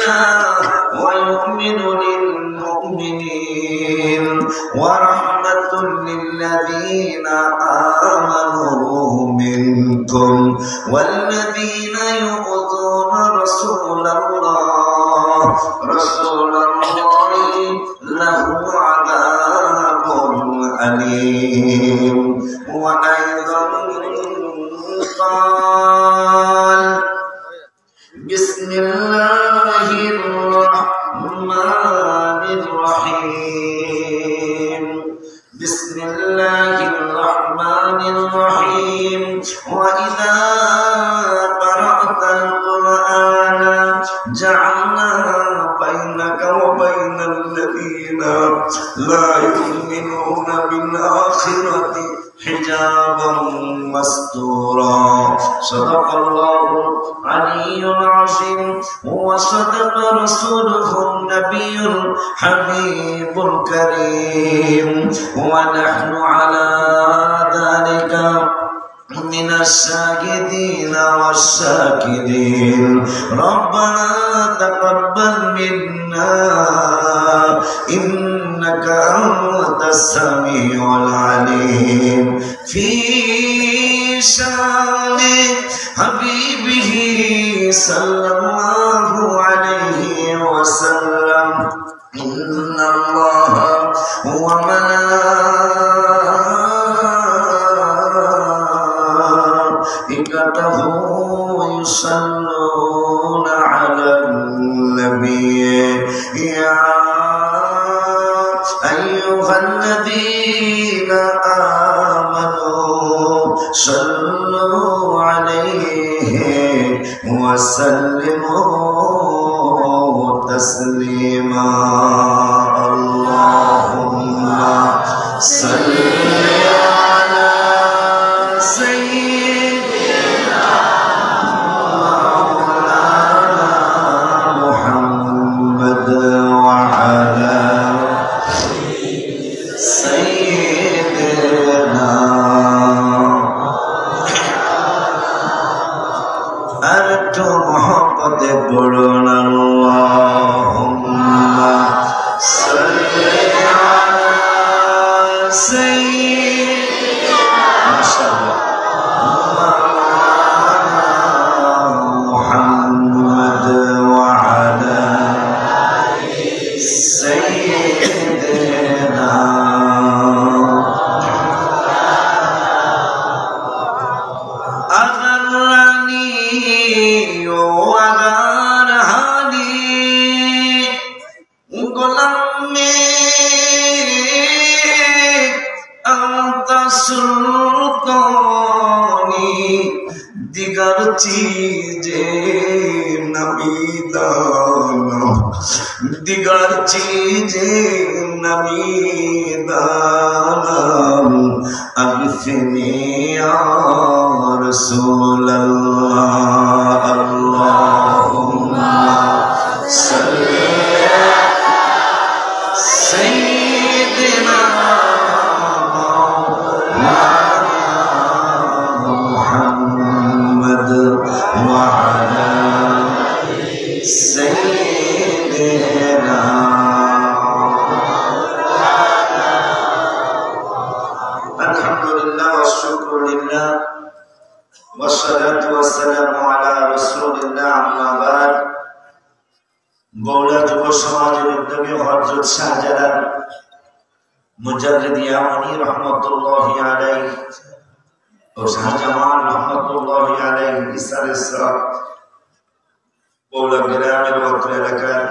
لله ويؤمن للمؤمنين ورحمة للذين آمنوا منكم والذين يؤذون رسول الله له عذاب أليم. وأيضا قال بسم الله الرحمن الرحيم بسم الله الرحمن الرحيم وإذا قرأت القرآن جعلنا بينك وبين الذين لا يؤمنون بالآخرة حجابا مستورا. صدق الله العلي العظيم وصدق رسوله النبي الحبيب الكريم ونحن على ذلك من الشاهدين والشاكرين. ربنا تقبل منا إنك أنت السميع العليم. في شان حبيبه صلى الله عليه وسلم إن الله وملائكته يصلون على النبي يا أيها الذين آمنوا صلوا عليه وسلموا تسليما. اللهم صل على سيدنا مولانا محمد وعلى سيدنا أنتم محمد بلون. اللهم صل على سيدنا ما شاء الله محمد وعلى سيدنا. أغرني وغرهني غلام أنت سلطاني दिगर चीजें नमीदाना दिगर चीजें नमीदाना अगफनी या रसूल अल्लाह। अल्लाहुम्मा सल्ली अला सय्यिदिना وعلى سيدنا. الحمد لله والشكر لله والصلاة والسلام على رسول الله. أما بعد বগুড়া যুব সমাজের উদ্যোগী হযরত শাহজালাল মুজাদ্দিদ ইয়ামানী রহমাতুল্লাহি আলাইহি ও শাহজামান রহমাতুল্লাহি আলাইহি ইসারের সব বগুড়া গ্রামের অত্র এলাকার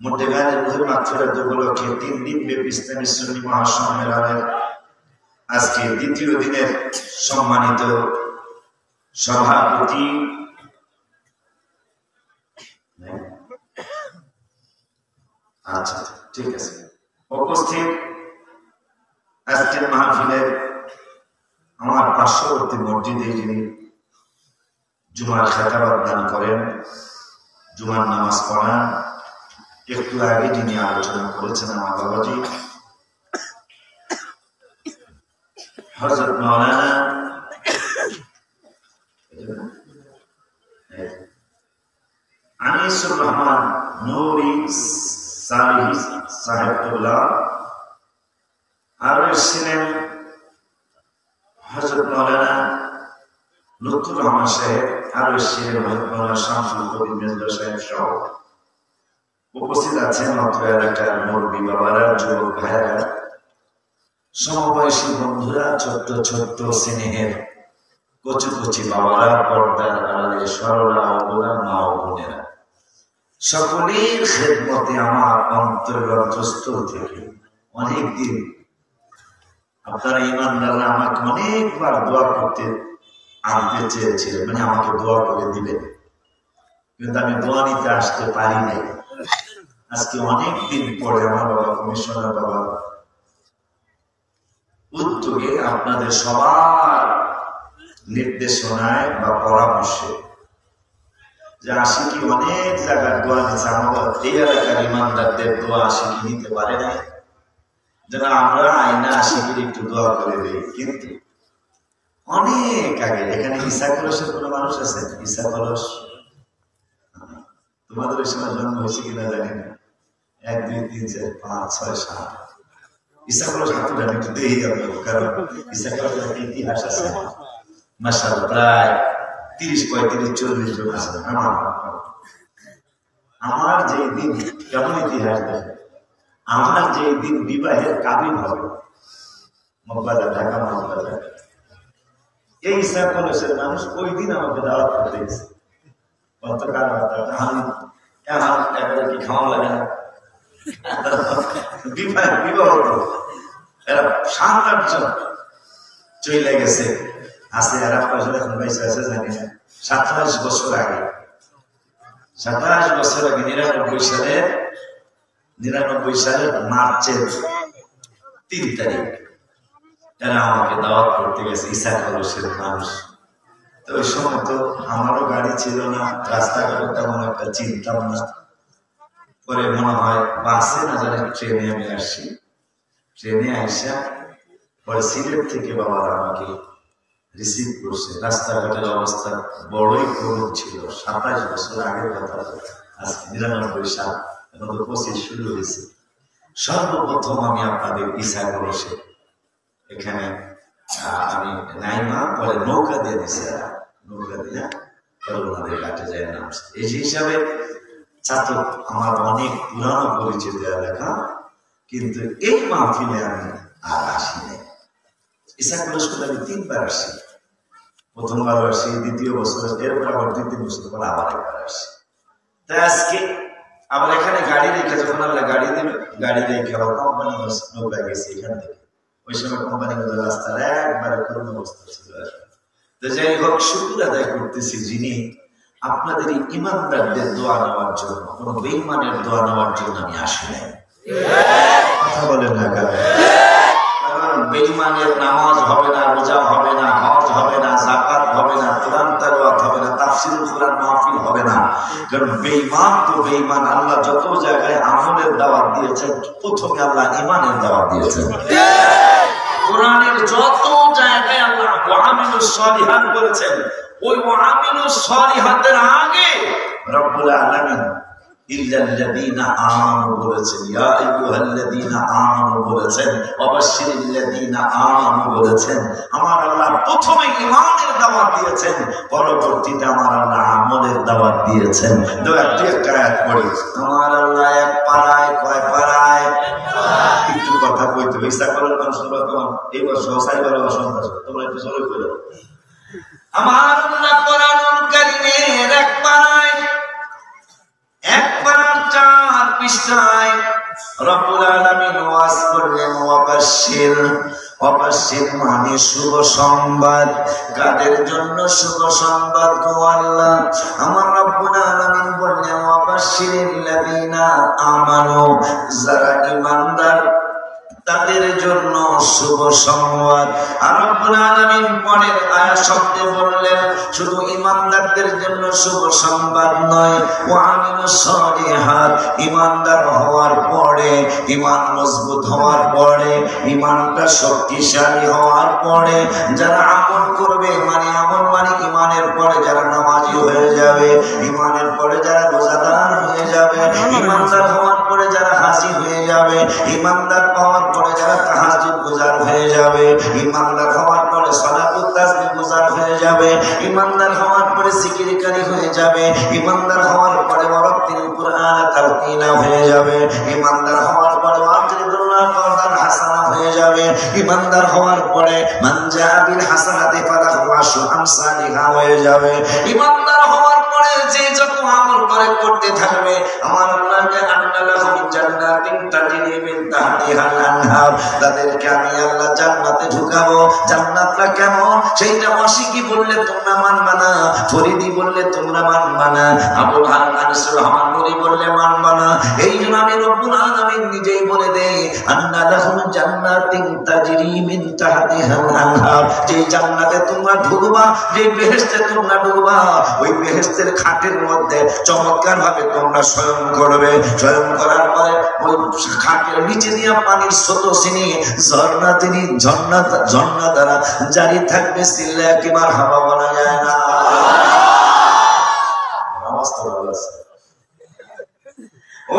মুর্তেগানের রুহের মাগফিরাত উপলক্ষে 3 দিন ব্যাপী ইসলামী সুন্নি মহাসম্মেলনের আজকে দ্বিতীয় দিনের সম্মানিত সভাপতি আচ্ছা ঠিক আছে উপস্থিত আজকের মাহফিলের আমার পার্শ্ববর্তী মসজিদে যিনি জুমার খেতাবাত দান করেন, জুমার নামাজ পড়ান, একটু আগে যিনি আলোচনা করেছেন আমার বাবাজি হযরত মাওলানা আনিসুর রহমান নুরি সালিহ সাহেবুল্লাহ, আরো এসেছিলেন হযরত মাওলানা লুৎফুর রহমান সাহেব, আরো এসেছিলেন হযরত মাওলানা শামসুল কবির মির্জা সাহেব সহ। উপস্থিত আছেন অত্র এলাকার মুরব্বী বাবারা, যুবক ভাইয়েরা, সমবয়সী বন্ধুরা, ছোট্ট ছোট্ট স্নেহের কচি কচি বাবারা, পর্দার আড়ালে সরলা অবলা মা ও বোনেরা, সকলের খেদমতে আমার অন্তরস্থল থেকে অনেকদিন আপনারা ইমানদাররা আমাকে অনেকবার দোয়া করতে আনতে চেয়েছিলেন, মানে আমাকে দোয়া করে দিবেন, কিন্তু আমি দোয়া নিতে আসতে পারি নাই। আজকে অনেকদিন পরে আমার বাবা কমিশনার বাবা উদ্যোগে আপনাদের সবার নির্দেশনায় বা পরামর্শে যে আশিকি অনেক জায়গায় দোয়া নিচ্ছে, আমাদের এই এলাকার ইমানদারদের দোয়া আশিকি নিতে পারে নাই, যেন আমরা আইনা আশিকির একটু দোয়া করে দিই। কিন্তু অনেক আগে এখানে ঈসা কলসের কোনো মানুষ আছে? ঈসা কলস তোমাদের ওই সময় জন্ম হয়েছে কিনা জানি না, 1 2 3 4 5 6 7 ঈসা কলস হাতুটা একটু দেখে যাবো, কারণ ঈসা কলসের একটা ইতিহাস আছে মাশাআল্লাহ, প্রায় 30 35 40 জন আছে। আমার যে দিন কেমন ইতিহাস দেখে, আমার যে দিন বিবাহের কাবিল হবে মগবাজার, ঢাকা মগবাজার, এই ঈসা কলসের মানুষ ওই দিন আমাকে দাওয়াত করতে গেছে। গতকাল এবারে কি খাওয়া লাগে না, বিবাহ এরা 7-8 জন চলে গেছে, আছে এরা পয়সা এখন পয়সা আছে জানি না। 27 বছর আগে 99 সালের মার্চের 3 তারিখ এরা আমাকে দাওয়াত করতে গেছে, ঈসা কলসের মানুষ। তো ওই সময় তো আমারও গাড়ি ছিল না, রাস্তাঘাটে তেমন একটা চিনতাম না। পরে মনে হয় বাসে না জানি ট্রেনে আমি আসছি, ট্রেনে আসা পরে সিলেট থেকে বাবারা আমাকে রিসিভ করছে। রাস্তাঘাটের অবস্থা বড়ই করুণ ছিল, 27 বছর আগের কথা, আজ 99 সাল, এখন তো 25 শুরু হয়েছে। সর্বপ্রথম আমি আপনাদের ঈসা কলসে এখানে আমি নাইমা, পরে নৌকা দিয়ে দিছে, নৌকা দিয়ে পরে ওনাদের ঘাটে যায় নামছে। এই হিসাবে ছাত্র আমার অনেক পুরানো পরিচিত লেখা, কিন্তু এই মাহফিলে আমি আর আসি নাই। ঈসা কলস করে আমি 3 বার আসছি, প্রথমবার আসছি, দ্বিতীয় বছর, এরপর আবার 2-3 বছর পর আবার একবার আসছি। তাই আজকে আবার এখানে গাড়ি রেখে, যখন আমরা গাড়ি দেবে, গাড়ি রেখে আবার কোম্পানি নৌকা গেছি এখান থেকে। ওই সময় কোম্পানি রাস্তার একবারে করুণ অবস্থা ছিল। তো যাই হোক, শুকর আদায় করতেছি যিনি আপনাদের এই ইমানদারদের দোয়া নেওয়ার জন্য, কোন বেঈমানের দোয়া নেওয়ার জন্য আমি আসি নাই। কথা বলেন না, কারণ বেঈমানের নামাজ হবে না, রোজা হবে না, হজ হবে না, যাকাত হবে না, কোরআন তেলাওয়াত হবে না, তাফসীরুল কোরআন মাহফিল হবে না। কারণ বেঈমান তো বেঈমান। আল্লাহ যত জায়গায় আমলের দাওয়াত দিয়েছেন, প্রথমে আল্লাহ ঈমানের দাওয়াত দিয়েছেন। কোরআনের যত জায়গায় আল্লাহ ওয়ামিলুস সালিহাত বলেছেন, ওই ওয়ামিলুস সালিহাতের আগে রব্বুল আলামিন ইল্লাল্লাযীনা আমানু বলেছেন, ইয়া আইয়ুহাল্লাযীনা আমানু বলেছেন, ওয়াবাশশিরিল্লাযীনা আমানু বলেছেন। আমার আল্লাহ প্রথমে ঈমানের দাওয়াত দিয়েছেন, পরবর্তীতে আমার আল্লাহ আমলের দাওয়াত দিয়েছেন। দুই একটা আয়াত পড়ি। আমার আল্লাহ এক পাড়ায়, কয় পাড়ায়? একটু কথা কইতে ঈসা করার মানুষ তোমার এই বছর 4 বছর তোমরা একটু জোরে কইলো। আমার আল্লাহ কোরআনুল কারীমের এক পাড়ায়, এক পাড়ার 4 পৃষ্ঠায় রব্বুল আলামিন ওয়াজ করলেন, ওয়াবাশশির। ওয়াবাশশির মানে শুভ সংবাদ। কাদের জন্য শুভ সংবাদ গো আল্লাহ? আমার রব্বুল আলামিন বললেন, ওয়াবাশশিরিল্লাযীনা আমানু, যারা ঈমানদার তাদের জন্য শুভ সংবাদ। আর রব্বুল আলামিন পরের আয়াত শব্দে বললেন শুধু ঈমানদারদের জন্য শুভ সংবাদ নয়, ওয়া আমিলুস সালিহাত, ঈমানদার হওয়ার পরে, ঈমান মজবুত হওয়ার পরে, ঈমানটা শক্তিশালী হওয়ার পরে যারা আমল করবে, মানে আমল মানে ঈমানের পরে যারা নামাজি হয়ে যাবে, ঈমানের পরে যারা রোজাদার হয়ে যাবে, ঈমানদার হওয়ার পরে যারা হাজি হয়ে যাবে, ঈমানদার হওয়ার পরে যারা তাহাজ্জুদ গুজার হয়ে যাবে, ঈমানদার হওয়ার পরে সালাতুত তাসবিহ গুজার হয়ে যাবে, ঈমানদার হওয়ার পরে জিকিরকারী হয়ে যাবে, ঈমানদার হওয়ার পরে ওয়ারাতিল কুরআন তারতিলা হয়ে যাবে, ঈমানদার হওয়ার পরে ওয়াজরিদুল্লাহ কওলান হাসানা হয়ে যাবে, ঈমানদার হওয়ার পরে মান জাআ বিল হাসানাতি ফালাহু আশরু আমসালিহা হয়ে যাবে। ঈমানদার হওয়ার পরে যে যত আমল করে করতে থাকবে, আমার আল্লাহকে আন্নালাহুম জান্নাতিন তাজরি মিন তাহতিহাল আনহার, তাদেরকে আমি আল্লাহ জান্নাতে ঢুকাবো। জান্নাতটা কেমন সেইটা ওয়াসিকি বললে তোমরা মানবা না, ফরিদি বললে তোমরা মানবা না, আবুল আনিসুর রহমান নুরি বললে মানবা না। এই জন্য আমি রব্বুল আলামিন নিজেই বলে দেই আন্নালাহুম জান্নাতিন তাজরি মিন তাহতিহাল আনহার, যে জান্নাতে তোমরা ঢুকবা, যে বেহেশতে তোমরা ঢুকবা, ওই বেহেশতের খাটের মধ্যে চমৎকার ভাবে তোমরা শয়ন করবে। শয়ন করার পরে ওই খাটের নিচে দিয়ে পানির স্রোতস্বিনী ঝর্ণা তিনি ঝর্ণা দ্বারা জারি থাকবে। সিল্লা কি মারহাবা বলা যায় না?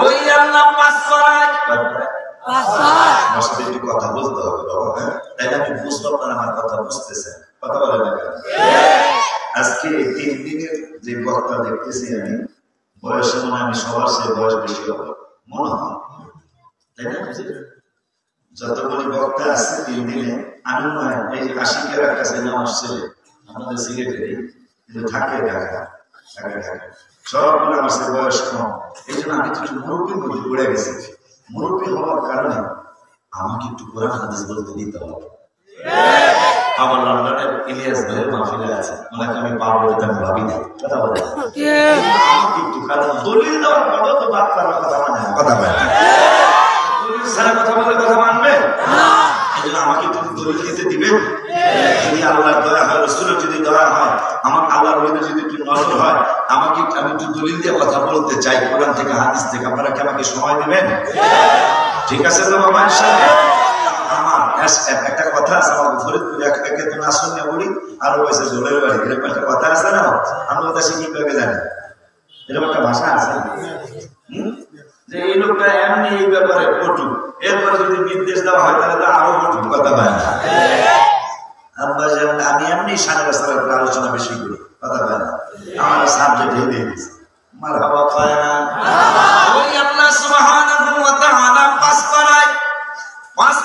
ওই আল্লাহ পাঁচ করায় কথা বুঝতে হবে, তাই আমি বুঝতে পারলাম আমার কথা বুঝতেছেন, কথা বলে না। আজকে 3 দিনের যে বক্তা দেখতেছি আমি, বয়সে মনে আমি সবার সে বয়স বেশি হবে মনে হয়, তাই না? যতগুলি বক্তা আছে 3 দিনে আমি নয়, এই আশিকের কাছে আমার ছেলে আমাদের সিলেটেরই কিন্তু থাকে ঢাকা, সবগুলো আমার সে বয়স কম। এই জন্য আমি কিছু মুরব্বীর মধ্যে পড়ে গেছি। মুরব্বী হওয়ার কারণে আমাকে একটু কোরআন হাদিস বলতে দিতে হবে। আমার লন্ডনের ইলিয়াস ভাইয়ের মাহফিলে আছে, ওনাকে আমি পাবো এটা আমি ভাবি না, কথা বলে আমাকে একটু, কারণ দলিল দেওয়ার পরেও তো বাদ করার কথা মানে কথা বলে না, দলিল ছাড়া কথা বলে কথা মানবে না। এই জন্য আমাকে একটু দলিল দিতে দিবেন। যদি আল্লাহর দয়া হয়, রাসূলের যদি দয়া হয়, আমার আল্লাহর ওইটা যদি একটু নজর হয়, আমাকে আমি একটু দলিল দিয়ে কথা বলতে চাই কোরআন থেকে হাদিস থেকে। আপনারা কি আমাকে সময় দিবেন? ঠিক আছে তো বাবা? ইনশাআল্লাহ। আমার একটা কথা আছে, আমার ফরিদপুর একে তো নাসুন নেবুড়ি আরো পয়সা জোরের বাড়ি, এরকম একটা কথা আছে না? আমরা ওটা শিখি পেয়ে জানি, এরকম একটা ভাষা আছে যে এই লোকটা এমনি এই ব্যাপারে পটু, এরপরে যদি নির্দেশ দেওয়া হয় তাহলে তো আরো পটু, কথা পায় না। আমি এমনি সারা সারা আলোচনা বেশি করি, কথা পায় না, আমার সাবজেক্ট দিয়ে দিয়েছে মারহাবা পায় না। ওই আল্লাহ সুবহানাহু ওয়া তাআলা পাঁচ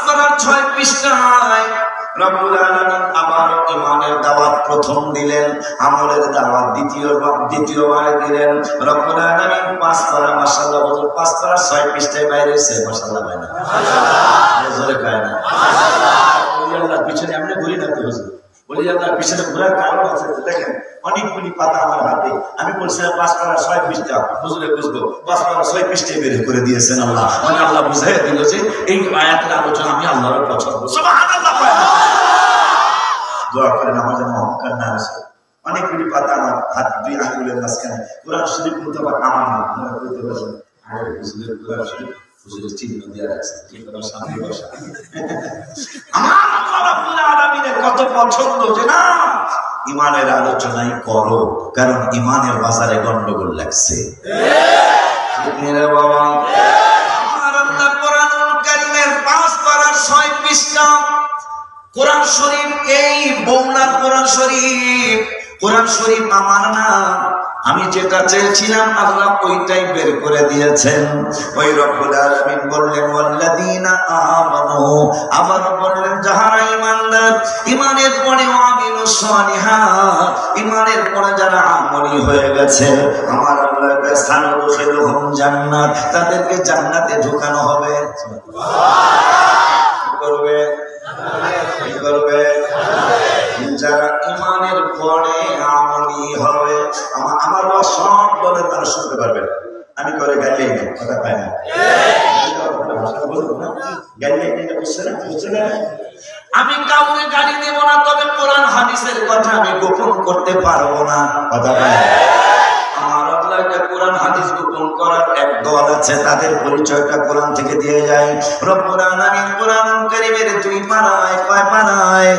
পারার 6 পৃষ্ঠায় রব্বুল আলামিন আবার ঈমানের দাওয়াত প্রথম দিলেন, আমলের দাওয়াত দ্বিতীয়বার দিলেন। রব্বুল আলামিন 5 পারা, মাশাআল্লাহ হুজুর 5 পারা 6 পৃষ্ঠায় বাইরে এসে মাশাআল্লাহ হয় না, মাশাআল্লাহ জোরে কয় না মাশাআল্লাহ। ওই আল্লাহর পিছনে আমরা ঘুরি না তো হুজুর, ওই আল্লাহর পিছনে ঘোরার কারণ আছে। দেখেন অনেকগুলি পাতা আমার হাতে, আমি বলছিলাম 5 পারা 6 পৃষ্ঠা, হুজুরে বুঝবো 5 পারা 6 পৃষ্ঠায় বের করে দিয়েছেন আল্লাহ। মানে আল্লাহ বুঝাই দিল যে এই আয়াতের আলোচনা আমি আল্লাহর পছন্দ। সুবহানাল্লাহ। দোয়া করেন আমার যেন অহংকার না আসে। অনেকগুলি পাতা আমার হাত, 2 আঙ্গুলের মাঝখানে কোরআন শরীফ মুতাবার আমার না, আপনারা বলতে পারবেন আরে হুজুরের কোরআন শরীফ হুজুরের চিহ্ন দেওয়া আছে, ঠিক আছে সামনে বসা। আমার আল্লাহ রাব্বুল আলামিনের কত পছন্দ যে না ঈমানের আলোচনাই করো, কারণ ঈমানের বাজারে গন্ডগোল লাগছে। ঠিক না বাবা? আমার আল্লাহ কোরআনুল কারীমের 5 পারার 6 পৃষ্ঠা কোরআন শরীফ, এই বৌলার কোরআন শরীফ আমার না, আমি যেটা চেয়েছিলাম আল্লাহ ওইটাই বের করে দিয়েছেন। ওই রব্বুল আলামিন বললেন ওয়াল্লাযীনা আমানু, আবার বললেন যারা ঈমানদার, ঈমানের পরে ওয়ামিলুস সালিহাত, ঈমানের পরে যারা আমলী হয়ে গেছে, আমার আল্লাহ সানুদখিলুহুম জান্নাত, তাদেরকে জান্নাতে ঢোকানো হবে। কি করবে? যারা ঈমানের পরে আমলী হবে। আমার সব বলে তারা শুনতে পারবেন, আমি করে গাইলেই না, কথা পায় না। আমি কাউকে গাড়ি দেব না, তবে কোরআন হাদিসের কথা আমি গোপন করতে পারবো না। কথা বলে আমার আল্লাহকে কোরআন হাদিস গোপন করার এক দল আছে, তাদের পরিচয়টা কোরআন থেকে দিয়ে যায়। রব্বুল আলামিন কোরআন কারীমের 2 পারায়, কয় পারায়?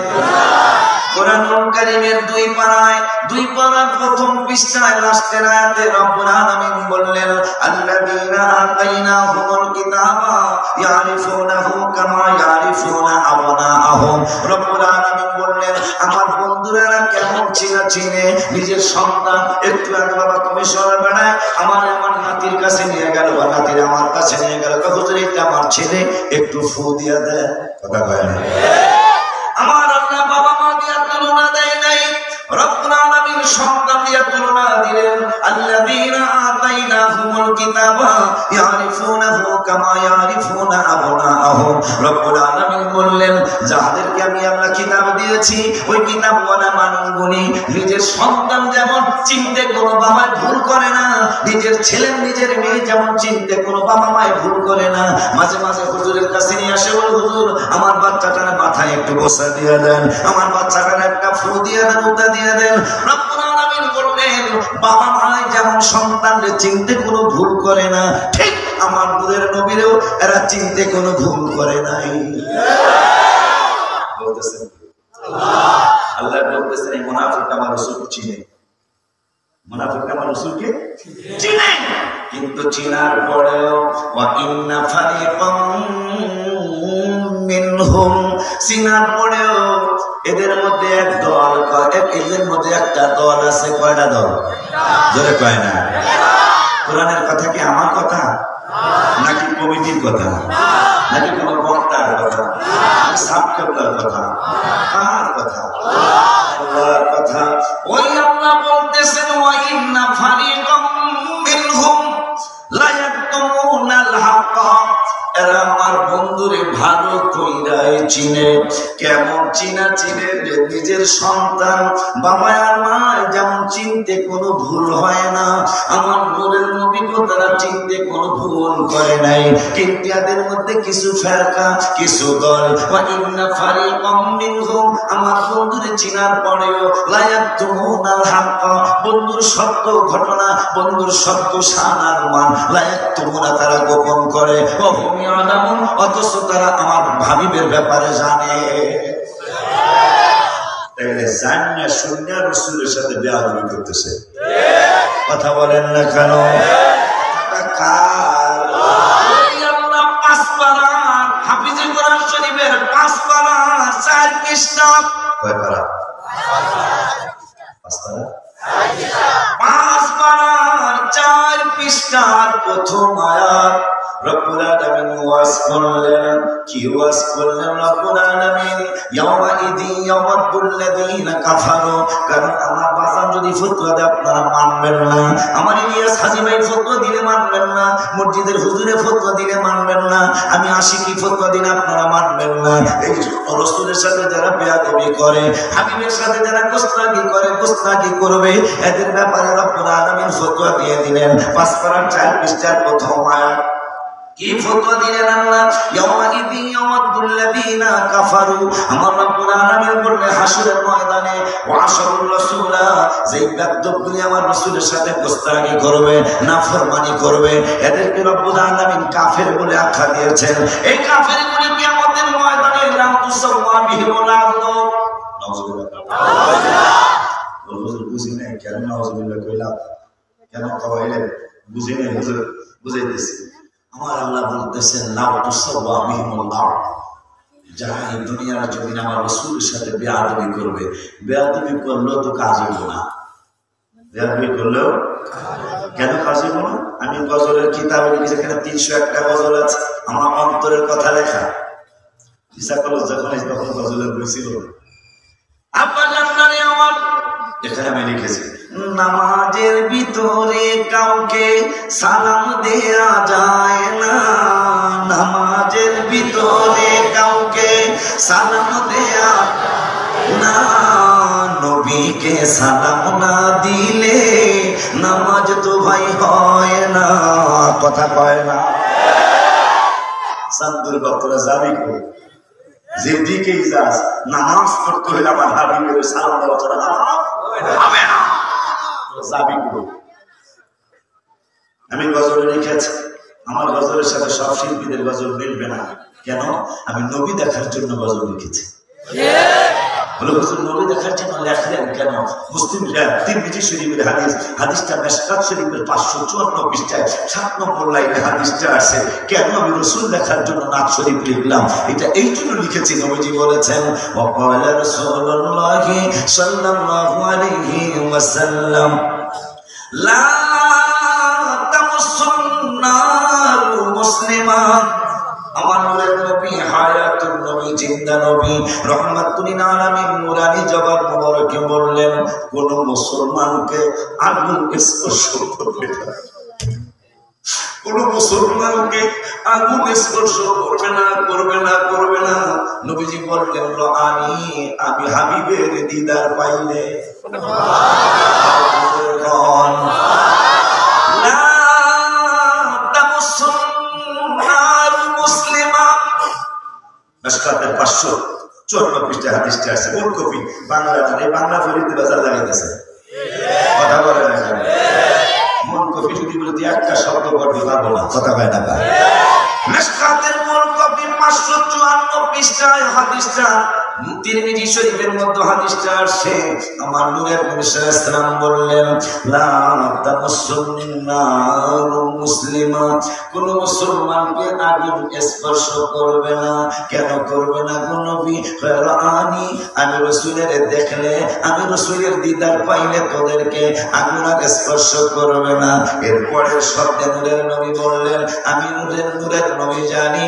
কোরআন কারীমের 2 পারার প্রথম পৃষ্ঠায় লাস্টের আয়াতে রব্বুল আলামিন বললেন, আল্লাযীনা আতাইনাহুমুল কিতাবা ইয়ারিফুনাহু কামা ইয়ারিফুনা আবনাআহুম। রব্বুল আলামিন বললেন, আমার বন্ধুরা কেমন চিনে নিজের সন্তান। একটু আগে বাবা তুমি সরে বেড়ায় আমার নাতির কাছে নিয়ে গেল, বা নাতির আমার কাছে নিয়ে গেল, হুজুর এটা আমার ছেলে, একটু ফু দিয়া দেয়। কথা কয় না? আমার আল্লাহ বাবা মা দিয়া তুলনা দেয় নাই, রব্বুল আলামিন সন্তান দিয়া তুলনা দিলেন। আল্লাযীনা আতাইনাহুমুল কিতাবা ইয়ারিফুনাহু কামা ইয়ারিফুনা আবনাআহুম। রব্বুল আলামিন বললেন, যাদেরকে আমি আল্লাহ কিতাব দিয়েছি ওই কিতাবওয়ালা মানুষগুলি নিজের সন্তান যেমন চিনতে কোনো বাবা ভুল করে না, নিজের ছেলে নিজের মেয়ে যেমন চিনতে কোনো বাবা মায় ভুল করে না। মাঝে মাঝে হুজুরের কাছে নিয়ে আসে, বলে হুজুর আমার বাচ্চাটার মাথায় একটু বসা দিয়ে দেন, আমার বাচ্চাটার একটা ফু দিয়ে দেন, উতা দিয়ে দেন। রব্বুল আলামিন বললেন, বাবা মায় যেমন সন্তানকে চিনতে কোনো ভুল করে না, ঠিক আমার নূরের নবীরেও এরা চিনতে কোনো ভুল করে নাই। বলতেছেন আল্লাহ বলতেছেন, এই মুনাফিক আমার রাসূলকে চিনে, মুনাফিক আমার রাসূলকে চিনে, কিন্তু চিনার পরেও ওয়া ইন্না ফারিকাম মিনহুম, চিনার পরেও এদের মধ্যে এক দল, এদের মধ্যে একটা দল আছে। কয়টা দল? জোরে কয় না? কোরআনের কথা কি আমার কথা নাকি কমিটির কথা নাকি কোন বক্তার কথা সাবকেবলার কথা? কার কথা? আল্লাহর কথা। ওই আল্লাহ বলতেছেন, ওয়া ইন্না ফারিকাম মিনহুম লা ইয়াকতুমুনাল হাক্কা, এরা আমার বন্ধুরে ভালো কইরাই চিনে। কেমন চিনে নিজের সন্তান বাবা আর মা যেমন চিনতে কোনো ভুল হয় না, আমার নূরের নবীকে তারা চিনতে কোনো ভুল করে নাই। কিন্তু এদের মধ্যে কিছু ফেরকা, কিছু দল, ওয়া ইন্না ফারিকাম মিনহুম, আমার বন্ধুরে চিনার পরেও লা ইয়াকতুমুনাল হাক্কা, বন্ধুর সত্য ঘটনা, বন্ধুর সত্য শানার মান লা ইয়াকতুমুনা, তারা গোপন করে। অথচ তারা আমার ভাবিবের ব্যাপারে জানে। জানিয়া শুনিয়া রাসূলের সাথে বেয়াদবি করতেছে। কথা বলেন না কেন? আল্লাহ 5 পারা হাফিজে কোরআন শরীফের 5 পারা 4 পৃষ্ঠা। কয় পারা? 5 পারা 5 পারা 4 পৃষ্ঠার প্রথম আয়াত। রব্বুল আলামিন ওয়াজ করলেন, কি ওয়াজ করলেন রব্বুল আলামিন? ইয়াওমাইদি ইয়াওয়াদুল লাযীনা কাফারু, কারণ আমার বাজান যদি ফতোয়া দেয় আপনারা মানবেন না, আমার ইলিয়াস হাজী ভাই ফতোয়া দিলে মানবেন না, মসজিদের হুজুরে ফতোয়া দিলে মানবেন না, আমি আশিকি ফতোয়া দিলে আপনারা মানবেন না। এই রাসূলের সাথে যারা বেয়াদবি করে, হাবিবের সাথে যারা গোস্তাকি করে, গোস্তাকি করবে, এদের ব্যাপারে রব্বুল আলামিন ফতোয়া দিয়ে দিলেন। 5 পারা 4 পৃষ্ঠার প্রথম আয়াত। কি ফতোয়া দিলেন আল্লাহ? ইয়াওমাইদি ইয়াওয়াদুল লাযীনা কাফারু, আমার রব্বুল আলামিন বললেন হাসরের ময়দানে, ওয়াশরুল রাসূলা, যেই বেয়াদবগুলি আমার রাসূলের সাথে গোস্তাকি করবে, নাফরমানি করবে, এদেরকে রব্বুল আলামিন কাফের বলে আখ্যা দিয়েছেন। এই কাফেরগুলি কিয়ামতের ময়দানে লা তুসাওয়া বিহিমুল আরদু। নাউযুবিল্লাহ। হুজুর বুঝি নাই কেন নাউযুবিল্লাহ কইলাম? কেন কইলেন? বুঝি নাই হুজুর, বুঝাইতেছি। আমার আল্লাহ বলতেছেন, লা তুসাওয়া বিহিমুল আরদ, যারা এই দুনিয়ার জমিনে আমার রাসূলের সাথে বেয়াদবি করবে, বেয়াদবি করলেও তো কাজ হইব না। বেয়াদবি করলেও কেন কাজ হইব না? আমি গজলের কিতাবে লিখেছি, এখানে 301টা গজল আছে, আমার অন্তরের কথা লেখা। ইচ্ছা করলো যখন তখন গজলের বই ছিল। আব্বা জানলারে আমার এখানে আমি লিখেছি, নামাজের ভিতরে কাউকে সালাম দেয়া যায় না, নামাজের ভিতরে কাউকে সালাম দেয়া না, নবীকে সালাম না দিলে নামাজ তো ভাই হয় না। কথা কয় না? চান্দুর ভক্তরা যাবি করে যেদিকেই যাস নামাজ পড়তে হলে আমার হাবিবের সালাম দেওয়া ছাড়া হবে না, যাবি করে। আমি গজলে লিখেছি, আমার গজলের সাথে সব শিল্পীদের গজল মিলবে না। কেন? আমি নবী দেখার জন্য গজল লিখেছি। নবী দেখার জন্য লেখলেন কেন? মুসলিমরা তিরমিজি শরীফের হাদিস, হাদিসটা মিশকাত শরীফের 554 পৃষ্ঠায় 7 নম্বর লাইনে হাদিসটা আছে। কেন আমি রাসূল দেখার জন্য নাত শরীফ লিখলাম? এটা এই জন্য লিখেছি, নবীজি বলেছেন ওয়াকালা রাসূলুল্লাহি সাল্লাল্লাহু আলাইহি ওয়াসাল্লাম লা তামুসুন্নার মুসলিমান। আমার নূরের নবী, হায়াতুন নবী, জিন্দা নবী, রহমাতুল লিল আলামিন নূরানী জবাব মুবারকে বললেন, কোন মুসলমানকে আগুন স্পর্শ করবে না, কোন মুসলমানকে আগুন স্পর্শ করবে না, করবে না, করবে না। নবীজি বললেন, আমি হাবিবের দিদার পাইলে মিশকাতের 554 পৃষ্ঠায় হাদিসটা আছে। কোন কপি? বাংলা না, এই বাংলা ফরিদে বাজার লাগাইতেছে, কথা বলে না। মন কপি যদি বলে একটা শব্দ পড়বে পাবো না, কথা কয় না। মিশকাতের মূল কপি 554 পৃষ্ঠায় হাদিসটা, তিরমিজি শরীফের মধ্যে হাদিসটা আসে। আমার নূরের নবী সাল্লাল্লাহু আলাইহি ওয়াসাল্লাম বললেন, লা তামাসসুন্নার মুসলিমান, কোন মুসলমানকে আগুন স্পর্শ করবে না। কেন করবে না গো নবী? রানী, আমি রাসূলের দেখলে, আমি রাসূলের দিদার পাইলে তোদেরকে আগুন আর স্পর্শ করবে না। এরপরে শব্দে নূরের নবী বললেন, আমি নূরের নবী জানি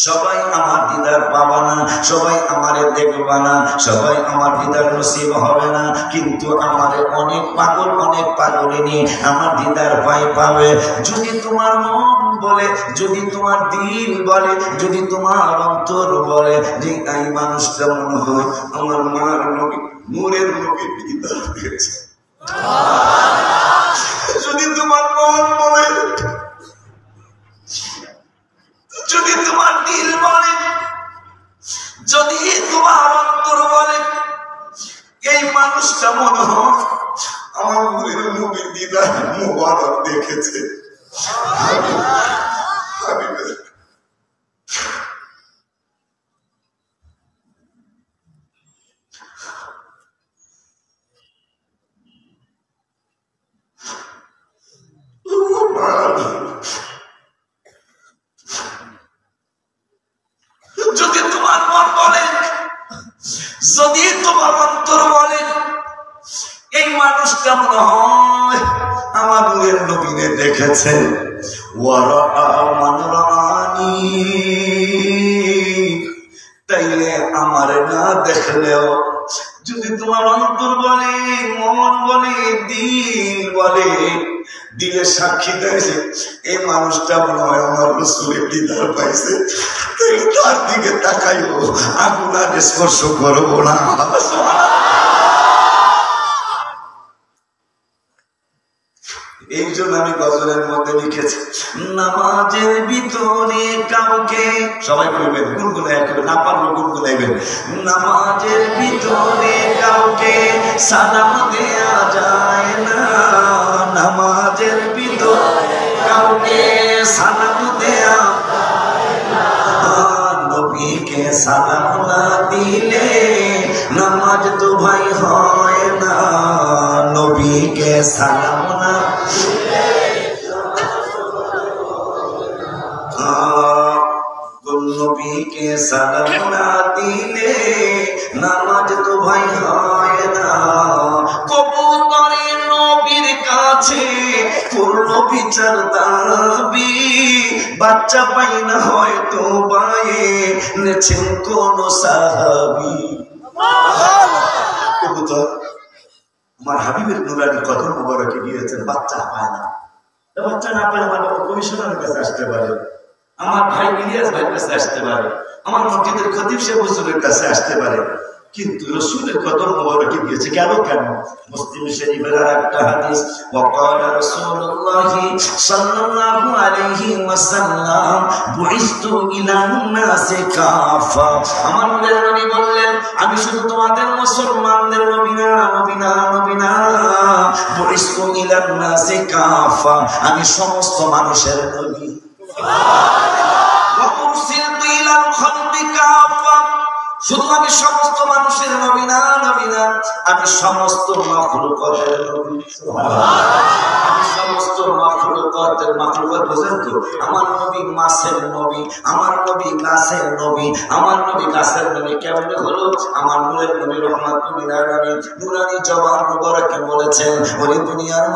সবাই আমার দিদার পাবা না, সবাই আমারে দেখবা না, সবাই আমার দিদার নসিব হবে না, কিন্তু আমারে অনেক পাগল, অনেক পাগলিনী আমার দিদার পাবে। যদি তোমার মন বলে, যদি তোমার দিল বলে, যদি তোমার অন্তর বলে যে এই মানুষটা মনে হয় আমার মার নবী, নূরের নবীর দিদার পেয়েছে, যদি তোমার মন বলে, যদি তোমার দিল বলে, যদি তোমার অন্তর বলে এই মানুষটা মনে হয় আমার নবীর দিদার মুবারক দেখেছে, যদি তোমার মন বলে, যদি তোমার অন্তর বলে এই মানুষটা মনে হয় আমার নূরের নবীরে দেখেছে, তাইলে আমার না দেখলেও যদি তোমার অন্তর বলে, মন বলে, দিল বলে, দিলে সাক্ষী দেয় এই মানুষটা মনে হয় আমার রাসূলের দিদার পাইছে, তার দিকে তাকাইও, আগুন আর স্পর্শ করবো না। এই জন্য আমি গজলের মধ্যে লিখেছি, নামাজের ভিতরে কাউকে, সবাই বলবেন গুনগুনায়, না পারবো গুনগুনাইবেন, নামাজের ভিতরে কাউকে সালাম দেয়া যায় না, নামাজের ভিতরে কাউকে সালাম দেয়া যায় না, নবীকে সালাম না দিলে নামাজ তো ভাই হয় না, নবীকে সালাম না নবীকে সালাম না দিলে নামাজ তো ভাই হয় না। কবুতরে নবীর কাছে পূর্ণ বিচার দাবি, বাচ্চা পাই না হয়তো বায়ে নেছেন কোন সাহাবী। কবুতর আমার হাবিবের নুরানি কদম মুবারকে গিয়েছেন, বাচ্চা পায় না, বাচ্চা না পেলে আমার কমিশনারের কাছে আসতে পারে, আমার ভাই ইলিয়াস ভাইয়ের কাছে আসতে পারে, আমার মসজিদের খতিব সাহেব হুজুরের কাছে আসতে পারে, কিন্তু রাসূলের কদম মোবারকে দিয়েছে কেন মুসলিম শরীফের আরেকটা হাদিস وقال رسول الله صلى الله عليه وسلم بعثت الى الناس كافة আমাদের নবী বললেন আমি শুধু তোমাদের মুসলমানদের নবী না بعثت الى الناس كافة আমি সমস্ত মানুষের নবী وارسلت الى الخلق كافة শুধু আমি সমস্ত মানুষের নবী না আমি সমস্ত মাখলুকাতের নবী আমি সমস্ত মাখলুকাতের বুঝেন তো আমার নবী মাছের নবী আমার নবী গাছের নবী আমার নবী গাছের নবী কেমন হলো আমার নূরের নবী রহমাতুল আলামিন নূরানি জবান মুবারকে বলেছেন ওরে দুনিয়ার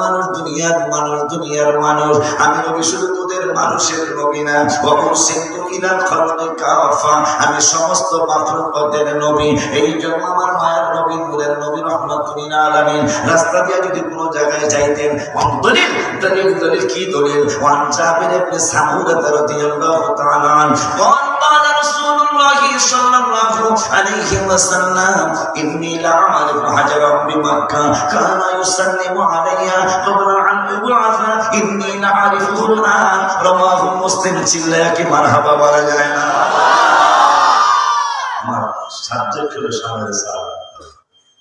মানুষ আমি নবী শুধু তোদের মানুষের নবী না ওয়াকুসিতু ইলা খালকি কাফা আমি সমস্ত মাখলুকাতের নবী এই জন্য আমার মায়ের নবী নূরের নবী রহমাতুল আলামিন রাস্তা দিয়ে যদি কোনো জায়গায় যাইতেন দলিল কি দলিল ওয়ান জাবির ইবনে সামুরা রাদিয়াল্লাহু তাআলা قال رسول الله صلى الله عليه وسلم إني لأعرف حجرا بمكة كان يسلم علي قبل أن أبعث إني لأعرفه الآن رواه مسلم চিল্লাকে মারহাবা বলা যায় না আমার সাবজেক্ট হলো শানের সালাত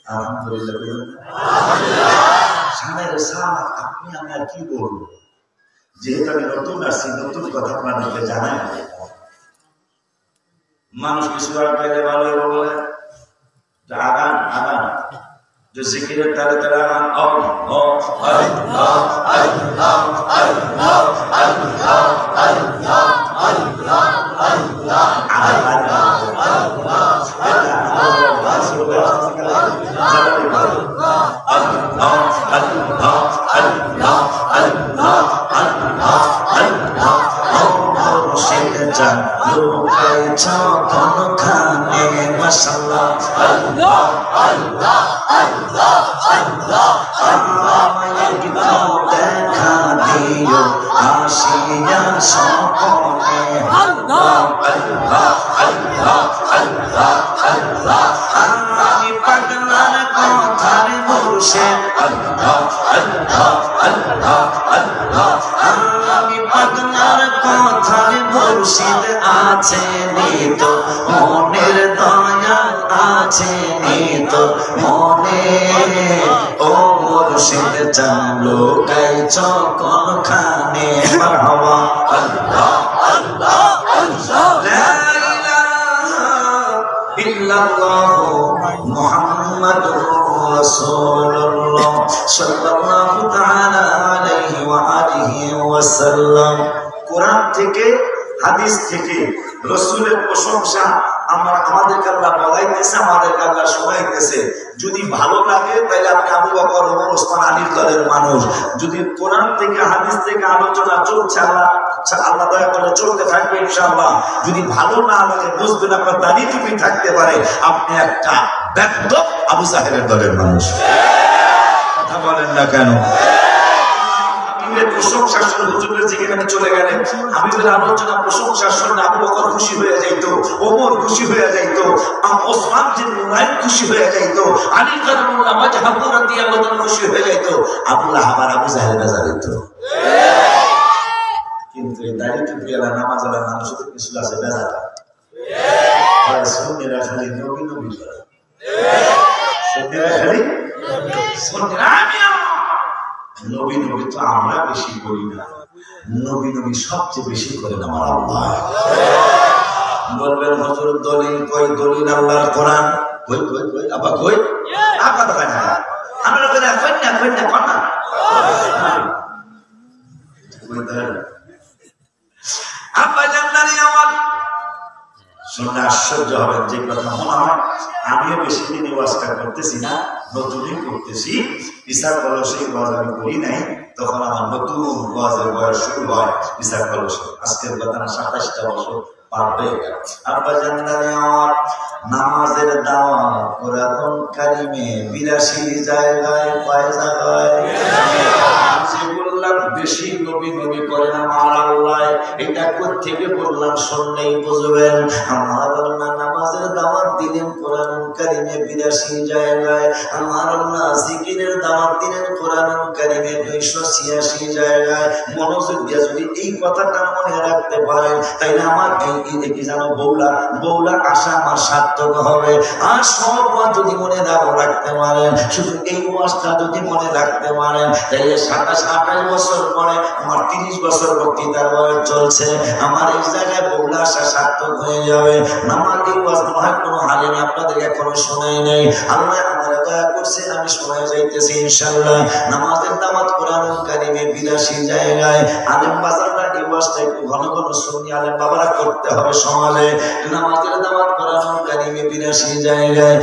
আলহামদুলিল্লাহ শানের সালাত আপনি আমি আর কি বলবো যেহেতু আমি নতুন আসছি নতুন কথা আপনাদেরকে জানাই মানুষ কিছু আগে ভালো বলে আগান जो जिक्र तारे तारा আছে নিতো মনের দয়া আছে নিতো মনে ও মুর্শিদ জানলো গাইছ কোনখানে মারহাবা আল্লাহ আল্লাহ আল্লাহ লা ইলাহা ইল্লাল্লাহ মুহাম্মাদুর রাসূলুল্লাহ সাল্লাল্লাহু তাআলা আলাইহি ওয়া আলিহি ওয়াসাল্লাম কোরআন থেকে হাদিস থেকে রাসূলের প্রশংসা আমাদেরকে আল্লাহ বলাইতেছে আমাদেরকে আল্লাহ শোনাইতেছে যদি ভালো লাগে তাহলে আপনি আবু বকর ওমর ওসমান আলীর দলের মানুষ যদি কোরআন থেকে হাদিস থেকে আলোচনা চলছে আল্লাহ দয়া করে চলতে থাকবে ইনশাআল্লাহ যদি ভালো না লাগে বুঝবেন আপনার দাড়ি টুপি থাকতে পারে আপনি একটা ব্যক্ত আবু জাহেলের দলের মানুষ কথা বলেন না কেন প্রশংসা শুনে হুজুরের যেখানে চলে গেলেন হাবিবের আলোচনা প্রশংসা শুনে আবু বকর খুশি হয়ে যাইত ওমর খুশি হয়ে যাইত ওসমান বিন নুরাইন খুশি হয়ে যাইত আলী কাররামুল্লাহ ওয়াজহাহু রাদিয়াল্লাহু আনহু খুশি হয়ে যাইত আবু লাহাব আর আবু জাহেল বেজার হইত কিন্তু এই দাড়ি টুপিওয়ালা নামাজওয়ালা মানুষের কিছু আছে বেজার হয় সুন্নিরা খালি নবী নবী করে সুন্নিরা খালি সুন্নিরা নবী নবী তো আমরা বেশি করি না নবী সবচেয়ে বেশি করেন আমার আল্লাহ বলবেন হুজুর দলিল কই দলিল আল্লাহর কোরআন কই কই কই আপা কই আপা তো না আমরা কই না কই না কোন আপা জান্নাতি আমার শুনে আশ্চর্য হবেন যে কথা মনে হয় আমিও বেশি দিন ওয়াজটা করতেছি না নতুনই করতেছি ইসাক কলসের ওয়াজ আমি করি নাই তখন আমার নতুন ওয়াজের বয়স শুরু হয় ইসাক কলসে আজকের কথা না 27টা বছর পার হয়ে গেল আব্বা জান্নারে আমার নামাজের দাওয়াত কোরআন কারিমে 82 জায়গায় পায় জায়গায় যে বললাম বেশি নবী নবী করেন আমার আল্লাহ, এটা কোত্থেকে বললাম শুনলেই বুঝবেন। আমার আল্লাহ নামাজের দাওয়াত দিলেন কোরআনুল কারীমে 82 জায়গায়, আমার আল্লাহ জিকিরের দাওয়াত দিলেন কোরআনুল কারীমে 286 জায়গায়। মনোযোগ দিয়ে যদি এই কথাটা মনে রাখতে পারেন তাইলে আমার এই কি জানো বউলা আশা আমার সার্থক হবে। আর সব যদি মনে রাখতে পারেন, শুধু এই ওয়াজটা যদি মনে রাখতে পারেন তাইলে 27-28 বছর পরে আমার 30 বছর বক্তৃতার বয়স চলছে, আমার এই জায়গায় বউলা আশা সার্থক হয়ে যাবে। আমার এই ওয়াজ নয় কোনো হালে না, আপনাদেরকে এখনো শোনাই নাই। আল্লাহ আমার দয়া করছে, আমি শোনায় যাইতেছি ইনশাআল্লাহ। নামাজের দাওয়াত কোরআনুল কারীমে 82 জায়গায়। আলেম বাজাররা এই ওয়াজটা একটু ঘন ঘন শুনি, আলেম বাবারা করতে হবে সমাজে। নামাজের দাওয়াত কোরআনুল কারীমে 82 জায়গায়।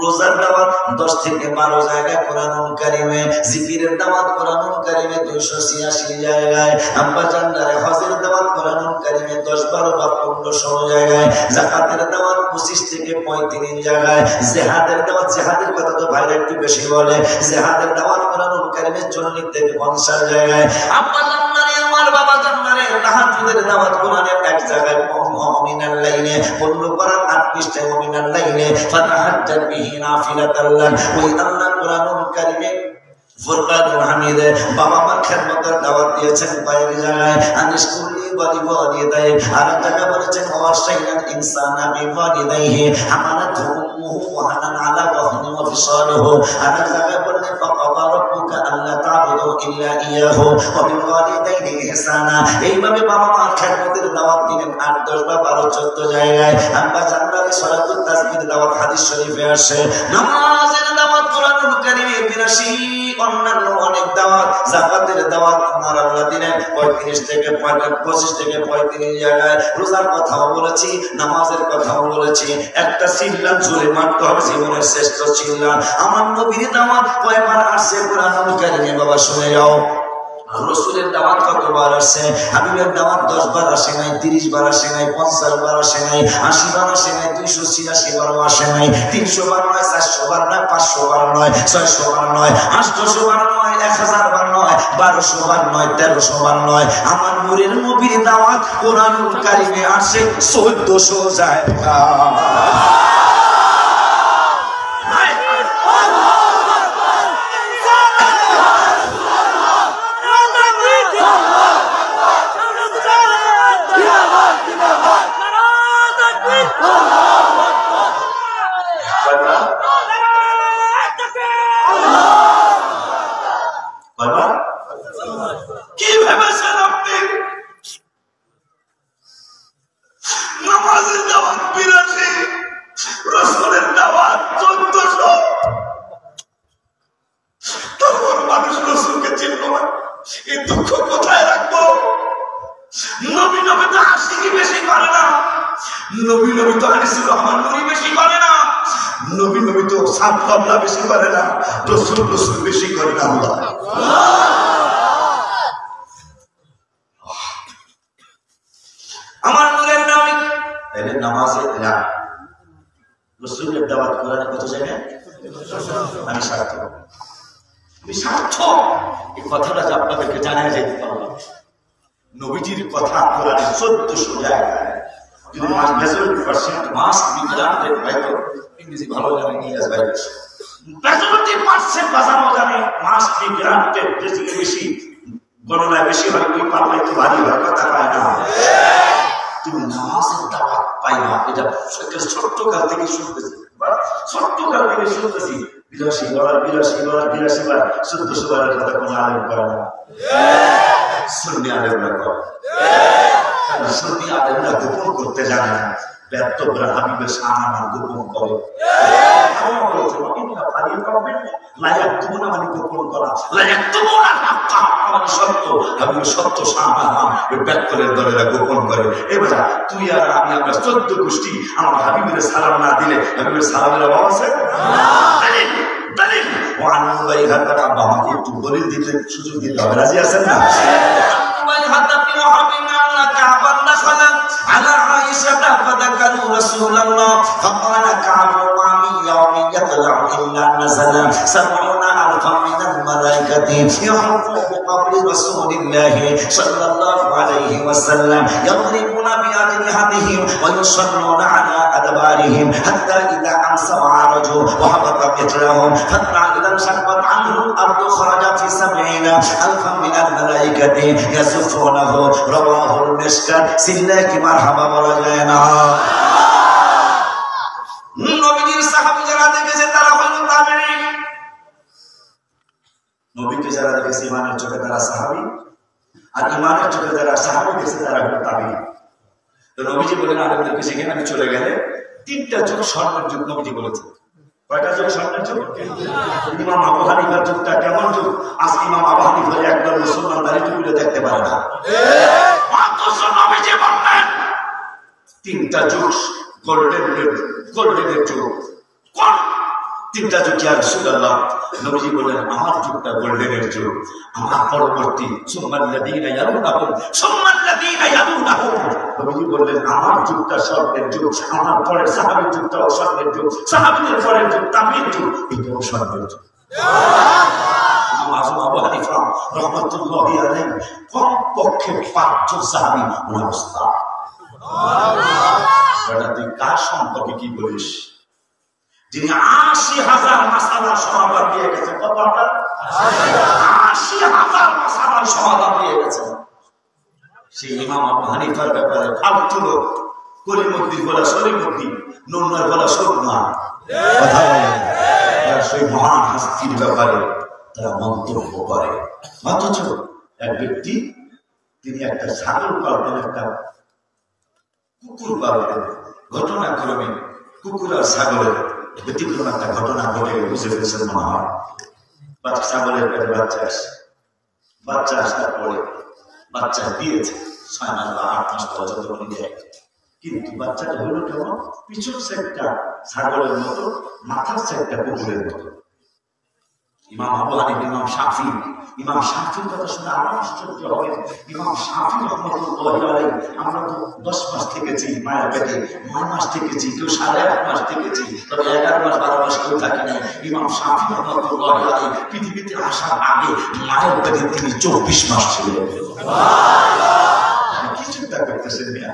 রোজার দাওয়াত 10 থেকে 12 জায়গায় কোরআনুল কারীমে। জিকিরের দাওয়াত কোরআনুল কারীমে 286 জায়গায়। আব্বা জানদারে হজের দাওয়াত কোরআনুল কারীমে 10, 12 বা 15, 16 জায়গায়। যাকাতের দাওয়াত 25 থেকে 35 জায়গায়। জিহাদের দাওয়াত, জিহাদের কথা তো ভাইরা একটু বেশি বলে, জিহাদের দাওয়াত কোরআনুল কারীমে 40 থেকে 50 জায়গায়। আব্বা জানদারে আমার বাবা জানদারে তাহাজ্জুদের দাওয়াত কোরআনের এক জায়গায় মুমিনাল লাইলে 15 পারা 8 পৃষ্ঠায় মুমিনাল লাইলে ফাতাহাজ্জাত বিহি নাফিলাতাল লাক। ওই আল্লাহ কোরআনুল কারীমে ফুরকানুল হামিদে বাবা মার খেদমতের দাওয়াত দিয়েছেন কয়েক জায়গায়। আনিস কুল্লি ওয়ালিদাই, আর জায়গা বলেছেন ওয়াসাইনাল ইনসানা বিওয়ালিদাইহি হামালাতহু উম্মুহু ওয়াহানান আলা ওয়াহনি ওয়া ফিসালুহু। আর জায়গা বলেন ফাকাদা রাব্বুকা আল্লা তা'বুদু ইল্লা ইয়াহু ওয়া বিল ওয়ালিদাইনি ইহসানা। এইভাবে বাবা মার খেদমতের দাওয়াত দিলেন 8, 10 বা 12, 14 জায়গায়। আব্বা জানদারে সালাতুত তাসবিহ দাওয়াত হাদিস শরীফে আসে। নামাজের দাওয়াত কোরআনুল কারীমে 82, অন্যান্য অনেক দাওয়াত। যাকাতের দাওয়াত আমার আল্লাহ দিলেন 35 থেকে 35 জায়গায়। রোজার কথাও বলেছি, নামাজের কথাও বলেছি। একটা চিল্লান জোরে মারতে হবে, জীবনের শ্রেষ্ঠ চিল্লান। আমার নবীর দাওয়াত কয়বার আসছে কোরআনুল কারীমে বাবা শুনে যাও। রসুলের দাওয়াত কতবার আসছে? হাবিবের দাওয়াত 10 বার আসে নাই, 30 বার আসে নাই, 50 বার আসে নাই, 80 বার আসে নাই, 286 বারও আসে নাই, 300 বার নয়, 400 বার নয়, 500 বার নয়, 600 বার নয়, 800 বার নয়, 1000 বার নয়, 1200 বার নয়, 1300 বার নয়। আমার নূরের নবীর দাওয়াত কোরআনুল কারীমে আসে 1400 জায়গা। কি ভেবেছেন আপনি? নামাজের দাওয়াত 82, রসুলের দাওয়াত 1400। তখন মানুষ রসুলকে চিনল না। এই দুঃখ কোথায় রাখবো? নবী নবী তো আশিকি বেশি করে না, নবী নবী তো আনিসুর রহমান নুরি বেশি করে না, নবী নবী তো সাত পাবলা বেশি করে না, রসুল রসুল বেশি করে না। আল্লাহ আমার নূরের নবী এর নামাজে রসুলের দাওয়াত কোরআনে কত জায়গায়? আমি সার্থক, আমি সার্থক। এই কথাটা যে আপনাদেরকে জানাই যেতে পারবো। নবীজির কথা কোরআনে 1400 জায়গায়। যদি মেজরিটি% মাস বিজ্ঞানে হয়তো ইংরেজি ভালো জানে, ইংরেজি ভালো মেজরিটি% বাজানো জানে, মাস বিজ্ঞানে বেশি গণনায় বেশি হয়, ওই পাল্লাই তো ভারী হয়, কথা পায় না। তুমি নামাজের দাওয়াত পাইবা, এটা ছোট্ট কাল থেকে শুনতেছি, ছোট্ট কাল থেকে শুনতেছি। 82 বার 1400 বারের কথা কোনো আলেম করে না। সুন্নি আলেমরা করে, সুন্নি আলেমরা গোপন করতে জানে না। ব্যর্থরা হাবিবের শাহানা গোপন করে। গোপন করা সত্য শাহানা ব্যর্থের দলেরা গোপন করে। এবার তুই আর আমি, আমরা 14 গোষ্ঠী, আমার হাবিবের সালাম না দিলে হাবিবের সালামের অভাব আছে? আমাকে একটু দলিল দিতে সুযোগ দিতে হবে, রাজি আছেন না? على عائشة فذكروا رسول الله فقال كعب ما من يوم يطلع إلا نزل 70,000 من الملائكة الملائكة يحفون بقبر رسول الله صلى الله عليه وسلم يضربون بأجنحتهم ويصلون على أدبارهم حتى إذا أمسوا وعرجوا وهبط مثلهم حتى إذا انشقت عنه الأرض خرج في 70,000 من الملائكة يزفونه رواه المشكات سلاك مرحبا ورجعنا নবীর সাহাবী যারা দেখেছে তারা হলো তাবেঈন নবীকে যারা দেখেছে ইমানের চোখে তারা সাহাবী আর ইমানের চোখে যারা সাহাবী দেখেছে তারা হলো তাবেঈন তো নবীজি বলেন আলেমদেরকে সেখানে আমি চলে গেলে তিনটা যুগ স্বর্ণের যুগ নবীজি বলেছেন কয়টা যুগ স্বর্ণের যুগ ইমাম আবু হানিফার যুগটা কেমন যুগ আজ ইমাম আবু হানিফার একদম মুসলমান দাঁড়িয়ে টুপিতে দেখতে পারে না অথচ নবীজি বললেন তিনটা যুগ গোল্ডেনের যুগ কোন তিনটা যুগ ইয়া রাসূলুল্লাহ নবীজি বললেন আমার যুগটা গোল্ডেনের যুগ আমার পরবর্তী সুম্মাল্লাযীনা ইয়ালুনাহুম নবীজি বললেন আমার যুগটা স্বর্ণের যুগ আমার পরের সাহাবীর যুগটাও স্বর্ণের যুগ সাহাবীদের পরের যুগ তাবিঈন যুগ এটাও স্বর্ণের যুগ ইমাম আযম আবু হানিফা রাহমাতুল্লাহি আলাইহি কমপক্ষে 5 জন সাহাবী ওনার উস্তাদ সুবহানাল্লাহ তুই কার সম্পর্কে কি বলিস যিনি ৮০,০০০ মাসালার সমাধান দিয়ে গেছেন কত ৮০,০০০ মাসালার সমাধান দিয়ে গেছেন সেই ইমাম আবু হানিফার ব্যাপারে ফালতু লোক কলিমুদ্দিন বলা সলিমুদ্দিন নুননার বলা সুন্নাহ কথা বলে সেই মহান হাস্তির ব্যাপারে তারা মন্তব্য করে অথচ এক ব্যক্তি তিনি একটা ছাগল পালতেন একটা কুকুর পালতেন ঘটনাক্রমে কুকুর আর ছাগলের ব্যতিক্রম একটা ঘটনা ঘটে বুঝে ফেলেছেন মনে হয় ছাগলের পেটে বাচ্চা আসার পরে বাচ্চা দিয়েছে ৬ মাস বা ৮ মাস পর যতক্ষণ দেয় কিন্তু বাচ্চাটা হলো কেমন পিছন সাইডটা ছাগলের মতো মাথার সাইডটা কুকুরের মতো ইমাম আবু হানিফা ইমাম শাফির কথা শুনে আমার আশ্চর্য হবে ইমাম শাফি রাহমাতুল্লাহি আলাইহি আমরা তো 10 মাস থেকেছি মায়ের পেটে 9 মাস থেকেছি কেউ 8.5 মাস থেকেছি তবে 11 মাস 12 মাস কেউ থাকে না ইমাম শাফি রাহমাতুল্লাহি আলাইহি পৃথিবীতে আসার আগে মায়ের পেটে তিনি 24 মাস ছিলেন সুবহানাল্লাহ কি চিন্তা করতেছেন মিয়া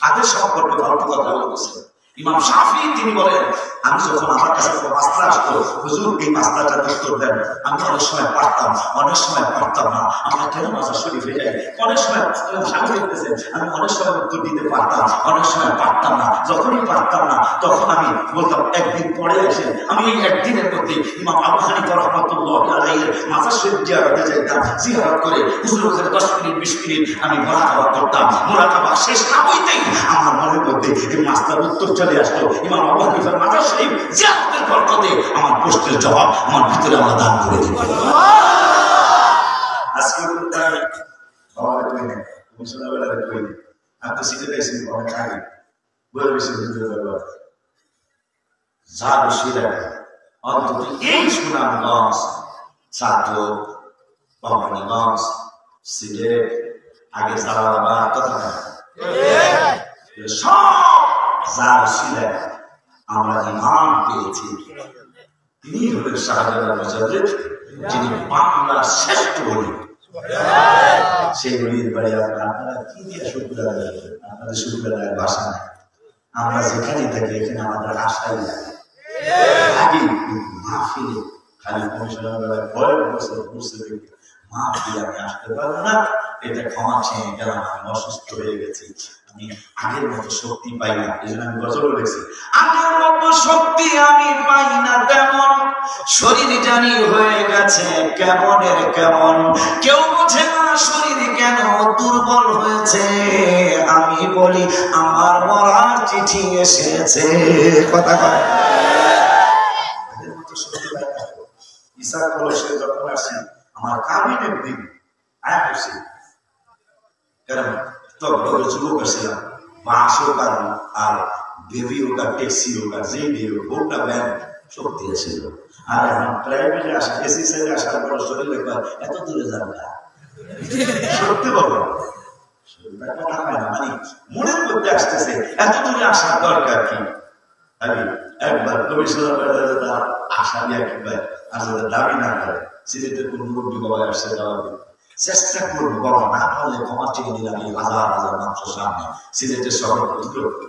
তাদের সম্পর্কে ভালো কথা বলতেছেন ইমাম শাফি তিনি বলেন আমি যখন আমার কাছে মাসলা আসতো হুজুর এই মাসলাটার উত্তর দেন আমি অনেক সময় পারতাম অনেক সময় পারতাম না আমরা কেন মাজার শরীফে যাই অনেক সময় স্বামী দেখতেছেন আমি অনেক সময় উত্তর দিতে পারতাম অনেক সময় পারতাম না যখনই পারতাম না তখন আমি বলতাম একদিন পরে এসে আমি এই একদিনের মধ্যে ইমাম আবু হানিফা রাহমাতুল্লাহি আলাইহি মাজার শরীফ জিয়ারতে যাইতাম জিয়ারত করে হুজুর ওখানে 10 মিনিট 20 মিনিট আমি মুরাকাবা করতাম মুরাকাবা শেষ না হইতেই আমার মনের মধ্যে এই মাসলার উত্তর চলে আসতো ইমাম আবু হানিফার মাজার শরীফ জিয়ারতের বরকতে আমার প্রশ্নের জবাব আমার ভিতরে আল্লাহ দান করে দিবেন আজকে বাবা কই না মুসলমানরা কই না আপনি সিটে গেছেন অনেক আগে বলে বেশি বুঝতে পারবো যা বসিরা অন্তত এই সুনামগঞ্জ ছাত্র ভবানীগঞ্জ সিলেট আগে জালালাবাদ কথা সব যা বসিরা আমরা ইমাম পেয়েছি তিনি হলেন শাহজালাল মুজাদ্দিদ যিনি বাংলার শ্রেষ্ঠ ওলি সেই ওলির বাড়ি আপনারা কি দিয়ে শুক্র আদায় করেন আপনাদের শুক্র আদায়ের ভাষা নাই আমরা যেখানে থাকি এখানে আমাদের আশাই লাগে আগে মাহফিলে খালি কমিশনার বেলায় ভয় বছর বুঝতে দেখি মাহফিলে আমি আসতে পারবো না এটা ক্ষমা চেয়ে গেলাম আমি অসুস্থ হয়ে গেছি আমি আগের মতো শক্তি পাই না এই জন্য আমি গজল বলেছি আগের মতো শক্তি আমি পাই না তেমন শরীর জানি হয়ে গেছে কেমনের কেমন কেউ বোঝে না শরীর কেন দুর্বল হয়েছে আমি বলি আমার মরার চিঠি এসেছে কথা কয় আগের মতো শক্তি পাই না ঈসা কলসে যখন আসি আমার কাবিনের দিন আয়া করছি কারণ তখন যুবক ছিলাম বাস হোক আর বেবি হোক আর ট্যাক্সি হোক আর যে দিয়ে হোক ওটা ব্যান শক্তি ছিল আর এখন প্রাইভেটে আসা এসি সাইডে আসার পর শরীর একবার এত দূরে যান না সত্যি বলো মানে মনের মধ্যে আসতেছে এত দূরে আসার দরকার কি আমি একবার কমিশনার আশা দিয়ে একবার আসলে দাবি না করে সিলেটের কোন মুরব্বী বাবা আসছে যাওয়াবে চেষ্টা করবো বাবা, না পারলে ক্ষমা চেয়ে নিলাম। এই হাজার হাজার মানুষের সামনে সিলেটের শহর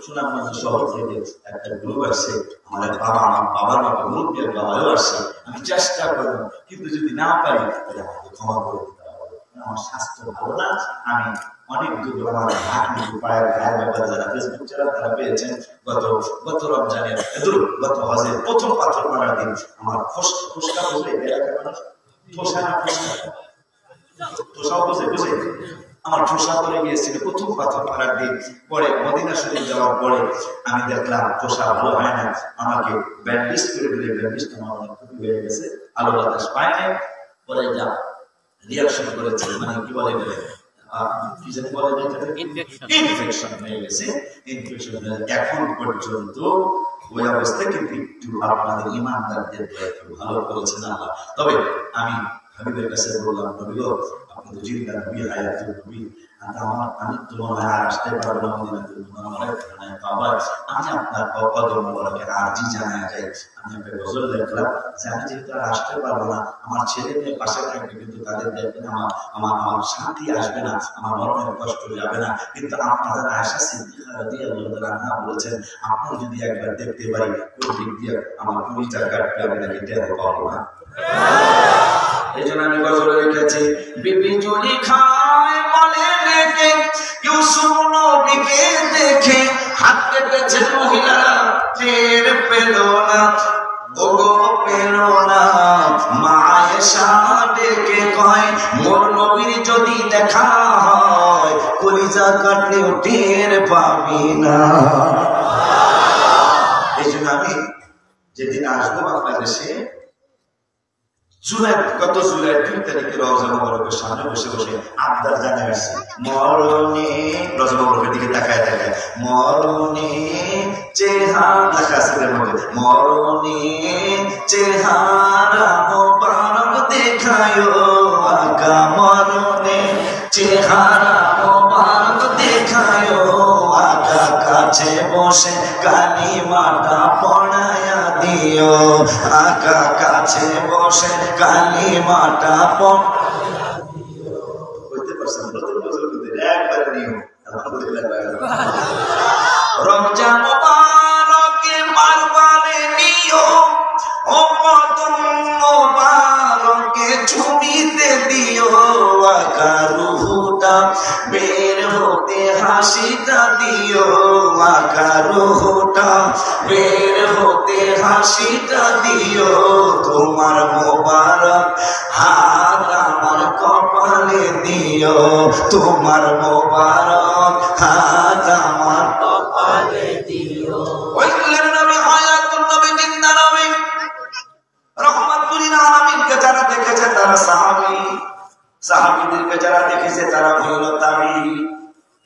সুনামগঞ্জ শহর থেকে একটা গ্রুপ আসছে, আমার বাবা, আমার বাবার মতো মুরব্বীর বাবাও আসছে। আমি চেষ্টা করবো, কিন্তু যদি না পারি তাহলে আমাকে ক্ষমা করে দিতে হবে। আমার স্বাস্থ্য ভালো না, আমি অনেক দূর আমার হাত নিচু পায়ের গায়ে ব্যাপার যারা ফেসবুক যারা তারা পেয়েছেন গত রমজানের গত হজের প্রথম পাথর মারার দিন আমার ফোসকা বুঝে এলাকার মানুষ ঠোসা না ঠোসাও বুঝে আমার ঠোসা করে গিয়েছিল প্রথম পাথর মারার দিন। পরে মদিনা শরীফ যাওয়ার পরে আমি দেখলাম ঠোসা ভালো হয় না, আমাকে ব্যান্ডেজ করে দিলে ব্যান্ডেজ আমার অনেক ক্ষতি হয়ে গেছে, আলো বাতাস পায় না। পরে যা রিয়াকশন করেছে, মানে কি বলে ইনফেকশন হয়ে গেছে। এখন পর্যন্ত ওই অবস্থায় কিন্তু একটু আপনাদের ইমানদারদের ভালো করেছেন আল্লাহ। তবে আমি হাবিবের কাছে বললাম, নবী গো, আপনি তো জিন্দা নবী, হায়াতুল নবী, আমি তো মনে হয় আসতে পারবো না মদিনাতুল মুনাওয়ারায় বাবার, আমি আপনার কদম মোবারকে আরজি জানায় যাই। আমি একটা গজল লিখলাম যে আমি যেহেতু আর আসতে পারবো না, আমার ছেলে মেয়ে পাশে থাকবে, কিন্তু তাদের দেখবেন আমার শান্তি আসবে না, আমার মরণের কষ্ট যাবে না। কিন্তু আপনাদের আয়েশা সিদ্দিকা রাদিয়াল্লাহু আনহা বলেছেন, আপনি যদি একবার দেখতে পারি কোন দিক দিয়ে আমার কলিজা কাটবে, আমি নাকি টের পাবো না। এই জন্য আমি গজল লিখেছি, বিবি জুলি খায় বলে ডেকে, ইউসুফ নবীকে দেখে হাত কেটেছে মহিলা, টের পেল না, ওগো পেল না। মা আয়েশা ডেকে কয়, মোর নবীর যদি দেখা হয় কলিজা কাটলেও টের পাবি না। এই জন্য আমি যেদিন আসবো বাংলাদেশে, গত জুলাই 2 তারিখে রওজা মুবারকের সামনে বসে বসে আবদার জানিয়ে আসছি, মরণে রওজা মুবারকের দিকে তাকায় তাকায়, মরণে চেহারা দেখাছের মধ্যে, মরণে চেহারা মোবারক দেখায়ো আকা, মরণে চেহারা মোবারক দেখায়ো আকা, কাছে বসে কালিমাটা পড়ায়া দিও আকা, কাছে বসে কালিমাটা পড়ায়া দিও। বুঝতে পারছেন? নতুন বছর একবার নিও। আলহামদুলিল্লাহ। রমজান মুবারকে মারবারে নিও, ও কদম মুবারকে ঝুমিতে দিও আকা, রুহুটা বের হতে হাসিটা দিও আকা, রুহুটা বের হতে হাসিটা দিও। তোমার মোবারক হাত আমার কপালে দিও, তোমার মোবারক হাত আমার কপালে দিও। ওই নবী হায়াতুন নবী, জিন্দা নবী, রহমাতুল আলামিনকে যারা দেখেছে তারা সাহাবী, সাহাবীদেরকে যারা দেখেছে তারা হইল তাবী।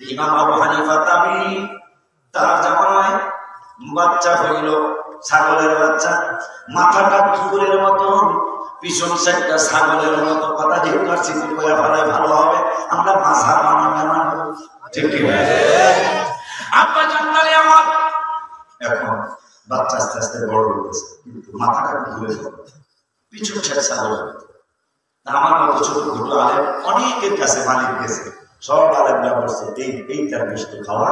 ইমাম আবু হানিফা তাবী, তার জামানায় বাচ্চা হইল ছাগলের বাচ্চা, মাথাটা কুকুরের মতো, পিছন সাইডটা ছাগলের মতো। কথা যেহেতু আর চিন্তা করে ফেলায় ভালো হবে, আমরা মাঝার মানব, ঠিক ঠিক আব্বা জানলে আমার এখন বাচ্চা আস্তে আস্তে বড় হয়েছে, কিন্তু মাথাটা কুকুরের মতো, পিছন সাইড ছাগলের মতো। আমার মতো ছোট ছোট আলেম অনেকের কাছে মালিক গেছে, সব আলেমরা বলছে এই তার বস্তু খাওয়া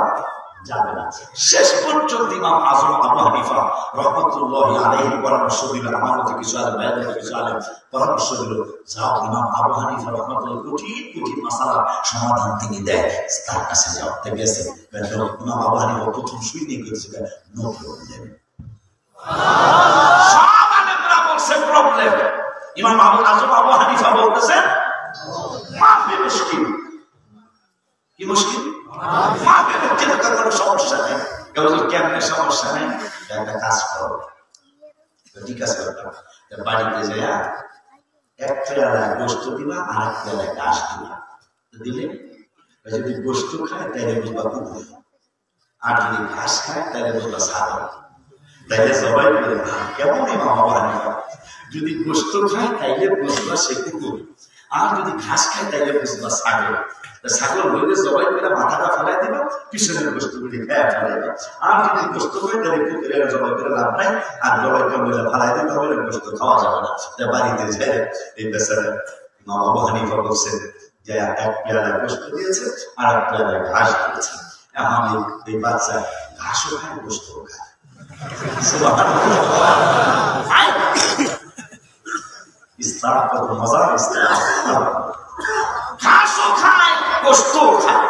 যাবে না। শেষ পর্যন্ত ইমাম আজম আবু হানিফা রাহমাতুল্লাহি আলাইহি পরামর্শ দিল, আমার মতো কিছু আলেম কিছু আলেম পরামর্শ দিল, যাও ইমাম আবু হানিফা রাহমাতুল্লাহ কঠিন মাসালা সমাধান তিনি দেয়, তার কাছে যাও। গেছে ইমাম আবু হানিফা প্রথম শুনে গেছিল নো প্রবলেম। সব আলেমরা বলছে প্রবলেম, ইমাম আজম আবু হানিফা বলতেছেন মাফি মুশকিল। কি মুশকিল? মাফি মুশকিল, কোনো সমস্যা নেই। কেমনে সমস্যা নেই? একটা কাজ করো, ঠিক আছে, বাড়িতে যায় এক পেয়ালা গোস্ত দিবা আর এক পেয়ালা ঘাস দিবা, দিলে যদি গোস্ত খায় তাহলে বুঝবা কুকুর, আর যদি ঘাস খায় তাহলে বুঝবা ছাগল। তাইলে সবাই বলে কেমন ইমাম আবু হানিফা, যদি গোস্ত খায় তাইলে বুঝবা সে কুকুর, আর যদি ঘাস খায় তাইলে বুঝবা ছাগল। ছাগল বললে জবাই করে মাথাটা ফেলাই দিবা, পিছনের গোস্তগুলি খেয়ে ফেলাইবা। আর যদি গোস্ত করে তাহলে কুকুরের জবাই করে লাভ নাই, আর জবাই করে ফেলাই দিতে হবে, গোস্ত খাওয়া যাবে না। বাড়িতে যায় এই বেচারা ইমাম আবু হানিফা বলছেন যে এক পেয়ালা গোস্ত দিয়েছে আর এক পেয়ালা ঘাস দিয়েছে। এখন এই বাচ্চা ঘাসও খায় গোস্তও খায়। ইসলাম কত মজা, ইসলাম ঘাসও খায় গোস্তও খায়।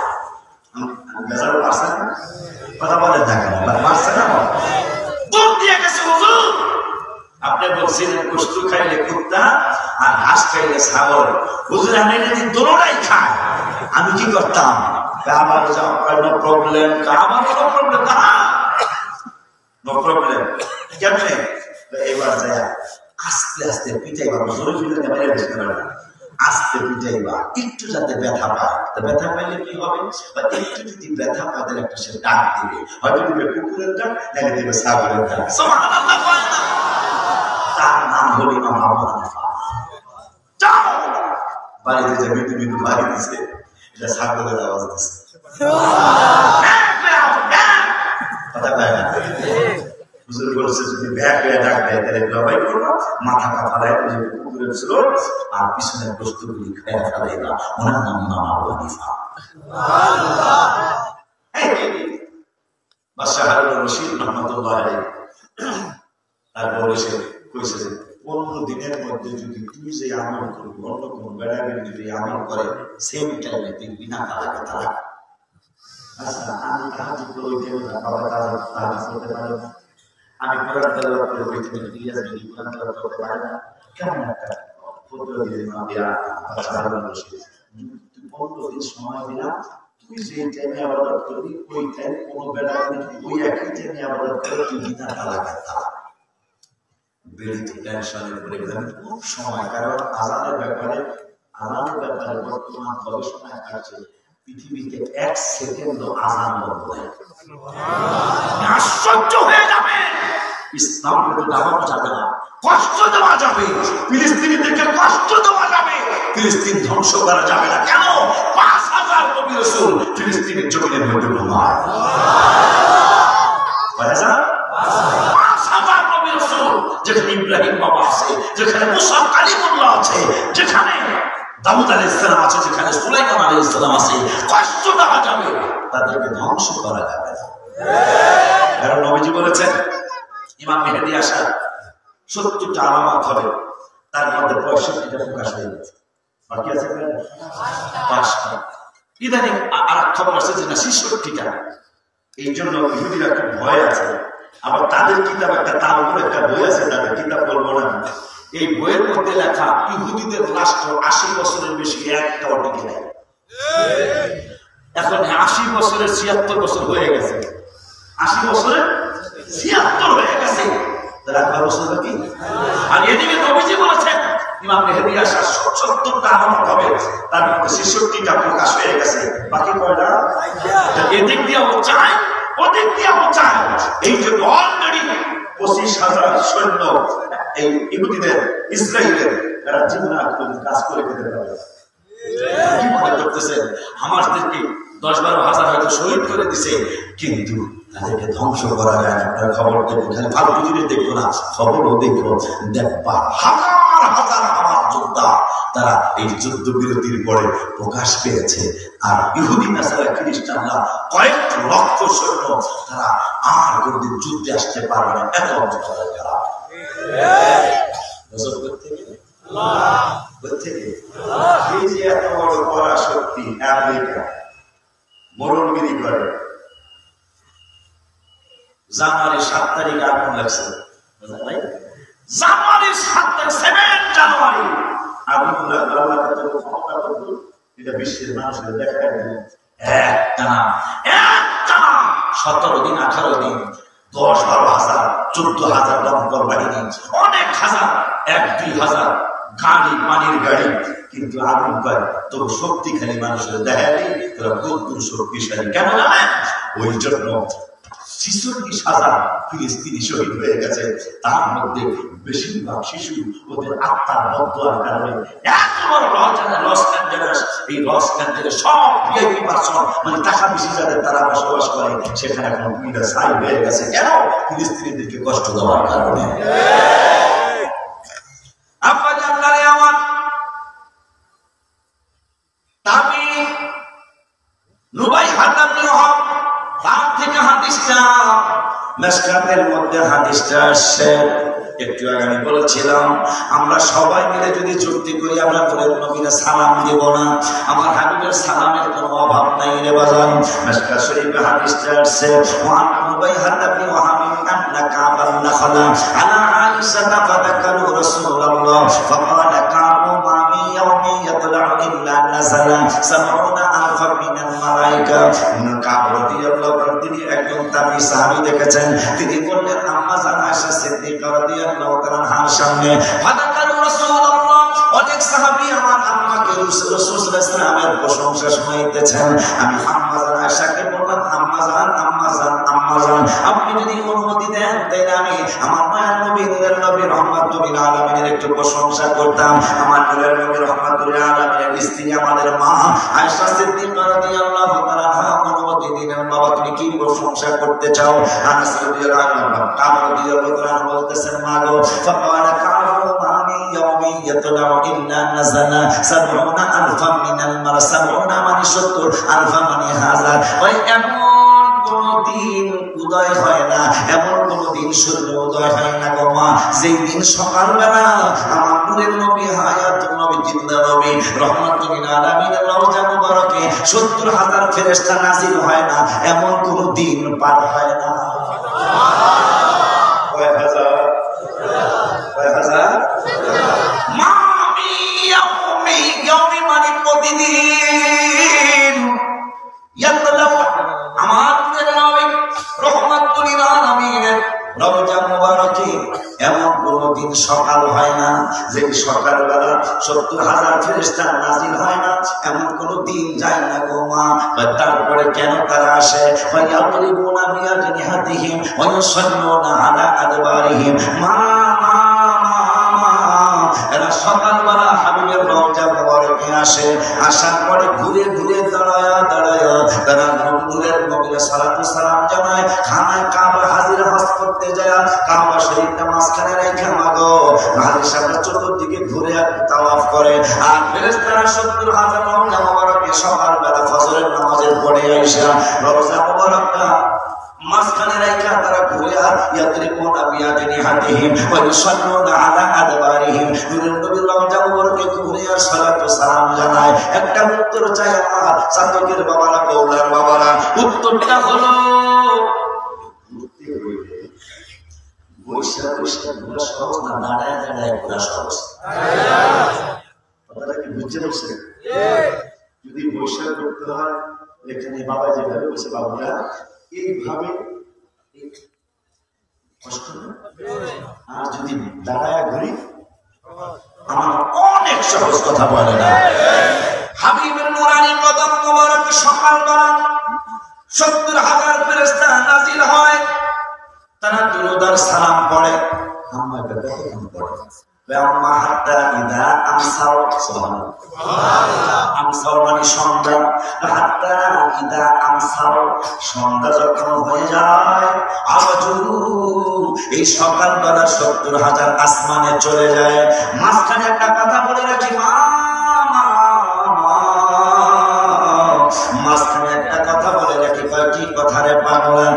বেচারা পারছে না, কথা বলে থাকে না, পারছে না, দূর দিয়ে গেছে হুজুর। আপনি বলছিলেন গোস্ত খাইলে কুত্তা আর ঘাস খাইলে ছাগল, হুজুর আমি যদি দোনোটাই খাই আমি কি করতাম? আমার নো প্রবলেম, আমার নো প্রবলেম, নো প্রবলেম। কেমনে? এবার যায় আস্তে আস্তে পিটাইবা, জোরে জোরে মেরে বেশি না, আস্তে পিটাইবা, একটু যাতে ব্যথা পায়। ব্যথা পাইলে কি হবে? একটু যদি ব্যথা পায় তাহলে একটা সে ডাক দিবে, হয়তো দিবে কুকুরের ডাক, নাকি দিবে ছাগলের ডাক। তার নাম হল ইমাম আবু হানিফা। যাও বাড়িতে যে মৃত্যু মৃত্যু বাড়ি দিছে, এটা ছাগলের আওয়াজ দিছে। কথা পায় না, হুজুর বলছে যদি ব্যাগ হয়ে ডাক দেয় তাহলে জবাই করবো, মাথাটা ফালাই কুকুরের স্রোত আর পিছনের বস্তুগুলি খেয়ে ফেলাই না। ওনার নাম ইমাম আবু হানিফা। বাদশাহ হারুন রশিদ রহমাতুল্লাহ আলাইহি তারপরে সে কইছে যে 15 দিনের মধ্যে যদি তুই যে আমল করবি, অন্য কোন বেড়াবেড়ি যদি আমল করে, সেম টাইমে তুই বিনা তালাকে তালাক। আচ্ছা আমি তাহাজ্জুদ করে ওই টাইমে তালাক করতে পারবো না, আমি কোরআন তেলাওয়াত করে ওই টাইমে ইলিয়াস যদি কোরআন তেলাওয়াত করতে পারি না, কেমন একটা ফতোয়া দিলেন আবিয়া বাদশাহ হারুন রশিদ। তুই 15 দিন সময় দিলাম, তুই যে টাইমে আবাদত করবি ওই টাইম কোনো বেড়াবেড়ি ওই একই টাইমে আবাদত করে তুই বিনা তালাকে তালাক। বেড়িত টেনশনে পড়ে গেলেন খুব সময়, কারণ আজানের ব্যাপারে বর্তমান গবেষণায় আসছে পৃথিবীতে 1 সেকেন্ড আজান বন্ধ হয়। আশ্চর্য হয়ে যাবে, ইসলামকে তো দাবানো যাবে না, কষ্ট দেওয়া যাবে, ফিলিস্তিনিদেরকে কষ্ট দেওয়া যাবে, ফিলিস্তিন ধ্বংস করা যাবে না। কেন? 5000 নবী রাসূল ফিলিস্তিনের জমিনের মধ্যে ঘুমায়। যেখানে ইব্রাহিম বাবা আছে, যেখানে মুসা কালিমুল্লাহ আছে, যেখানে দাউদ আলাইহিস সালাম আছে, যেখানে সুলাইমান আলাইহিস সালাম আছে, কষ্ট দেওয়া যাবে, তাদেরকে ধ্বংস করা যাবে না। কারণ নবীজি বলেছেন ইমাম মেহেদী আসার 70টা আলামত হবে, তার মধ্যে 65টা প্রকাশ হয়ে গেছে, বাকি আছে 5টা। ইদানিং আর খবর আছে যে না 66টা। এই জন্য ইহুদিরা খুব ভয় আছে। আবার তাদের কিতাব একটা, তার উপর একটা বই আছে, তাদের কিতাব বলবো না, এই বইয়ের মধ্যে লেখা ইহুদিদের রাষ্ট্র 80 বছরের বেশি একটাও টিকে নেই। এখন 80 বছরের 76 বছর হয়ে গেছে, 80 বছরের 76 হয়ে গেছে, তার 11 বছর বাকি। আর এদিকে নবীজি বলেছেন ইমাম মেহেদী আসার 70টা আলামত হবে, তার মধ্যে 66টা প্রকাশ হয়ে গেছে, বাকি কয়টা? এদিক দিয়েও চায়, ওদিক দিয়েও চায়। এই জন্য অলরেডি 25,000 সৈন্য এই ইহুদিদের, ইসরায়েলের, তারা জীবনাত কাজ করে খেতে পারে। কি মনে করতেছেন আমাদেরকে 10-12 হাজার হয়তো শহীদ করে দিছে, কিন্তু তাদেরকে ধ্বংস করা যায় না। তার খবর দেখবো, খালি ফালতু জিনিস দেখবো না, খবরও দেখবো, দেখবা হাজার হাজার আমার যোদ্ধা তারা এই যুদ্ধ বিরতির পরে প্রকাশ পেয়েছে। আর ইহুদি নাসারা খ্রিস্টানরা কয়েক লক্ষ সৈন্য, তারা আর কোনদিন যুদ্ধে আসতে পারবে না, এত অবস্থা খারাপ। এত বড় পরাশক্তি আমেরিকা মরণগিরি করে। জানুয়ারি 7 তারিখ আগুন লাগছে, জানুয়ারি 7 তারিখ 7 জানুয়ারি আগুন লাগলো। এটা বিশ্বের মানুষের দেখা একটানা 17 দিন 18 দিন 10-12 হাজার 14,000 দমকল বাহিনী, অনেক হাজার 1-2 হাজার গাড়ি, পানির গাড়ি, কিন্তু আগুন পায় তবু শক্তিশালী মানুষের দেখা নেই, তারা কত শক্তিশালী। কেন জানেন? ওই জন্য 46,000 ফিলিস্তিনি শহীদ হয়ে গেছে। তার মধ্যে বেশিরভাগ শিশু ওদের আত্মার বদদোয়ার কারণে এত বড় লস অ্যাঞ্জেলেস, এই লস অ্যাঞ্জেলেস সব ভিআইপি পারসন মানে টাকা বেশি যাদের তারা বসবাস করে সেখানে এখন পুলিশ ছাই হয়ে গেছে। কেন? ফিলিস্তিনিদেরকে কষ্ট দেওয়ার কারণে। আপা জানলারে আমার তাবি লুবাই হাতাবি হক তার থেকে হাদিসটা মিশকাতের মধ্যে হাদিসটা আসছে। একটু আগে আমি বলেছিলাম আমরা সবাই মিলে যদি যুক্তি করি আমরা নূরের নবীকে সালাম দেব না, আমার হাবিবের সালামের কোনো অভাব নাই রে বাজান। মিশকাত শরীফে হাদিসটা আসছে ওয়ান লুবাই হাতাবি ওয়া হাবিব আন্না কাবান নাখলা আলা আয়েশা ফাদাকারু রাসূলুল্লাহ ফাকালা কামু মামি ইয়াউমি ইয়াতলাউ ইল্লা নাযালা 70,000 মিনাল মালায়েকা। কাব রাদিয়াল্লাহু আনহু তিনি একজন তাবী সাহাবী দেখেছেন, তিনি বললেন আম্মা জান আয়েশা সিদ্দিকা রাদিয়াল্লাহু তাআলা হার সামনে ফাদাকারু রাসূলুল্লাহ, অনেক সাহাবী আমার আম্মাকে রাসূল সাল্লাল্লাহু আলাইহি ওয়াসাল্লামের প্রশংসা শোনাইতেছেন। আমি আম্মা জান আয়েশাকে বললাম আম্মা জান আপনি যদি অনুমতি দেন তাহলে আমি আমার মায়ের নবী নূরের নবী রাহমাতুল লিল আলামিনের একটু প্রশংসা করতাম। আমার নূরের নবী রাহমাতুল লিল আলামিনের স্ত্রী আমাদের মা আয়েশা সিদ্দিকা রাদিয়াল্লাহু তাআলা অনুমতি দিলেন। বাবা তুমি কি প্রশংসা করতে চাও? আনাস রাদিয়াল্লাহু তাআলা বলতেছেন মা গো ফাকালা কামু মানি ইয়াউমি ইয়াতলাউ ইল্লা নাযালা 70,000 মিনাল মাল 70 মানে 70,000 মানে হাজার। ওই এমন কোন দিন উদয় হয় না, এমন কোন দিন সূর্য উদয় হয় না গো মা, যেই দিন সকালবেলা আমার নূরের নবী হায়াতুন নবী জিন্দা নবী রাহমাতুল লিল আলামিনের রওজা মুবারকে 70,000 ফেরেশতা নাযিল হয় না, এমন কোন দিন পার হয় না। কয় হাজার মামি ইয়াউমি মানে প্রতিদিন ইয়াতলাউ আমার নবী রাহমাতুল লিল আলামিনের রওজা মুবারকে এমন কোন দিন সকাল হয় না যে সকালবেলা 70,000 ফেরেশতা নাযিল হয় না, এমন কোন দিন যায় না গো মা। তারপরে কেন তারা আসে? ফায়াবলিবুনা বিয়াজনিহাতিহিম ওয়া ইউসাল্লুনা আলা আদবারিহিম। মা এরা সকালবেলা হাবিবের রওজা মুবারকে আসে, আসার পরে ঘুরে ঘুরে দাঁড়ায়া তারা নূরের নবীর সালাতু সালাম জানায়, খানায় কাবা হাজির হজ করতে যায় কাবা শরীফটা মাঝখানে রেখে মাগো হাজির সাহেব চতুর্দিকে ঘুরে তাওয়াফ করে। আর ফেরেশতারা 70,000 রওজা মুবারকে সকালবেলা ফজরের নামাজের পরে আইসা রওজা মুবারকটা মাঝখানে রাখা তারা ঘুরে আর ইয়াতরিকুনা বিয়াজনিহাতিহিম ওয়া ইউসাল্লুনা আলা আদবারিহিম। নূরের নবীর রওজা মুবারকে ঘুরে আর সালাতু সালাম জানায়। একটা উত্তর চাই আমার সাধকের বাবারা, গৌলার বাবারা, উত্তরটা হলো বৈশা বৈশা ঘোরা সহজ না, দাঁড়ায় দাঁড়ায় ঘোরা সহজ। কথাটা কি বুঝতে পারছেন? যদি বৈশা করতে হয় এখানে বাবা যেভাবে বসে বাবুরা এইভাবে কষ্ট, আর যদি দাঁড়ায় ঘুরি আমার অনেক সহজ কথা বলে না। হাবিবের নুরানি কদম মোবারক সকালবেলা 70,000 ফেরেশতা নাযিল হয়, তারা দুরূদ আর সালাম পড়ে। আম্মা কত পড়ে আম্মা হাত্তা ইদা আমসাও সুবহানাল্লাহ, আমসাও মানে সন্ধ্যা, হাত্তা ইদা আমসাও সন্ধ্যা যখন হয়ে যায় আওয়াজু এই সকালবেলা 70,000 আসমানে চলে যায়। মাঝখানে একটা কথা বলে রাখি মাঝখানে একটা কথা বলে রাখি। কি কথা রে পাগলা?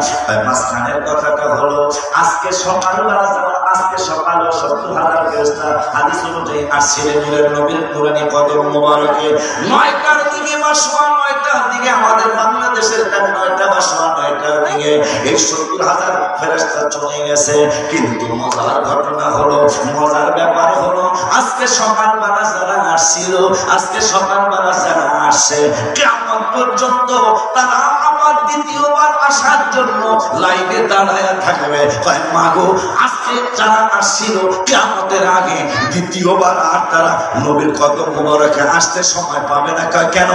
মাঝখানের কথাটা হলো আজকে সকালবেলা আজকে সকালে 70,000 ফেরেশতা হাদিস অনুযায়ী আসছিলেন নূরের নবীর নুরানি কদম মোবারকে 9টার দিকে বা সোয়া 9টার দিকে, আমাদের বাংলাদেশের টাইম 9টা বা সোয়া 9টার দিকে এই 70,000 ফেরেশতা চলে গেছে। কিন্তু মজার ঘটনা হলো, মজার ব্যাপার হলো আজকে সকালবেলা যারা আসছিল, আজকে সকালবেলা যারা আসছে কিয়ামত পর্যন্ত তারা আবার দ্বিতীয়বার আসার জন্য লাইনে দাঁড়ায় থাকবে। কয় মাগো আজকে যারা আসছিল কিয়ামতের আগে দ্বিতীয়বার আর তারা নবীর কদম মোবারকে আসতে সময় পাবে না। কয় কেন?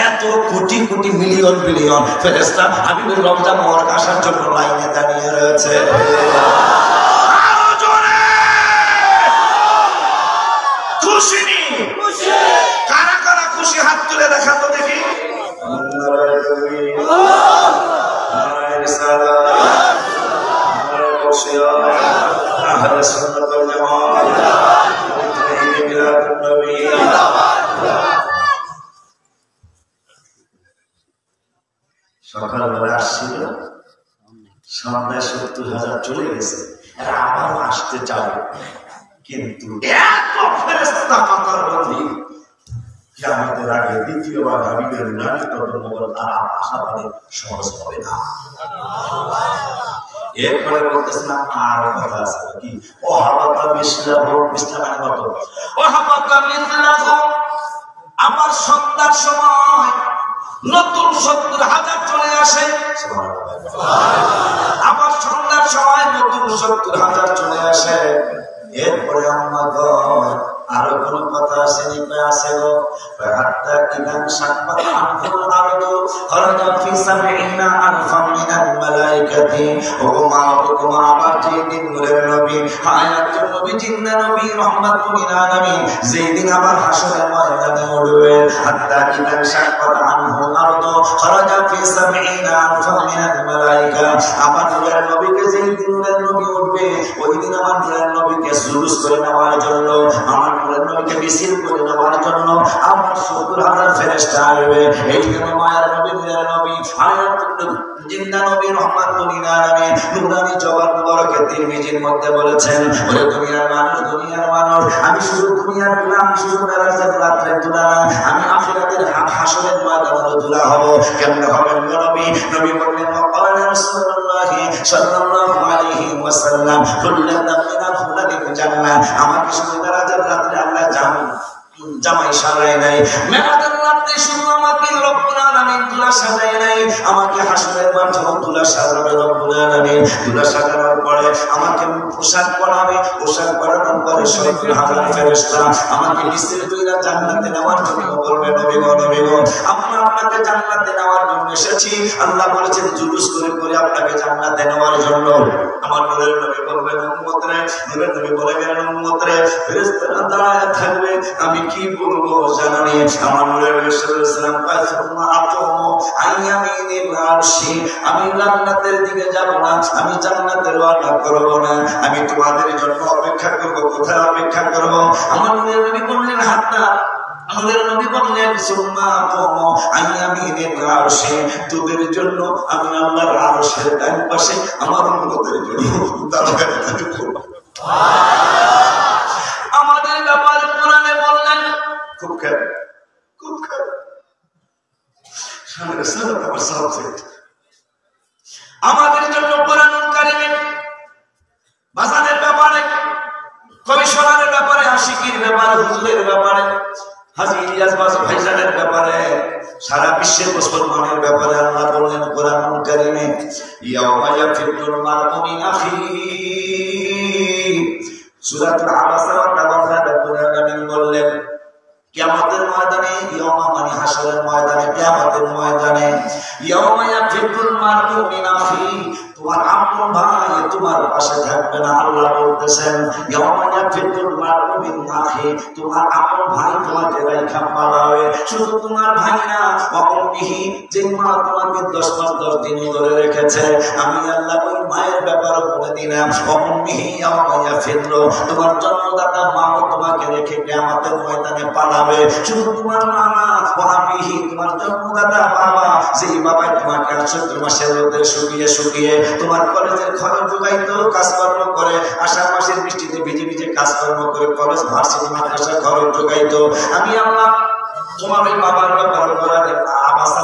এত কোটি কোটি মিলিয়ন বিলিয়ন ফেরেশতা হাবিবুর রমজান মোবারক আসার জন্য লাইনে দাঁড়িয়ে রয়েছে। খুশি নি? কারা কারা খুশি হাত তুলে দেখা তো দেখি। সকালবেলা আসছিল, সন্ধ্যায় ৭০,০০০ চলে গেছে, এরা আবার আসতে চাবে, কিন্তু এত ফেরেশতা কাতার বন্দী কিয়ামতের আগে দ্বিতীয়বার হাবিবের নামে কদম মোবারক আর আশাবাদে সহজ হবে না। এরপরে বলতেছিলাম আর কথা আছে কি, ও হাবাতা মিসলাহু, মিসলাহ মানে কত, ও হাবাতা মিসলাহু। আবার সন্ধ্যার সময় নতুন ৭০,০০০ চলে আসে, আবার সন্ধ্যার সময় নতুন ৭০,০০০ চলে আসে। এরপরে আম্মা গো আরো কোন কথা আসেনি? আসে গো। হাত্তা ইদান সাক্কাত আনহুল আরদু খরাজা ফি সাবঈনা আলফাম মিনাল মালাইকাতি। ও মা আবার যেদিন নূরের নবী হায়াতুন নবী জিন্নাহ নবী রাহমাতুল লিল আলামিন যেদিন আবার হাসরের ময়দানে উঠবে, হাত্তা ইদান সাক্কাত আনহুল আরদু খরাজা ফি সাবঈনা আলফাম মিনাল মালাইকা। আবার নূরের নবীকে যেদিন নূরের নবী উঠবে ওই দিন আমার নূরের নবীকে জুলুস করে নেওয়ার জন্য, আমার নূরের নবীকে মিছিল করে নেওয়ার জন্য আমার ৭০,০০০ ফেরেশতা আসবে। এই জন্য মায়ের নবী নূরের নবী হায়াতুন জিন্নাহ নবী রাহমাতুল লিল আলামিন নুরানি জবান মুবারকে তিরমিজির মধ্যে বলেছেন, ওরে দুনিয়ার মানুষ, আমি শুধু দুনিয়ার দুলা, আমি শুধু মেরাজের রাতের দুলা, আমি আখিরাতের হাসরের ময়দানের দুলা হব। কেমন হবেন নবী? নবী বললেন ওয়াকালা রাসূলুল্লাহ সাল্লাল্লাহু আলাইহি ওয়াসাল্লাম কুল্লাতাম মিনাল ফুলাদিল জান্নাহ। আমাকে শুধু মেরাজের রাতে আল্লাহ জামাই সাজায় নাই, মেরাজের রাতে শুধু আমাকে রব্বুল আলামিন দুলা সাজায় নাই, আমাকে হাসরের মাঠেও দুলা সাজাবে রব্বুল আলামিন। দুলা সাজানোর পরে আমাকে পোশাক পরাবে, পোশাক পরানোর পরে ৭০,০০০ ফেরেশতা আমাকে মিছিল কইরা জান্নাতে নেওয়ার জন্য বলবে, নবী গো, নবী গো, আমরা আপনাকে জান্নাতে নেওয়ার জন্য এসেছি। আল্লাহ বলেছেন জুলুস করে করে আপনাকে জান্নাতে নেওয়ার জন্য। আমার নূরের নবী বলবেন উম্মত রে, নূরের নবী বলবেন উম্মত রে, ফেরেশতারা দাঁড়ায় থাকবে, আমি কি বলবো জানেন? আমার নূরের নবী সাল্লাল্লাহু আলাইহি ওয়াসাল্লাম কাসমা আতমু আইয়ামিনিল আরশি, আমি জান্নাতের দিকে যাব না, আমি জান্নাতের ওয়াদা করব না, আমি তোমাদের জন্য অপেক্ষা করব। কোথায় অপেক্ষা করব? আমার নূরের নবী বললেন হাত্তা, আমাদের নবী বললেন সুম্মা আতমু আইয়ামিনিল আরশি, তোদের জন্য আমি আল্লাহর আরশের ডান পাশে আমার উম্মতের জন্য দাঁড়ায় থাকব। আমাদের ব্যাপারে কোরআনে বললেন, খুব খেয়াল, খুব খেয়াল, আমার সাবজেক্ট। আমাদের জন্য কোরআনুল কারীমে বাজানের ব্যাপারে, কমিশনারের ব্যাপারে, আশিকির ব্যাপারে, হুজুরের ব্যাপারে, হাজী ইলিয়াস বাসু ভাইজানের ব্যাপারে, সারা বিশ্বের মুসলমানের ব্যাপারে আল্লাহ বললেন কোরআনুল কারীমে, ইয়াওমা ইয়াফিরুল মারউ মিন আখিহি। সূরাতুল আবাসা ওয়া তাওয়াফা রব্বুল আলামিন বললেন কিয়ামতের ময়দানে, ইয়াওমা মানে হাসরের ময়দানে, কিয়ামতের ময়দানে, ইয়াওমা ইয়াফিরুল মারউ মিন আখিহি, তোমার আপন ভাই তোমার পাশে থাকবে না। আল্লাহ বলতেছেন ইয়াওমা ইয়াফিরুল মারউ মিন আখিহি, তোমার আপন ভাই তোমাকে রাইখা পালাবে। শুধু তোমার ভাই না, উম্মিহি, যে মা তোমাকে 10 মাস 10 দিন ধরে রেখেছে, আমি আল্লাহ ওই মায়ের ব্যাপারে বলে দিলাম উম্মিহি ইয়াওমা ইয়াফিরু, তোমার জন্মদাতা মাও তোমাকে রেখে কিয়ামতের ময়দানে পালাবে। শুধু তোমার মা না, আবিহি, তোমার জন্মদাতা বাবা, যেই বাবা তোমাকে 18 মাসের রোদে শুকিয়ে শুকিয়ে তোমার কলেজের খরচ যোগাইতো, কাজকর্ম করে, আষাঢ় মাসের বৃষ্টিতে ভিজে ভিজে কাজকর্ম করে কলেজ ভার্সিটি মাদ্রাসা খরচ যোগাইতো, আমি আল্লাহ তোমার ওই বাবার ব্যাপারে আবাসা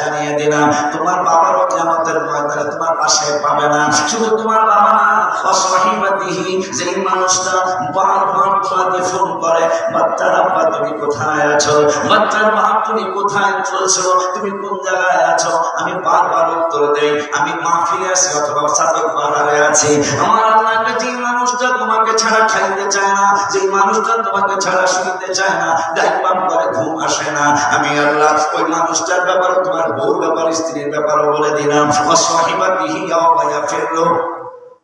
জানিয়ে দিলাম, তোমার বাবারও কিয়ামতের ময়দানে তোমার পাশে পাবে না। শুধু তোমার বাবা না, অসহিবাতিহি, যেই মানুষটা বারবার তোমাকে ফোন করে, বাচ্চার আব্বা তুমি কোথায় আছো, বাচ্চার বাপ তুমি কোথায় চলছো, তুমি কোন জায়গায় আছো, আমি বারবার উত্তর দেই আমি মাহফিলে আছি অথবা সাদক বাজারে আছি। আমার আল্লাহকে যে মানুষটা তোমাকে ছাড়া খাইতে চায় না, যে মানুষটা তোমাকে ছাড়া শুনতে চায় না, ডাইপাম করে ঘুম আসে না, আমি আল্লাহ ওই মানুষটার ব্যাপারে, তোমার বউর ব্যাপারে, স্ত্রীর ব্যাপারে বলে দিলাম, অসহিবাতিহি আওয়া ফিরলো,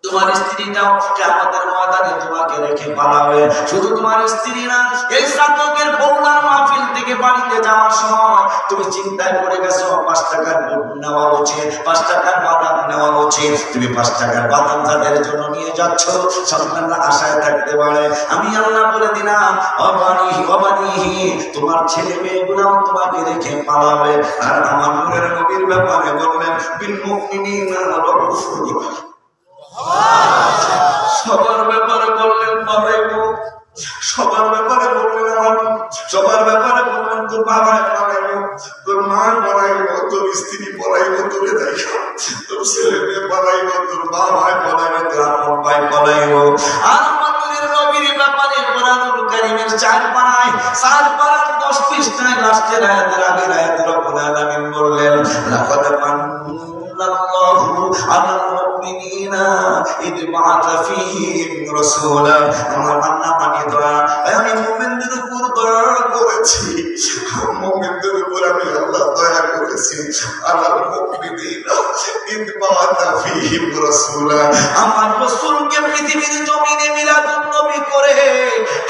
তোমার স্ত্রীটাও কিয়ামতের ময়দানে তোমাকে রেখে পালাবে। শুধু তোমার স্ত্রী না, এই সাতকের বউলার মাহফিল থেকে বাড়িতে যাওয়ার সময় তুমি চিন্তায় পড়ে গেছো 5 টাকার বুট নেওয়া উচিত, 5 টাকার বাদাম নেওয়া উচিত। তুমি 5 টাকার বাদাম তাদের জন্য নিয়ে যাচ্ছ, সন্তানরা আশায় থাকতে পারে। আমি আল্লাহ বলে দিলাম অবানিহি, তোমার ছেলে মেয়েগুলো তোমাকে রেখে পালাবে। আর আমার নূরের নবীর ব্যাপারে বললেন বিল মুমিনিনা রাউফুর রহিম, সবার ব্যাপারে বললেন পালাইবো, সবার ব্যাপারে বললেন আমার, সবার ব্যাপারে বললেন তোর বাবায় পালাইবো, তোর মা পালাইবো, তোর স্ত্রী পালাইবো, তোরে দেখো তোর ছেলে মেয়ে পালাইবো, তোর বাবায় পালাইবো, তোর আপন ভাই পালাইবো। আর আমাদের নবীর ব্যাপারে কোরআনুল কারীমের 4 পারায় 10 পৃষ্ঠায় লাস্টের আয়াতের আগের আয়াতে রব্বুল আলামিন বললেন লাকাদ মান্নাল্লাহু আলাল মুমিনিনা ইদ বা'আথা ফীহিম রাসূলা, আমার আল্লাহ মানে দয়া, আমি মুমিনদের উপর দয়া করেছি, মুমিনদের উপর আমি আল্লাহ দয়া করেছি। আলাল মুমিনিনা ইদ বা'আথা ফীহিম রাসূলা, আমার রাসূলকে পৃথিবীর জমিনে মিলাদুন নবী করে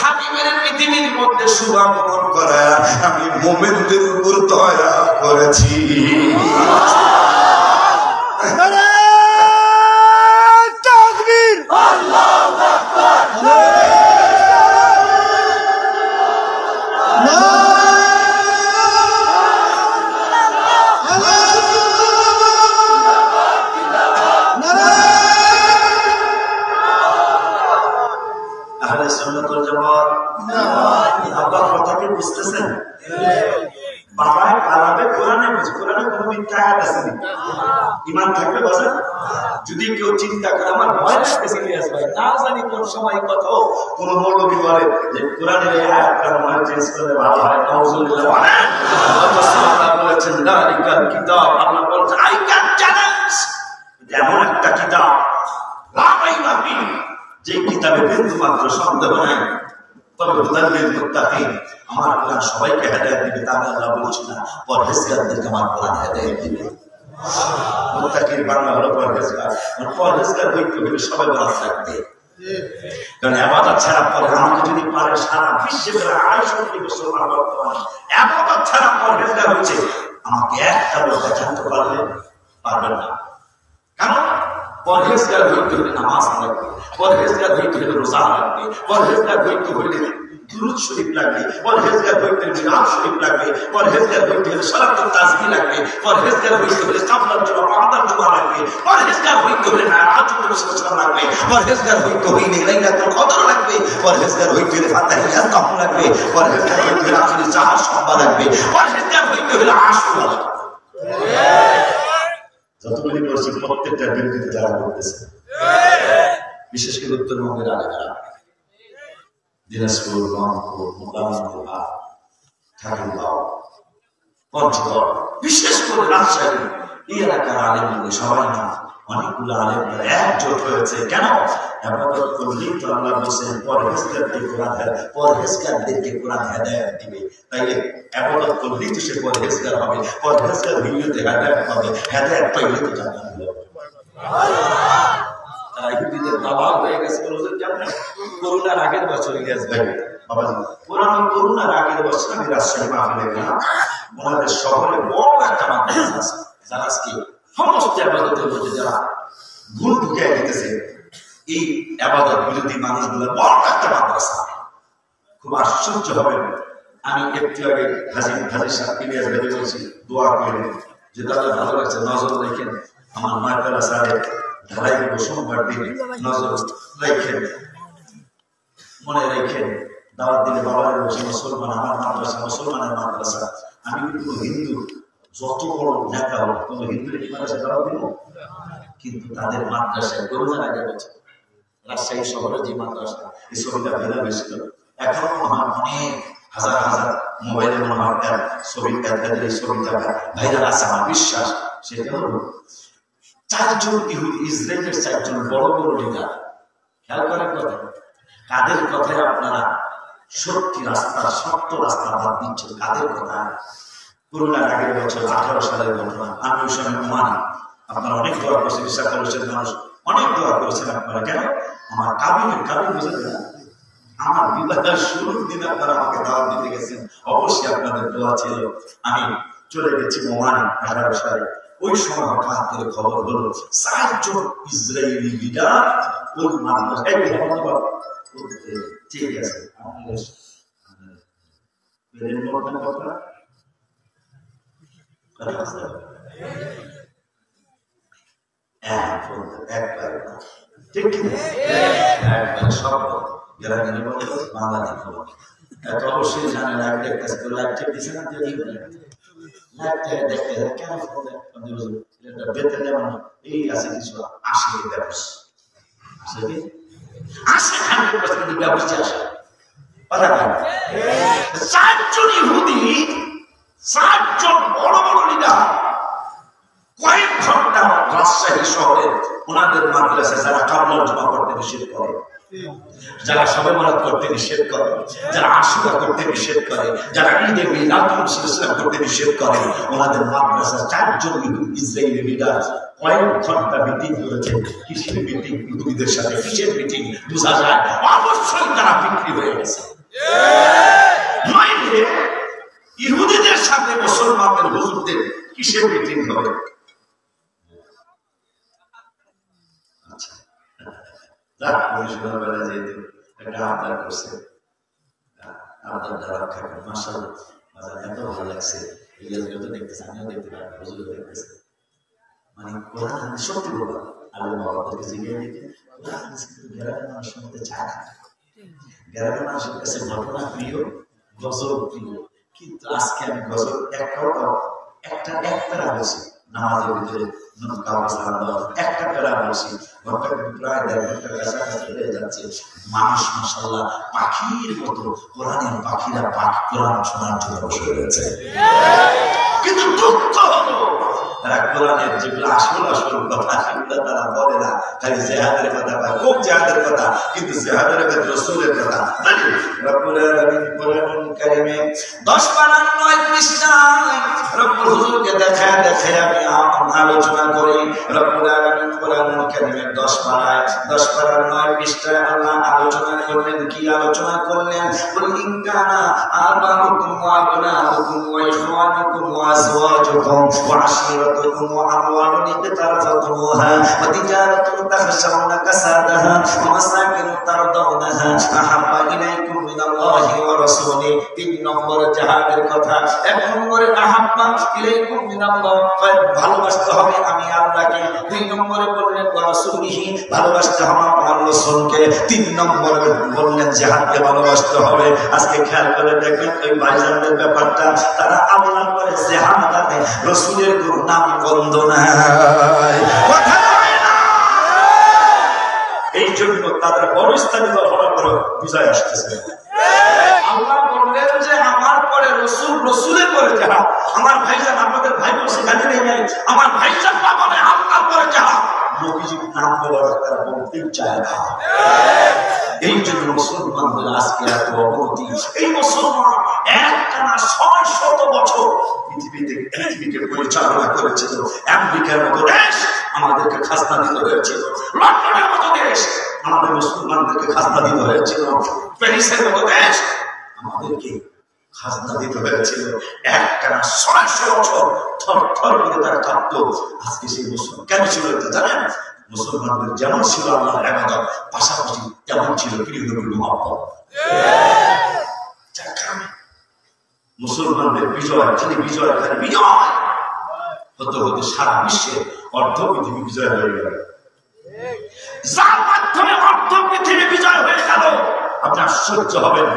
হাকিমের পৃথিবীর মধ্যে শুভাগমন করা আমি মুমিনদের উপর দয়া করেছি। তাকবীর, আল্লাহু আকবার, আহলে সুন্নাত ওয়াল জামাত। আল্লাহর কথা কি বুঝতেছেন? বাবায় পালাবে, কোরআনে কোনো মিথ্যা আয়াত আছে না, ঈমান থাকবে বাজার। যদি কেউ চিন্তা করে আমার ভয় লাগতেছে ইলিয়াস ভাই, না জানি কোন সময় কত কোন মৌলবী বলে যে কোরআনের এই আয়াতটা মনে চেঞ্জ করলে ভালো হয়, নাউজুবিল্লাহ বলেন। আল্লাহ বলেছেন যালিকাল কিতাব, আল্লাহ বলেছেন আই ক্যান চ্যালেঞ্জ, এমন একটা কিতাব লা রাইবা ফিহি, যে কিতাবে বিন্দু মাত্র সন্দেহ নাই, তবে হুদাল লিল মুত্তাকিন, আমার কোরআন সবাইকে হেদায়েত দিবে, তা আল্লাহ বলছেন না, পরহেজগারদেরকে আমার কোরআন হেদায়েত দিবে। মুত্তাকির বাংলা হলো পরহেজগার, পরহেজগার হইতে হলে সবাই বলা থাকবে, কারণ ইবাদত ছাড়া পরে আমাকে যদি পারে সারা বিশ্বে প্রায় 68 মুসলমান বর্তমানে ইবাদত ছাড়া পরহেজগার হচ্ছে, আমাকে একটা লোক দেখাতে পারবেন না। কারণ পরহেজগার হইতে হলে নামাজ লাগবে, পরহেজগার হইতে হলে রোজা লাগবে, পরহেজগার হইতে হলে দুরূদ শরীফ লাগবে, পরহেজগার হইতে হলে মিলাদ শরীফ লাগবে, পরহেজগার হইতে হলে সালাতুত তাসবিহ লাগবে, পরহেজগার হইতে হলে কাবলার জুমা বাদার জুমা লাগবে, পরহেজগার হইতে হলে নামাজুল মুসলমান লাগবে, পরহেজগার হইতে হলে লাইলাতুল কদর লাগবে, পরহেজগার হইতে হলে ফাতিহাত তাম লাগবে, পরহেজগার হইতে হলে আখিরি জাহাজ সম্বা লাগবে, পরহেজগার হইতে হলে আশুরা লাগবে। যতগুলি বলছি প্রত্যেকটার বিরুদ্ধে যারা করতেছে, বিশেষ করে উত্তরবঙ্গের আলেমেরা, দিনাজপুর, রংপুর, মোকামপুরা, ঠাকুরগাঁও, পঞ্চগড়, বিশেষ করে রাজশাহী, এই এলাকার আলেমগুলো সবাই না, অনেকগুলো আলেমরা একজোট হয়েছে। কেন? ইবাদত করলেই তো আল্লাহ বলেছেন পরহেজগারদেরকে কোরআন হেদায়েত দিবে। তাইলে ইবাদত করলেই তো সে পরহেজগার হবে, পরহেজগার হইলে তো হেদায়েত পাবে, হেদায়েত পাইলে তো জান্নাত হবে। তারা ইহুদিদের দালাল হয়ে গেছে। করোনার আগের বছর ইলিয়াস ভাই বাবাজি, করোনার আগের বছর আমি রাজশাহী মাহফিলে গেলাম। আমাদের শহরে বড় একটা মাদ্রাসা আছে, যারা আজকে সমস্ত ইবাদতের মধ্যে যারা ভুল ঢুকিয়ে দিতেছে, এই ইবাদত বিরোধী মানুষগুলো বড় একটা মাদ্রাসা। খুব আশ্চর্য হবে, আমি একটু আগে হাজির সাহেব ইলিয়াস ভাই বলছি দোয়া করে যে তাদের ভালো লাগছে, নজর রেখেন আমার মায়তলা সাহেব ঢালাই দেবো সোমবার দিন, নজর রেখেন, মনে রেখেন। দাওয়াত দিলে বাবার বসে মুসলমান, আমার মাদ্রাসা মুসলমানের মাদ্রাসা, আমি কিন্তু হিন্দু, যত বড় নেতা হোক কোনো হিন্দুর মাদ্রাসা দাওয়াত দিব? কিন্তু তাদের মাদ্রাসায় করোনার আগে বছর রাজশাহী শহরে যে মাদ্রাসা এই ছবিটা বেঁধে গেছিল, এখন আমার অনেক হাজার হাজার মোবাইলের মনে হয় ছবি এই ছবিটা ভাইরাল আছে। আমার বিশ্বাস সেটা হলো 4 জন ইহুদি, ইসরায়েলের 4 জন বড় বড় লিডার। খেয়াল করার কথা, কাদের কথায় আপনারা সত্যি রাস্তা সত্য রাস্তা বাদ দিচ্ছেন? কাদের কথা? করোনার আগের বছর 18 সালের ঘটনা। আমি ওই সময় মানি আপনারা অনেক দোয়া করছেন, বিশ্বাস করেছেন, মানুষ অনেক দোয়া করেছেন আপনারা। কেন? আমার কাবিল বুঝেন না, আমার বিবাহের শুরুর দিন আপনারা আমাকে দাওয়াত দিতে গেছেন, অবশ্যই আপনাদের দোয়া ছিল। আমি চলে গেছি ওমান 18 সালে। ওই সময় হঠাৎ করে খবর হলো 4 জন ইসরায়েলি লিডার ওই মাদ্রাসায়। ঠিক আছে, ঠিক সব বাংলাদেশ খবর অবশ্যই জানে। লাইভ দেখতেছে, লাইভ ঠিক দিচ্ছে না, দেখতে কেন বেতন যেমন এই আছে কিছু 80 ব্যবস আসে, কি আসে 100% ব্যবস্থা আসে। 4 জন ইহুদি, 4 জন বড় বড় লিডার কয়েক ঘন্টা রাজশাহী শহরে ওনাদের মাদ্রাসায় যারা কাবলা জমা করতে নিষেধ করে, যারা সবে বরাত করতে নিষেধ করে, যারা আশুরা করতে নিষেধ করে, যারা ঈদে মিলাদুন নবী করতে নিষেধ করে, ওনাদের মাদ্রাসার 4 জন ইসরায়েলি লিডার কয়েক ঘন্টা মিটিং করেছে। কিসের মিটিং? ইহুদিদের সাথে। কিসের মিটিং? বোঝা যায় অবশ্যই তারা বিক্রি হয়ে গেছে। ইহুদিদের সাথে মুসলমানদের হুজুরদের কিসের মিটিং হবে? সত্যি বলা আলু বাবাদেরকে জিজ্ঞেস গ্রামের মানুষের মধ্যে যায় না। গ্রামের মানুষের কাছে ঘটনা প্রিয়, গজল প্রিয়, কিন্তু আজকে আমি গজল একটা বলছি নামাজের ভিতরে একটা পেরা বলছি, প্রায় 1.5 ঘন্টার কাছাকাছি হয়ে যাচ্ছে। মানুষ মাশাআল্লাহ পাখির মতো কোরআনের পাখিরা কোরআন শোনার জন্য বসে রয়েছে। কিন্তু দুঃখ হলো তারা কোরআনের যেগুলো আসল কথা সেগুলো তারা বলে না, খালি জিহাদের কথা বলে, খুব জিহাদের কথা, কিন্তু জিহাদের কথা রাসূলের কথা। রব্বুল আলামিন কোরআনুল কারীমে 10 পারা 9 পৃষ্ঠায় রব্বুল হুজুরকে দেখায় আমি আলোচনা করি। রব্বুল আলামিন কোরআনুল কারীমের 10 পারা 9 পৃষ্ঠায় আল্লাহ আলোচনা করলেন। কি আলোচনা করলেন? কুল ইন কানা আবাউকুম ওয়া আবনাউকুম ওয়া ইখওয়ানুকুম ওয়া আজওয়াজুকুম ওয়া আশীরাতুকুম ওয়া আমওয়ালুন ইকতারাফতুমুহা ওয়া তিজারাতুন তাখশাউনা কাসাদাহা ওয়া মাসাকিন তারদাউনাহা আহাব্বা ইলাইকুম মিনাল্লাহি ওয়া রাসূলিহি। 3 নম্বর জিহাদের কথা। 1 নম্বরে আহাব্বা ইলাইকুম মিনাল্লাহ, ভালোবাসতে হবে আমি আল্লাহকে। 2 নম্বরে বললেন ওয়া রাসূলিহি, ভালোবাসতে হবে আমার রাসূলকে। 3 নম্বরে বললেন জিহাদকে ভালোবাসতে হবে। আজকে খেয়াল করে দেখবেন এই ভাইজানদের ব্যাপারটা, তারা আল্লাহ করে জিহাদে রাসূলের কোনো নাম গন্ধ নাই, কথা হয় না। এই জন্য তাদের পরস্থানে হওয়ার পর বিজয় আসতেছে। আল্লাহ বললেন যে আমার পরে রসুলের পরে যারা আমার ভাইজান, আমাদের ভাই বসে গাড়ি নেই, আমার ভাইজান পাবনে আল্লাহর পরে যারা নবীজির নাম বলার তারা বলতেই চায় না। এই জন্য মুসলমানদের আজকে এত অবনতি। এই মুসলমান একটানা 600 বছর পৃথিবীকে পরিচালনা করেছিল। আমেরিকার মতো দেশ আমাদেরকে খাজনা দিতে হয়েছিল, লন্ডনের মতো দেশ আমাদের মুসলমানদেরকে খাজনা দিতে হয়েছিল, প্যারিসের মতো দেশ আমাদেরকে খাজনা দিতে হয়েছিল। একটানা 600 বছর থর থর করে তারা কাঁপত। আজকে সেই মুসলমান কেন ছিল এটা জানেন? মুসলমানদের যেমন ছিল আল্লাহর ইবাদত, পাশাপাশি তেমন ছিল প্রিয় নবীর মহব্বত। মুসলমানদের বিজয় খালি বিজয় হতে হতে সারা বিশ্বে অর্ধ পৃথিবী বিজয় হয়ে গেল। যার মাধ্যমে অর্ধ পৃথিবী বিজয় হয়ে গেল, আপনি আশ্চর্য হবেন।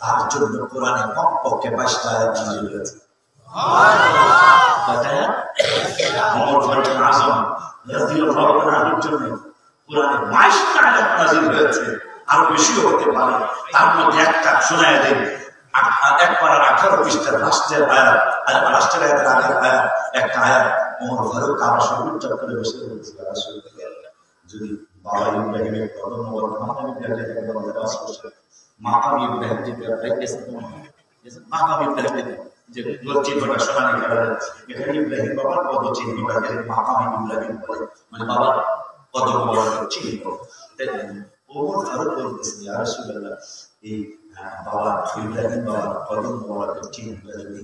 তার জন্য কোরআনে কমপক্ষে 22টা আয়াত নাযিল হয়েছে। রাদিয়াল্লাহু আনহুর জন্য কোরআনে 22টা আয়াত নাযিল হয়েছে, আর বেশিও হতে পারে। তার মধ্যে একটা শোনায় দেন, এক পারার 18 পৃষ্ঠার রাষ্ট্রের আয়াত, রাষ্ট্রের আয়াতের আগের আয়াত, একটা আয়াত ওমর ফারুক কাবা শরীফ চত্বরে বসে বলছে, যদি বাবা ইব্রাহিমের কদম মোবারক মাকাম ইব্রাহিম যে চিহ্নটা শোনানি করা যাচ্ছে, এখানে ইব্রাহিম বাবার পদ চিহ্ন, মাকাম ইব্রাহিম বলে, মানে বাবার কদম মোবারকের চিহ্ন। ওমর ফারুক বলতেছে, ইয়া রাসূলুল্লাহ, এই বাবা ইব্রাহিম বাবার কদম মোবারকের চিহ্নটা যদি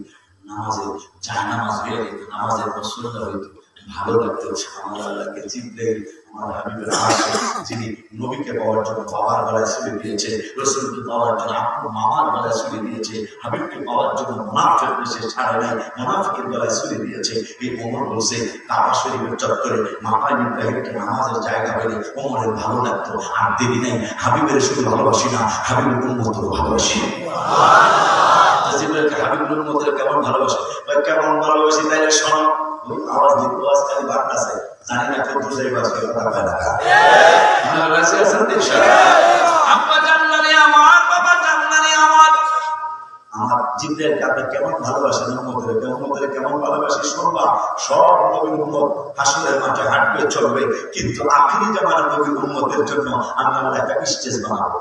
নামাজে জায়নামাজ হয়ে যেত, নামাজের মসল্লা হইতো, ভালো লাগতো। আমার আল্লাহকে জিব্রাইল, আমার হাবিবের আশিক, যিনি নবীকে পাওয়ার জন্য বাবার গলায় ছুরি দিয়েছে, রাসূলকে পাওয়ার জন্য আপনার মামার গলায় ছুরি দিয়েছে, হাবিবকে পাওয়ার জন্য মুনাফিক দেশে ছাড়ে নাই, মুনাফিকের গলায় ছুরি দিয়েছে। এই ওমর বলছে কাবা শরীফের চত্বরে মাকাম ইব্রাহিমকে নামাজের জায়গা পেলে ওমরের ভালো লাগতো। আর দেরি নাই, হাবিবের শুধু ভালোবাসি না, হাবিবের উম্মতও ভালোবাসি। জিব্রাইলকে হাবিবের উম্মতের কেমন ভালোবাসে, কেমন ভালোবাসি তাইলে শোনো। আওয়াজ দিতে আওয়াজ খালি বাড়তেছে, জানি না কত দূরে বাজবে, কথা পায় না। আমার রাসূল সাল্লাল্লাহু আব্বা জান্নাতে আমার, বাবা জান্নাতে আমার। আমার জিব্রাইলকে আপনি কেমন ভালোবাসেন, উম্মতের কেমন ভালোবাসি শুনবা। সব নবীর উম্মত হাসরের মাঠে হাঁটবে চলবে, কিন্তু আখিরি জামানার নবীর উম্মতের জন্য আমরা একটা স্টেজ বানাবো।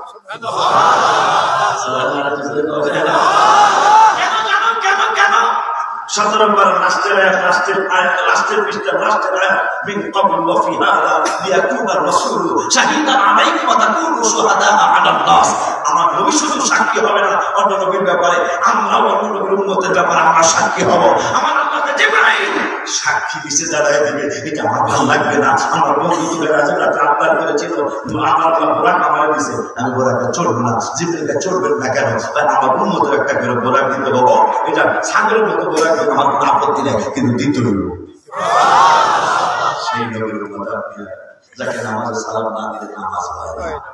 সুবহানাল্লাহ। 17 বার রাষ্ট্রের পৃষ্ঠা রাষ্ট্রের আয়াত, মিন ক্বাবল ওয়া ফি হাযা লিয়াকুনা রাসূলু শাহীদান আলাইকুম ওয়া তাকুনু শুহাদা আলান নাস। আমার নবী শুধু সাক্ষী হবে না অন্য নবীর ব্যাপারে, আমরা অন্য নবীর উম্মতের ব্যাপারে আমরা সাক্ষী হব। আমার আল্লাহকে জিবরাইল সাক্ষী দিতে দাঁড়ায় দিবে, এটা আমার ভালো লাগবে না। আমার বন্ধু তুলে রাজাটা আবদার করেছিল, আমার আল্লাহ বোরাক আমায় দিছে, আমি বোরাকে চড়বো না। জিবরাইলকে চড়বেন না কেন? তাই আমার উম্মতের একটা করে বোরাক দিতে হবো। এটা ছাগলের মতো বোরাক দিতে আমার কোনো আপত্তি নেই, কিন্তু দিতে হইব। সেই নবীর উম্মত আপনি, যাকে নামাজে সালাম না দিলে নামাজ হয় না।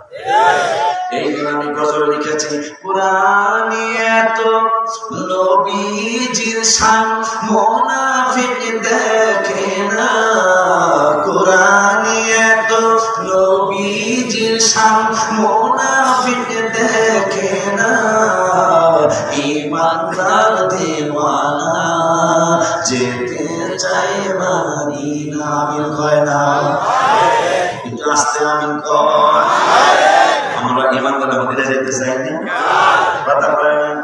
এই জন্য আমি গজল লিখেছি, কুরআনে এত নবীজির শান মুনাফিক দেখে না। কুরআনে এত নবীজির শান মুনাফিক দেখে না। ঈমানদার দিওয়ানা যেতে চায় মদিনা। আমিন কয় না? একটু আস্তে আমিন কয়। আমরা ঈমানদার মদিনা যেতে চাই না, কথা বলেন।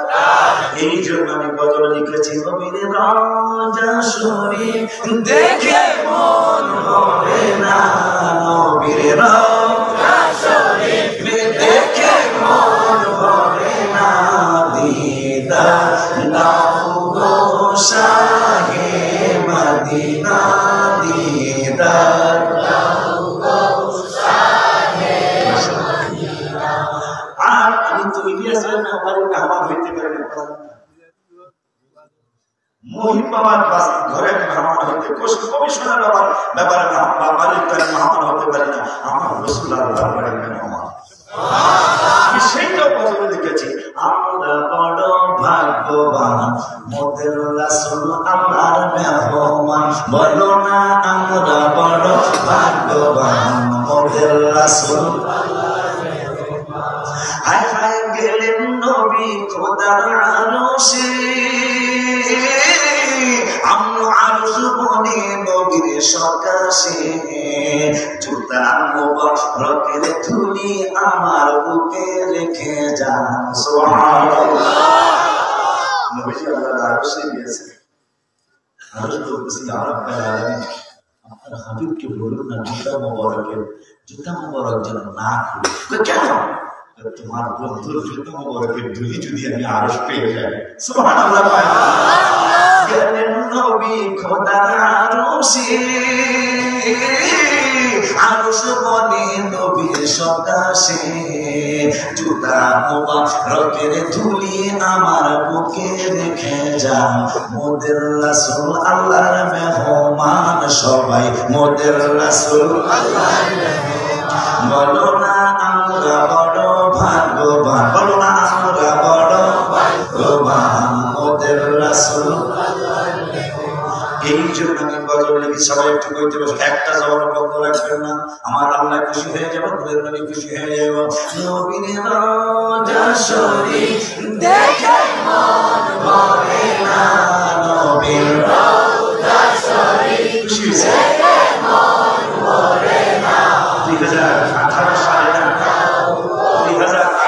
এই জন্য আমি গজল লিখেছি, নবীর রওজা শরীফ দেখে মন ভরে না। নবীর রওজা শরীফ দেখে মন ভরে না। দিদার দাও গো শাহে মদিনা, দিদার দাও গো শাহে মদিনা। আর আমি তো ইলিয়াসের আমার হইতে পারি না, মহিম বাবার ঘরে মেহমান হইতে, কমিশনের ব্যাপারে মেহমান হতে পারি না। আমার রাসূলুল্লাহ দরবারে মেহমান, আমি সেইটাও কথা লিখেছি। আমরা বড় ভাগ্যবান, মোদের রাসূল আল্লাহর মেহমান। বলো না আমরা বড় ভাগ্যবান, মোদের রাসূল আল্লাহর মেহমান। হায় হায় গেলেন নবী খোদার আরশে, আমরা আরশ বনে নবীর সকাশে। জুতা মুবারকের ধুলি আমার বুকে রেখে যান। সুবহানাল্লাহ। নবীজি আল্লাহর আরশে গিয়েছেন, আরশ বলতেছি ইয়া রাব্বাল আলামিন, আপনার হাবিবকে বলুন না জুতা মুবারক যেন না খুলে। কেন? তোমার বন্ধুর জুতা মুবারকের ধুলি যদি আমি আরশ পেয়ে যাই। সুবহানাল্লাহ। গেলেন নবী খোদার আরশে, আরশ বনে নবীর সকাশে। জুতা মুবারকের ধুলি আমার বুকে রেখে যান। মোদের রাসূল আল্লাহর মেহমান, সবাই মোদের রাসূল আল্লাহর মেহমান। বলো না আমরা বড় ভাগ্যবান, বলো না আমরা বড় ভাগ্যবান, মোদের রাসূল আল্লাহর মেহমান। এই জন্য আমি জরুরি নাকি সবাই একটু কইতে বসে, একটা জবান বন্ধ রাখবেন না। আমার আল্লাহ খুশি হয়ে যাবে, নবীর নবী খুশি হয়ে যাবে। নবীর রওজা শরীফ দেখে মন ভরে না, নবীর রওজা শরীফ খুশি দেখে মন ভরে না। 2018 সালে না, 2018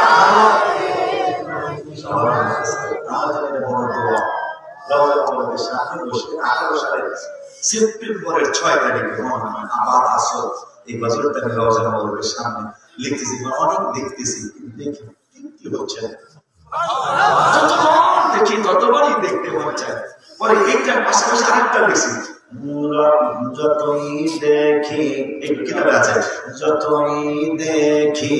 সেপ্টেম্বরের 6 তারিখে আবার আসো এই বছরটা আমি রওজা মুবারকের সামনে লিখতেছি, অনেক দেখতেছি, দেখি কি হচ্ছে, যতবার দেখি ততবারই দেখতে মন চায়। পরে এইটার পাশাপাশি আরেকটা দেখছি, যতই দেখি এই কিতাবে আছে, যতই দেখি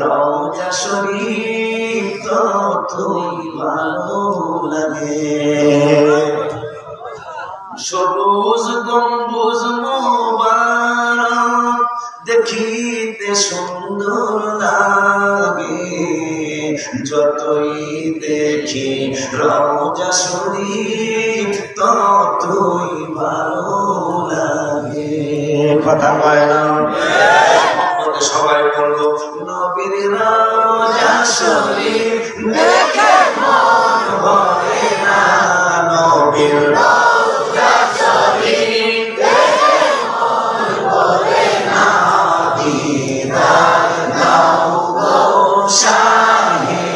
রওজা শরীফ ততই ভালো লাগে। সবুজ গম্বুজ মোবারক দেখিতে সুন্দর লাগে, যতই দেখি রওজা শরীফ ততই ভালো লাগে। কথা বলে না সবাই বলবো, নবীর রওজা শরীফ দেখে মন ভরে না, নবীর রওজা শরীফ দেখে মন ভরে না। দিদার দাও গো শাহে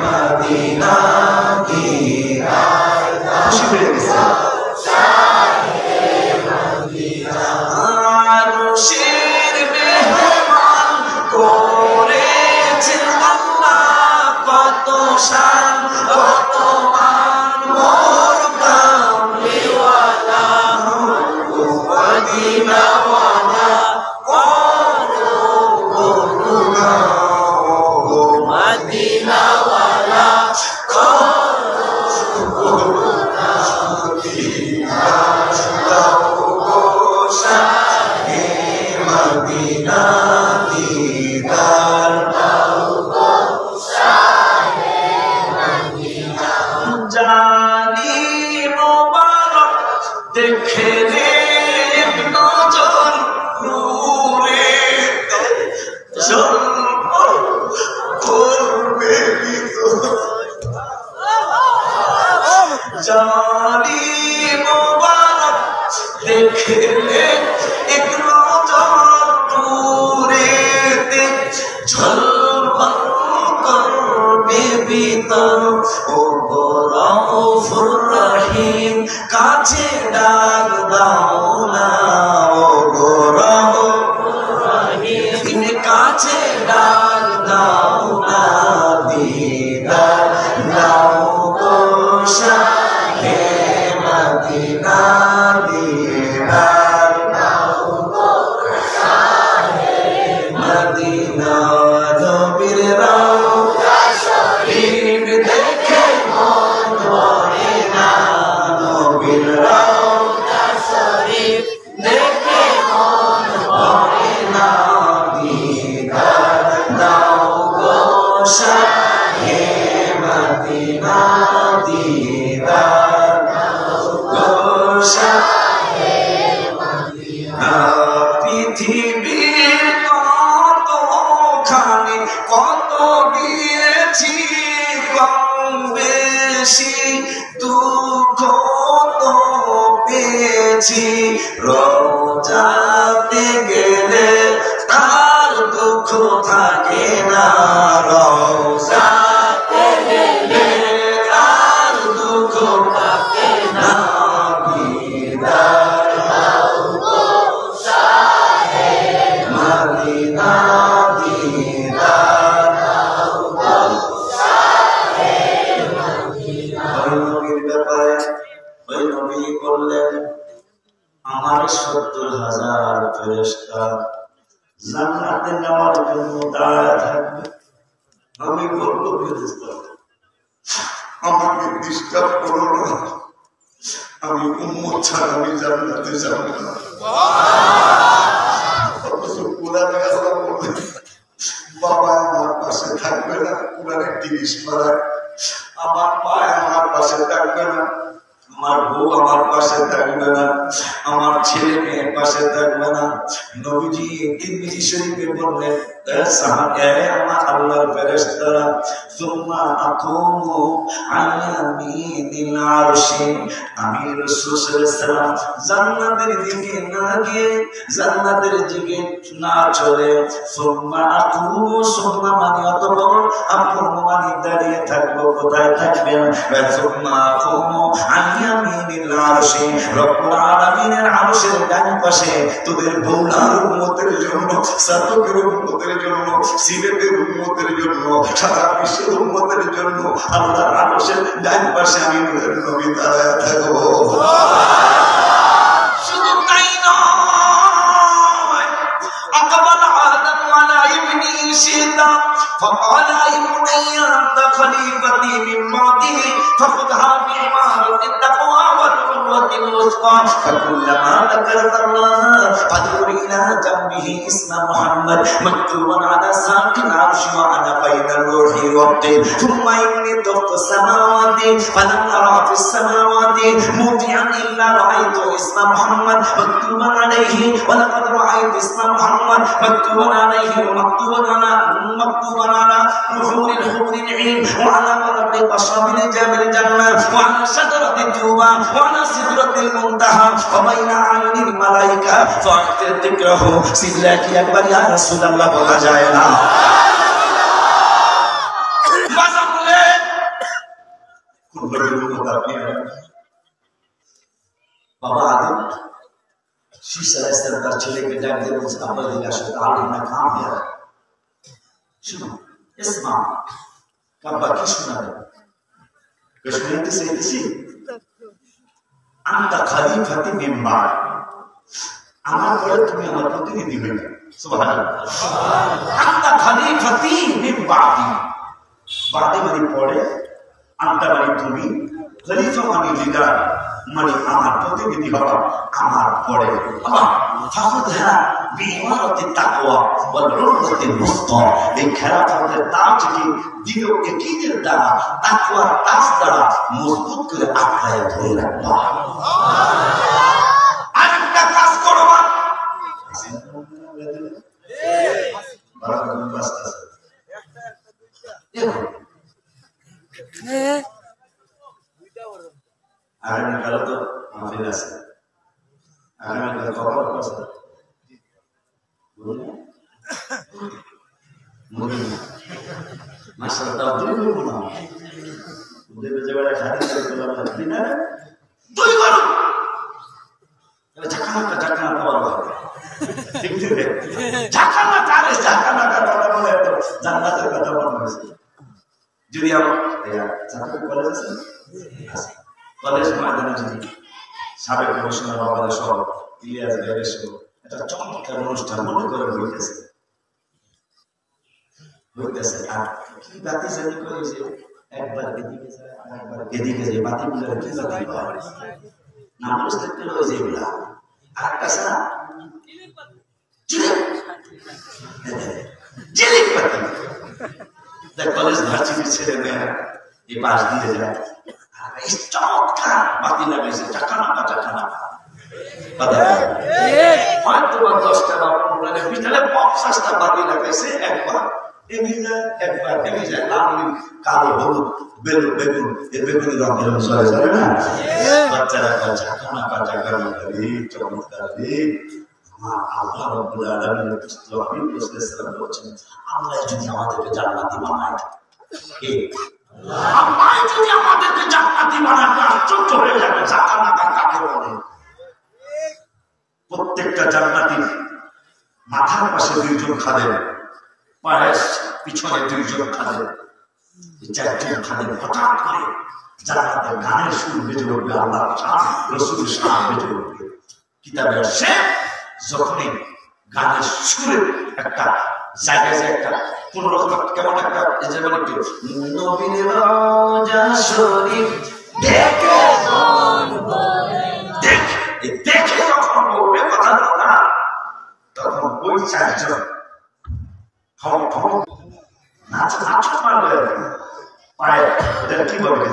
মদিনা, দিদার দাও শাহে মদিনা। আরশের মেহমান করেছেন আল্লাহ, কত শান কত মান মোর কামলিওয়ালা, মদিনাওয়ালা করো করুণা, মদিনাওয়ালা করো করুণা। দাও গো শাহে মদিনা, দিদার দাও গো শাহে মদিনা। জানি মোবারক দেখে রে এক নজর নূরে জলপল করবে ভিতর, জানি মোবারক দেখে রে এক নজর নূরেতে ঝলমল করবে ভিতর। ও গো রউফুর রহিম কাছে ডাক দাও না, ও গো রউফুর রহিম কাছে ডাক দাও না, দিদার দাও গো শাহে মদিনা, দিদার দাও গো শাহে মদিনা। নবীর রওজা শরীফ দেখে মন ভরে না, নবীর রওজা শরীফ দেখে মন ভরে না, দিদার দাও গো শাহে মদিনা, দিদার দাও গো শাহে মদিনা। পৃথিবীর কতখানি কত দিয়েছি কম বেশি, দুঃখ তো পেয়েছি, রওজাতে গেলে তার দুঃখ থাকে না, রওজাতে গেলে তার দুঃখ থাকে না, দিদার দাও গো শাহে মদিনা, দিদার দাও গো শাহে মদিনা। ওই নবীর ব্যাপারে ওই নবী বললেন, আমার 70,000 ফেরেশতা জান্নাতে নেওয়ার জন্য দাঁড়ায় থাকবে। আমি বলবো ফেরেশতা আমাকে ডিস্টার্ব করো না, আমি উম্মত ছাড়া আমি জান্নাতে যাব না। বাবা আমার পাশে থাকবে না, কোরআনে 30 পারা, আমার মা আমার পাশে থাকবে না, আমার বউ আমার পাশে থাকবে না, আমার নবীজি তিরমিজি শরীফে বললেন সাহাবে আমার আল্লাহর ফেরেশতারা সুম্মা আকুমু আয়ামিনিল আরশি আমি রাসূল সাল্লাল্লাহু আলাইহি ওয়াসাল্লাম জান্নাতের দিকে না গিয়ে জান্নাতের দিকে না চলে সুম্মা আকুমু সুম্মা মানে অতঃপর আকুমু মানে দাঁড়িয়ে থাকবো কোথায় থাকবেন সুম্মা আকুমু আয়ামিনিল আরশি রব্বুল আলামিনের আরশের ডান পাশে তোদের বৌলার উম্মতের জন্য সাতকের উম্মতের জন্য সিলেটের উম্মতের জন্য সারা বিশ্বের উম্মতের জন্য আল্লাহর আরশের ডান পাশে আমি নবী দাঁড়ায় থাকবো শুধু তাই নয় আকবাল আদম আলা ইবনি ইশিতা فقال يا بني أنت خليفتي من بعدي فخذها بعمارة التقوى والعروة الوثقى فكلما ذكرت الله فاذكر إلى جنبه اسم محمد مكتوبا على ساق العرش وأنا بين الروح والطين ثم إني طفت السماوات فلم أرى في السماوات موضعا إلا رأيت اسم محمد مكتوبا عليه ولقد رأيت اسم محمد مكتوبا عليه ومكتوبا على نحور الحور العين وعلى ورق الأشرف لجبل الجنة وعلى شجرة التوبة وعلى سدرة المنتهى وبين أعين الملائكة فأكثر ذكره سدرك أكبر يا رسول الله بولا جاينا বাবা আদম শীষ আলাইহিসসালাম তার ছেলেকে ডাক দিয়ে বলছে আব্বা দিকে আসো তাহলে না কাম হয় শুনো ইসমা কাব্বা কি শোনাবে শুনতে চাইতেছি আনতা খলিফাতি মিন বাদ আমার পরে তুমি আমার প্রতিনিধি হইবে সুবহানাল্লাহ আনতা খলিফাতি মিন বাদি বাদি মানে পরে আনতা মানে তুমি খলিফা মানে লিডার মানে আমার প্রতিনিধি হবা আমার পরে আল্লাহ ফাখুদহা বিইমারাতিত তাকওয়া ওয়াল উরওয়াতিল মুসতা এই খেলাফতের তাজকে দিল ইয়াকিনের দ্বারা তাকওয়ার তাজ দ্বারা মজবুত করে আঁকড়ায় ধরে রাখবা আরেকটা কাজ করবা বারাকাতুল্লাহ বাস্তাছে আগামীকাল তো মাহফিল আছে আগামীকাল খবর আছে মাশাআল্লাহ দুই গুণ ওদের যেবারে খালি করে বলা হয় না দুই গুণ এটা জাকানা পাওয়া হবে ঠিক ঠিক জাকানা কথা বলে তো জান্নাতের কথা বলা হয়েছে যদি আমরা জাকাত কলেজ আছে কলেজ ময়দানে যদি সাবেক কমিশনার বাবা সহ ইলিয়াস ভাইয়ের সহ একটা চমৎকার অনুষ্ঠান মনে করে হইতেছে আর কি বাতি জানি করে যে একবার এদিকে যায় একবার এদিকে যায় বাতি গুলো কি বাতি হয় না বুঝতে পেরে ওই যেগুলা আর একটা সারা জিলিপ বাতি দেখ কলেজ ভার্সিটির ছেলে মেয়েরা এই পাশ দিয়ে যায় চমৎকার বাতি লাগাইছে টাকানা হয়তো 10টা বা 15টা ভিতরে 50টা বাতি লাগাইছে একবার এমনি যায় লাল কালো হলুদ বেগুন এর বেগুনি রঙের চলে যাবে না বাচ্চারা চমৎকার আমার আল্লাহ রাব্বুল আলামিন বলছেন আল্লাহ যদি আমাদেরকে জান্নাতি বানায় আল্লাহ যদি আমাদেরকে জান্নাতি বানায় আশ্চর্য হয়ে যাবে জান্নাত কাকে বলে প্রত্যেকটা জান্নাতি মাথার পাশে 2 জন খাদেম পায়ের পিছনে 2 জন খাদেম এই 4 জন খাদেম হঠাৎ করে জান্নাতের গানের সুর বেজে উঠবে আল্লাহর শান রাসূলের শান বেজে উঠবে কিতাবে আসে যখনই গানের সুরে একটা জায়গায় একটা কোন রকম কেমন একটা যেমন একটু নবীর রওজা শরীফ দেখে দেখে যখন বলবে কথা না তখন ওই 4 জন নাচ মারবে পায়ে ওদের কি বলবে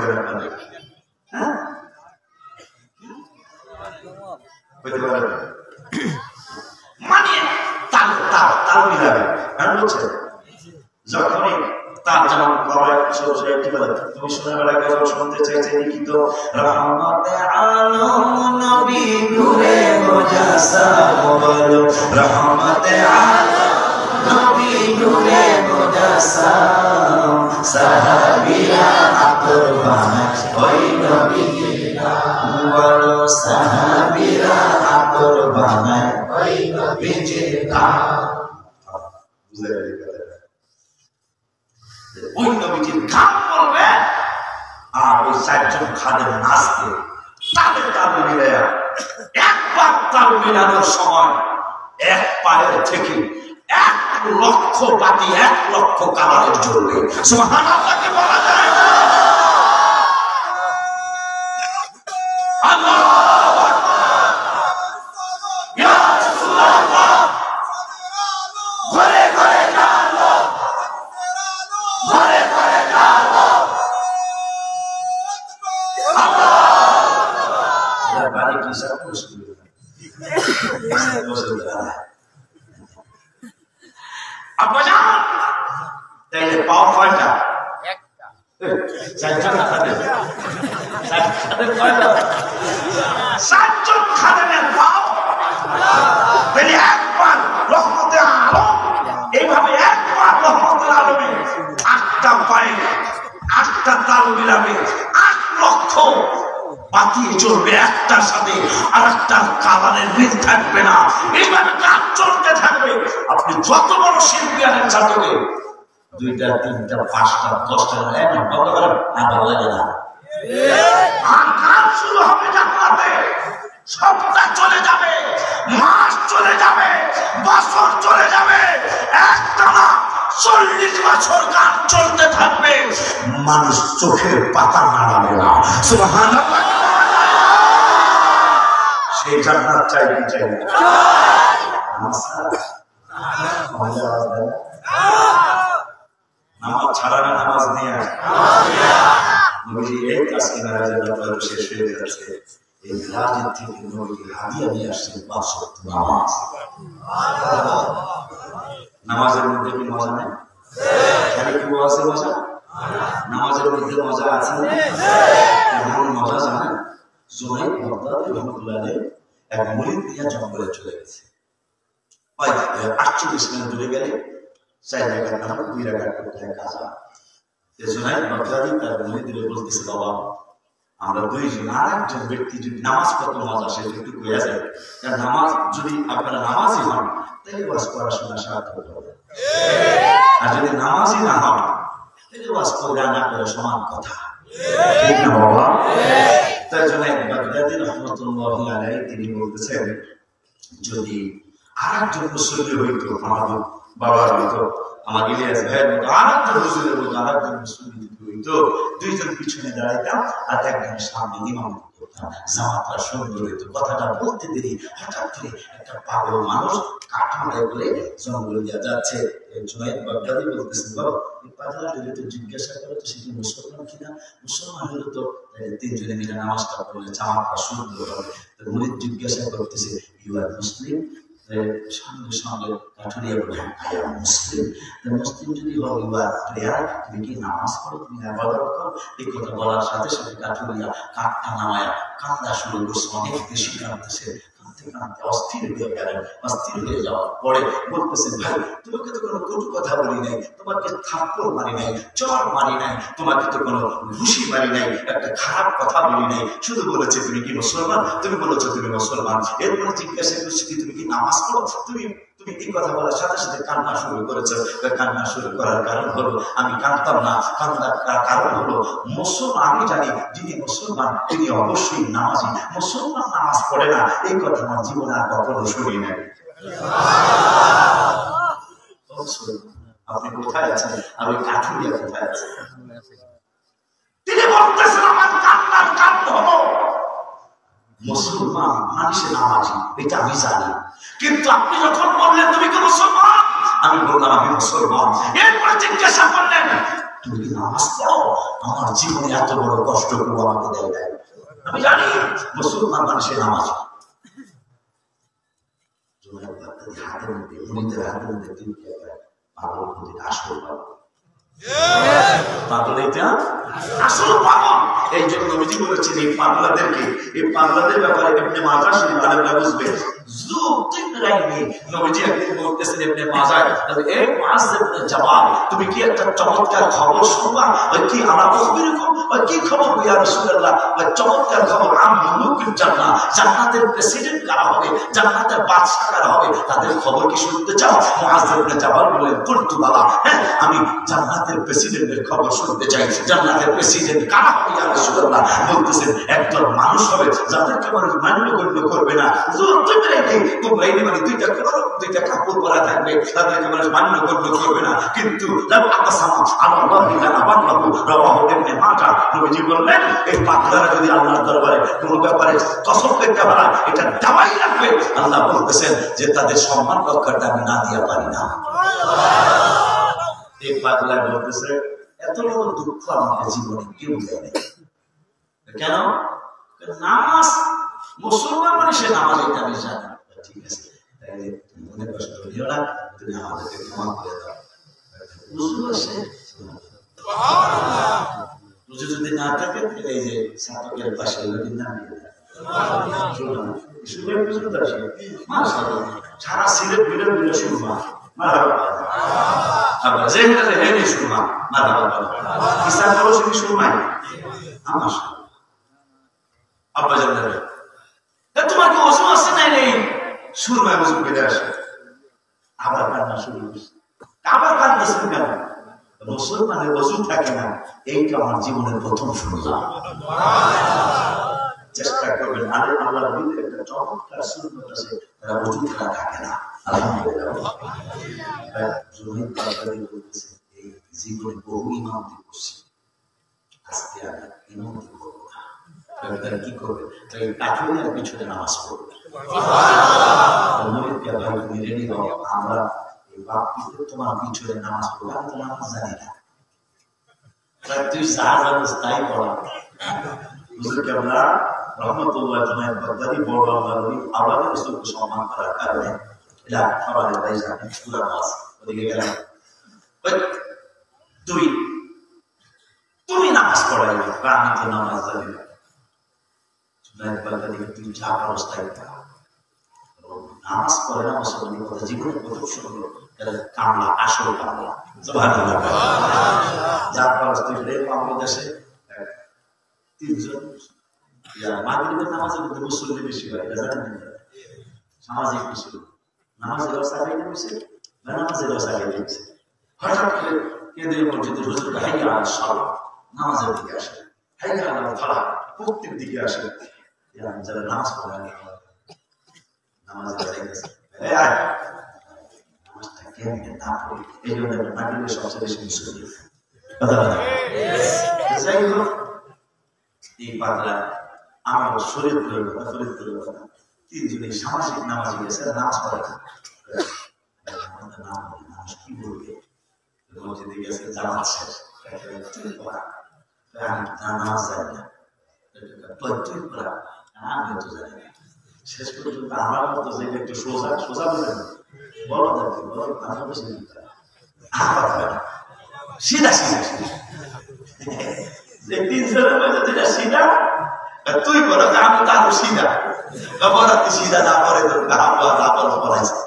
হ্যাঁ বলতে পারবে তাল মিলাবে কারণ বলছে যখনই তার যেমন বাবা কি বলে তুমি শোনা বেলা গজল শুনতে চাইছে লিখিত রহমতে আলম নবী নূরে মুজাসসাম বলো রহমতে আলম নবী নূরে মুজাসসাম সাহাবীরা আতর বানায় ওই নবীর নাম বলো সাহাবীরা আতর বানায় ওই নবীর নাম বুঝলে ওই নবীজির গান বলবে আর ওই চারজন খাদের নাচতে তাদের তাল মিলাইয়া একবার তাল মিলানোর সময় এক পায়ের থেকে 1 লক্ষ বাতি 1 লক্ষ কালারের জ্বলবে সুবহানাল্লাহকে বলা যায় আল্লাহু আকবার ইয়া রাসূলুল্লাহ ঘরে ঘরে জানো ঘরে ঘরে জানো আল্লাহ বাড়ি কি সব মুশকিল আব্বাজান তাইলে পাও কয়টা একটা চারজন খাদেম কয়টা সাতজন খাদেমের পাও তাইলে একবার রহমতে আলম এইভাবে একবার রহমতে আলমে 8টা পায়ে 8টা তাল মিলাবে 8 লক্ষ বাতি চলবে একটার সাথে আর একটার কালারের মিল থাকবে না এইভাবে কাজ চলতে থাকবে আপনি যত বড় শিল্পী আনেন ছাত্রকে 2টা 3টা 5টা 10টা এমন কত করে ভালো লাগে না আর কাজ শুরু হবে জান্নাতে সপ্তাহ চলে যাবে মাস চলে যাবে বছর চলে যাবে একটানা 40 বছর কাজ চলতে থাকবে মানুষ চোখের পাতা নাড়াবে না সুবহানাল্লাহ সেই জান্নাত চাই কি চাই নামাজ ছাড়া না নামাজ নিয়ে নবীজি এই কাজ কিনারা যেন শেষ হয়ে যাচ্ছে এই রাজের থেকে নবীজি হাদিয়া নিয়ে আসছেন 5 ওয়াক্ত নামাজ নামাজের মধ্যে কি মজা নেই খালি কি আছে মজা নামাজের মধ্যে মজা আছে এমন মজা জানেন জোনাই বাগদাদি রহমাতুল্লাহ আলাইহি এক মুরিদ নিয়ে জঙ্গলে চলে গেছে 48 মিনিট দূরে গেলে 4 রাকাত নামাজ 2 রাকাত করতে কাজা জোনাই বাগদাদি তার মুরিদদের বলতেছে বাবা আমরা দুইজন আরেকজন ব্যক্তি যদি নামাজ কত মজা সেটা একটু কইয়া যায় কারণ নামাজ যদি আপনারা নামাজই হন তাহলে ওয়াজ পড়াশোনা সার্থক হবে আর যদি নামাজই না হন তাহলে ওয়াজ পড়া না করে সমান কথা ঠিক না বাবা তাই জন্য বাগদাদি রহমাতুল্লাহি আলাইহি তিনি বলতেছেন যদি আরেকজন মুসল্লি হইতো আমার বাবার হইতো আমার ইলিয়াস ভাইয়ের মতো আরেকজন মুসল্লি হইতো আরেকজন মুসল্লি হইতো দুইজন পিছনে দাঁড়াইতাম আর একজন সামনে ইমাম করতাম জামাতটা সুন্দর হইতো কথাটা বলতে দেরি হঠাৎ করে একটা পাগল মানুষ কাঠমাড়ায় করে জঙ্গলে দিয়ে যাচ্ছে জুনাইদ বাগদাদি বলতেছেন বাবা এই পাগলা যদি তো জিজ্ঞাসা করে তো সেটি মুসলমান কিনা মুসলমান হলে তো 3 জনে মিলে নামাজটা পড়লে জামাতটা সুন্দর হবে তো মুরিদ জিজ্ঞাসা করতেছে ইউ আর মুসলিম সঙ্গে সঙ্গে কাঠুরিয়া বললেন মুসলিম মুসলিম যদি হও ইউআর প্লেয়ার তুমি কি নামাজ পড়ো তুমি ইবাদত করো এই কথা বলার সাথে সাথে কাঠুরিয়া কাঠটা নামায়া কান্দা শুরু করছে অনেক বেশি কাঁদতেছে কাঁদতে কাঁদতে অস্থির হয়ে গেলেন অস্থির হয়ে যাওয়ার পরে বলতেছে ভাই তোমাকে তো কোনো কটু কথা বলি নাই তোমাকে থাপ্পড় মারি নাই চর মারি নাই তোমাকে তো কোনো ঘুষি মারি নাই একটা খারাপ কথা বলি নাই শুধু বলেছে তুমি কি মুসলমান তুমি বলেছো তুমি মুসলমান এরপরে জিজ্ঞাসা করছি কি তুমি কি নামাজ পড়ো তুমি এই কথা বলার সাথে সাথে কান্না শুরু করেছে কান্না শুরু করার কারণ হলো আমি কাঁদতাম না কান্নার কারণ হলো মুসলমান আমি জানি যিনি মুসলমান তিনি অবশ্যই নামাজি মুসলমান নামাজ পড়ে না এই কথা আমার জীবনে আর কখনো শুনি নাই আপনি কোথায় আছেন আর ওই কাঠুরিয়া কোথায় আছেন তিনি বলতেছেন আমার কান্নার কারণ হলো মুসলমান মানুষের নামাজি এটা আমি জানি কিন্তু আপনি যখন বললেন তুমি কি মুসলমান আমি বললাম আমি মুসলমান এরপরে জিজ্ঞাসা করলেন তুমি কি নামাজ পড়ো আমার জীবনে এত বড় কষ্ট কেউ আমাকে দেয় নাই আমি জানি মুসলমান মানুষের নামাজ হাতের মধ্যে মুরিদের হাতের মধ্যে তুমি কি হবে পাগল প্রতি আসল পাবো পাগল এটা আসল পাগল। এই জন্য নবীজি বলেছেন এই পাগলাদেরকে, এই পাগলাদের ব্যাপারে ইবনে মাজাহ শরীফ আলেমরা বুঝবে। নবীজি একদিন বলতেছেন ইবনে মাজাহ, এই মুআজ ইবনে জাবাল তুমি কি একটা চমৎকার খবর শুনবা? কি আমার মুখবিরকম কি খবর ইয়া রাসূলুল্লাহ? চমৎকার খবর, আম মুলুকুল জান্নাহ, জান্নাতের প্রেসিডেন্ট কারা হবে, জান্নাতের বাদশা কারা হবে, তাদের খবর কি শুনতে চাও? মুআজ ইবনে জাবাল বলেন কুলতু বালা, হ্যাঁ আমি জান্নাতের প্রেসিডেন্টের খবর শুনতে চাই। জান্নাতের প্রেসিডেন্ট কারা হবে ইয়া রাসূলুল্লাহ? বলতেছেন একজন মানুষ হবে যাদেরকে মানুষ মান্যগণ্য করবে না। তোমরা এই মানে দুইটা কাপড় পরা থাকবে, তাদেরকে মানুষ মান্যগণ্য করবে না। কিন্তু নবীজি বললেন এই পাগলারা যদি আল্লাহর দরবারে কোন ব্যাপারে কসম করতে পারে এটা দাওয়াই রাখবে, আল্লাহ বলতেছেন যে তাদের সম্মান রক্ষাটা আমি না দিয়া পারি না। এই পাগলা বলতেছে এত বড় দুঃখ আমাদের জীবনে কেউ দেয় না। কেন? নামাজ মুসলমান মানে সে নামাজ এটা আমি জানি। ঠিক আছে, মনে কষ্ট নিও না, তুমি আমাদেরকে ক্ষমা করে দাও। যদি না থাকে এই যে ছাত্রকের পাশে নাম সারা সিলেট বিলে বিলে সুরমা তোমার কি ওষুধ আসছে নাই নেই? সুরমায় ওষুধ বেড়ে আসে, আবার কান্না শুরু করছে, আবার কান্না শুরু কেন? মুসলমানের ওষুধ থাকে না, এইটা আমার জীবনের প্রথম শুনলাম। চেষ্টা করবেন আরে আল্লাহ একটা চমৎকার সুন্নাত আছে, তারা ওষুধ খাওয়া থাকে না। আলহামদুলিল্লাহ এই জীবনে বহু ইমামতি করছি, আজকে আমি ইমামতি করবো না। তারা কি করবে? কাঠুরিয়ার পিছনে নামাজ পড়বে। আমরা তোমার পিছনে নামাজ পড়বো, আমি তো নামাজ জানি না, তুই শাহজাহান তাই পড়া বুঝলি কেমন রহমতুল্লাহ বাগদাদি বড় আমাদের রসুলকে সম্মান করার কারণে আমাদের ভাই জানে পুরা নামাজ ওদিকে গেলাম। তুমি নামাজ পড়াইবে, আমি তো নামাজ জানি না। তুই যা অবস্থায় নামাজ পড়ে না মুসলমানের কথা জীবনের প্রথম শুনলো কামলা, আসল কামলা। যার অবস্থায় আমাদের দেশে তিনজন মাগরিবের নামাজের মধ্যে মুসল্লি বেশি হয়, সামাজিক বিষয় নামাজের ব্যবস্থা আগে হয়েছে বা নামাজের ব্যবস্থা আগে হয়েছে। হঠাৎ করে কেন্দ্রীয় মসজিদের হুজুর হাইয়া আল সালাহ নামাজের দিকে আসে, হাইয়া আল ফালাহ মুক্তির দিকে আসে। যারা নামাজ পড়ে নামাজটা কেমনে না পড়ি, এই জন্য মাগরিবের সবচেয়ে বেশি মুসল্লি। যাই হোক এই পাগলা আমার শরীয়তের কথা তিনজনে সামাজিক নামাজ গেছে, নামাজ পড়ে মানুষ কি বলবে, মসজিদে গেছে জামাত শেষ নামাজ যায় না, আমি তো জানি না। শেষ পর্যন্ত আমার মতো যে একটু সোজা সোজা বলে বড় সিধা সিধা তিনজনের মধ্যে যেটা সিধা তুই করো, আমি তো আরো সিধা সিধা না পরে পড়াইছে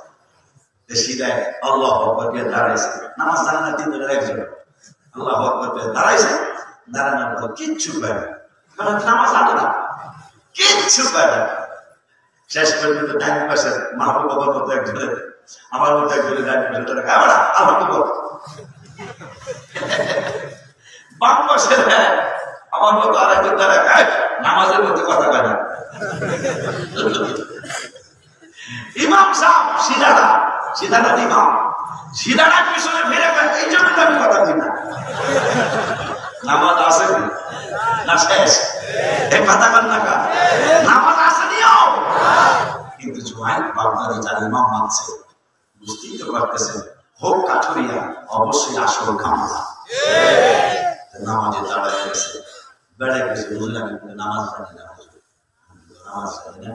সিধায় আল্লাহ দাঁড়াইছে, নামাজ জানে না তিনজনের একজন আল্লাহ দাঁড়াইছে, দাঁড়ানোর পর কিচ্ছু পায় না, নামাজ জানে না, কিচ্ছু পায় না। শেষ পর্যন্ত ডাইন পাশে মাহবুব বাবার মতো একজনের, আমার মতো একজনের ডাইন পাশে তারা কামড়া আমার তো বাম পাশে আমার মতো আর একজন তারা নামাজের মধ্যে কথা কয় না। ইমাম সাহেব সিধারা সিধারা ইমাম সিধারা পিছনে ফিরে এই জন্য আমি কথা দিই না। নামাজ আছে না শেষ এই কথা কন না নামাজ আছে নিও, কিন্তু জুমাই বাগদাদি যার ইমাম মানছে বুঝতেই তো পারতেছেন হোক কাঠুরিয়া অবশ্যই আসল কামলা। নামাজে দাঁড়ায় গেছে, বেড়ে গেছে, বুঝলাম নামাজ জানি না, নামাজ জানি না,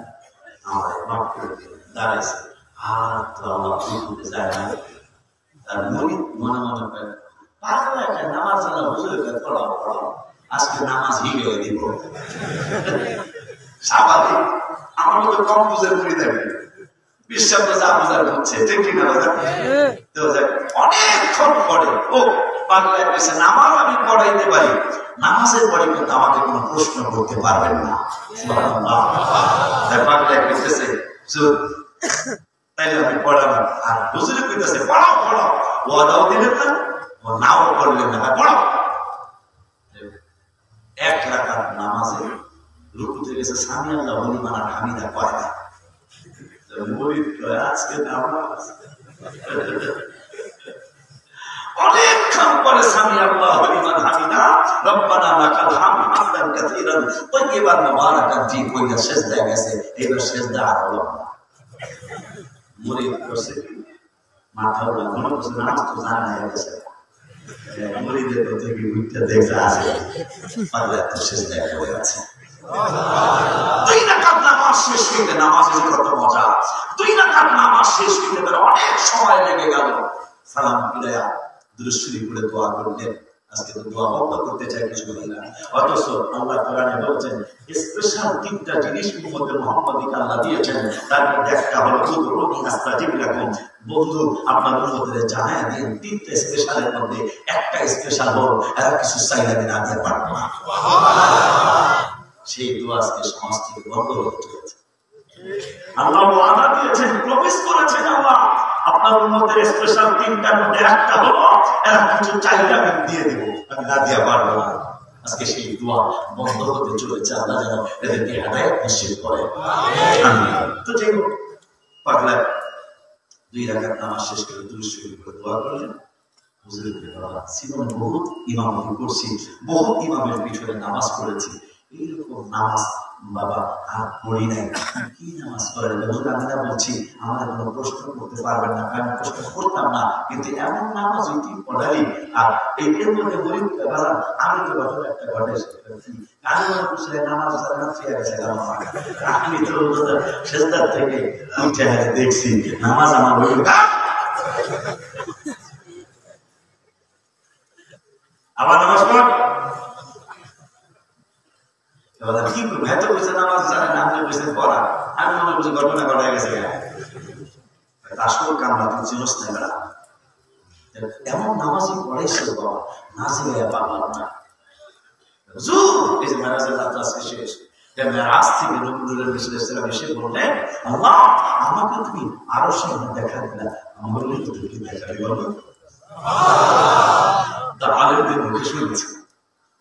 আমার মাফ করে দাঁড়াইছে, হাত তো আল্লাহ করতে যায় না। তার মুরিদ মনে মনে করে পাগল একটা নামাজ আল্লাহ হুজুরকে পড়াও পড়াও, আজকে নামাজ হিগে দিব। স্বাভাবিক, আমার মতো কম বুঝে মুড়ি দেবে বিশ্বাস যা বোঝার হচ্ছে, ঠিক কিনা? অনেকক্ষণ পরে ও পাগলায় পেয়েছে নামাজ আমি পড়াইতে পারি, নামাজের পরে কিন্তু আমাকে কোনো প্রশ্ন করতে পারবেন না। পাগলায় পেয়েছে তাইলে আমি পড়ালাম, আর হুজুরে কইতেছে পড়াও পড়াও, ওয়াদাও দিলেন না ও নাও করলেন না, পড়াও। এক রাকাত নামাজে রুকুতে গেছে সামি আল্লাহ লিমান হামিদা কয় না। আজকে নামাজ অনেকক্ষণ পরে সামি আল্লাহ লিমান হামিদা রব্বানা লাকাল হামদ হামদান কাসীরান তাইয়িবান মুবারাকান ফি কইয়া সিজদায় গেছে। এবার সিজদা আর হলো না। মুরিদ করছে মাথা মনে করছে নামাজ তো জানা হয়ে গেছে, মুরিদের থেকে উঠতে দেখে আছে পাগলা তো সিজদায় পড়ে আছে। দুই রাকাত নামাজ শেষ হইতে, নামাজের কত মজা, দুই রাকাত নামাজ শেষ হইতে তার অনেক সময় লেগে গেল। সালাম ফিরায়া দুরূদ শরীফ পড়ে দোয়া করলেন। আজকে তো দোয়া বন্ধ করতে চাই কিছু বলি না, অথচ আল্লাহ কোরআনে বলছেন স্পেশাল তিনটা জিনিস উম্মতে মুহাম্মাদীকে আল্লাহ দিয়েছেন। তার মধ্যে একটা হলো উদউনি আস্তাজিব লাকুম, বন্ধু আপনার উম্মতদের জানায় দিন তিনটা স্পেশালের মধ্যে একটা স্পেশাল হলো এরা কিছু চাইলে না দিতে পারবো না। সেই দোয়া আজকে সমাজ থেকে বন্ধ হতে চলেছে। আল্লাহ ওয়াদা দিয়েছেন, প্রমিস করেছেন আল্লাহ আপনার উম্মতের স্পেশাল তিনটার মধ্যে একটা হলো এরা কিছু চাইলে আমি দিয়ে দিব, আমি না দিয়ে পারবো না। আজকে সেই দোয়া বন্ধ হতে চলেছে। আল্লাহ যেন এদেরকে হেদায়েত নসিব করে। আমিন। তো যাই হোক, পাগলা দুই রাকাত নামাজ শেষ করে দুরূদ শরীফ পড়ে দোয়া করলেন। হুজুরের বাবা জীবন বহুত ইমামতি করছি, বহুত ইমামের পিছনে নামাজ পড়েছি, এইরকম নামাজ বাবা আর পড়ি নাই। কি নামাজ পড়েন হুজুর? আমি না বলছি আমার কোনো প্রশ্ন করতে পারবেন না, আমি প্রশ্ন করতাম না, কিন্তু এমন নামাজ ওই পড়ালি। আর এর মধ্যে বলি আমি তো ঘটনা একটা ঘটে আমি মনে করছি নামাজ আমি তো সেজদার থেকে উঠে দেখছি নামাজ আমার আবার নামাজ পড় কি করবো, এত বলছে নামাজ জানে না, আপনি বলছেন পড়া, আমি মনে করছি ঘটনা ঘটায় গেছে। আসল কামরা তুই চিনস না বেড়া, এমন নামাজই পড়াইছে বাবা, না ছিল পারলাম না। এই যে মেরাজের রাত আজকে শেষ, মেরাজ থেকে নবীর বিশ্বরাম এসে বললেন আল্লাহ আমাকে তুমি আরো সামনে দেখা দিলা, আমার তুমি দেখা দিল। তার আলেমদের মুখে শুনেছে,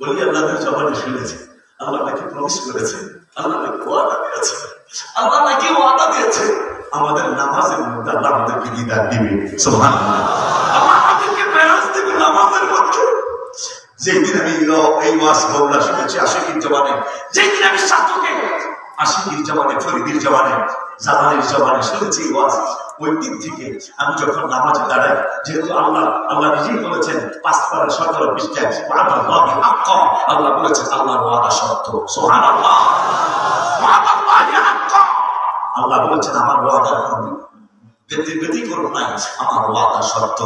বলি আল্লাহদের জবানে শুনেছে, আল্লাহ নাকি প্রমিস করেছে, আল্লাহ নাকি ওয়াদা দিয়েছে, আল্লাহ নাকি ওয়াদা দিয়েছে আমাদের নামাজের মধ্যে আল্লাহ আমাদেরকে দিদার দিবে। সুবহানাল্লাহ, আল্লাহ আমাদেরকে মেরাজ দিবে নামাজের মধ্যে। যেদিন আমি এই ওয়াজ বললা শুনেছি আশিকির জবানে, যেদিন আমি ছাত্রকে আশিকির জবানে, ফরিদির জবানে, জালালের জবানে শুনেছি ওয়াজ, ওই দিন থেকে আমি যখন নামাজে দাঁড়াই, যেহেতু আল্লাহ নিজেই বলেছেন 5 পারা 17 পৃষ্ঠায় ওয়াদাল্লাহি হাক্কা, আল্লাহ বলেছেন আল্লাহর ওয়াদা সত্য। সুবহানাল্লাহ, ওয়াদাল্লাহি হাক্কা, আল্লাহ বলেছেন আমার ওয়াদা ব্যতি করবো নাই, আমার ওয়াদা সত্য।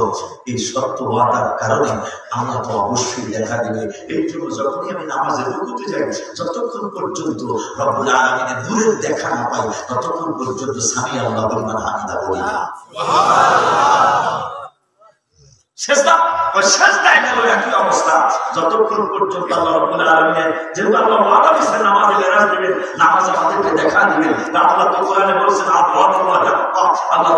এই সত্য ওয়াদার কারণে আল্লাহ তো অবশ্যই দেখা দিবে। এই জন্য যখনই আমি নামাজে রুকুতে যাই, যতক্ষণ পর্যন্ত রব্বুল আলামিনের নূরের দেখা না পাই, ততক্ষণ পর্যন্ত সামি আল্লাহ লিমান হামিদা বলি না। সেজদা ওই সেজদায় গেল একই অবস্থা, যতক্ষণ পর্যন্ত আল্লাহ রাব্বুল আলামিনের, যেহেতু আল্লাহ ওয়াদা দিয়েছেন নামাজে মেরাজ দিবেন, নামাজ আমাদেরকে দেখা দিবেন, আল্লাহ তো কোরআনে বলেছেন আল্লাহর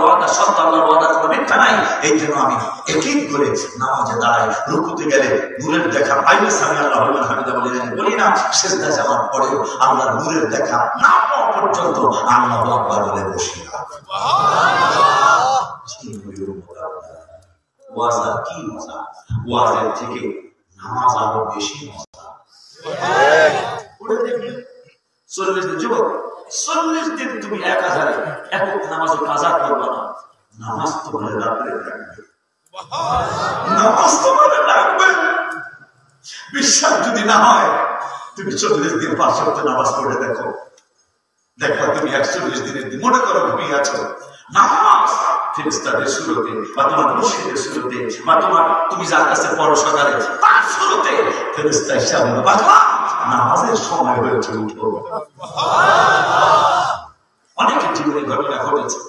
ওয়াদা সত্য, আল্লাহর ওয়াদা কোনো মিথ্যা নাই। এই জন্য আমি একই করে নামাজে দাঁড়াই, রুকুতে গেলে নূরের দেখা পাইলে সামি আল্লাহ লিমান হামিদা বলি না, সেজদা যাওয়ার পরেও আল্লাহর নূরের দেখা না পাওয়া পর্যন্ত আল্লাহু আকবার বলে বসি না। ওয়াজের কি মজা, ওয়াজের থেকে নামাজ আরো বেশি মজা। 40 দিন যুবক, 40 দিন তুমি 1000 একক নামাজের কাজা করবে না, নামাজ তোমার রাখবে, নামাজ তোমার রাখবে। বিশ্বাস যদি না হয় তুমি 40 দিন 5 ওয়াক্ত নামাজ পড়ে দেখো, দেখো তুমি 41 দিনের দিন মনে করো ঘুমিয়ে আছো, নামাজ ফেরেশতাদের শুরুতে বা তোমার মুর্শিদের শুরুতে বা তুমি যার কাছে পড়ো সকালে তার শুরুতে ফেরেশতা এসে বলে বাবা নামাজের সময় হয়েছে উঠো। অনেকের জীবনে ঘটনা ঘটেছে,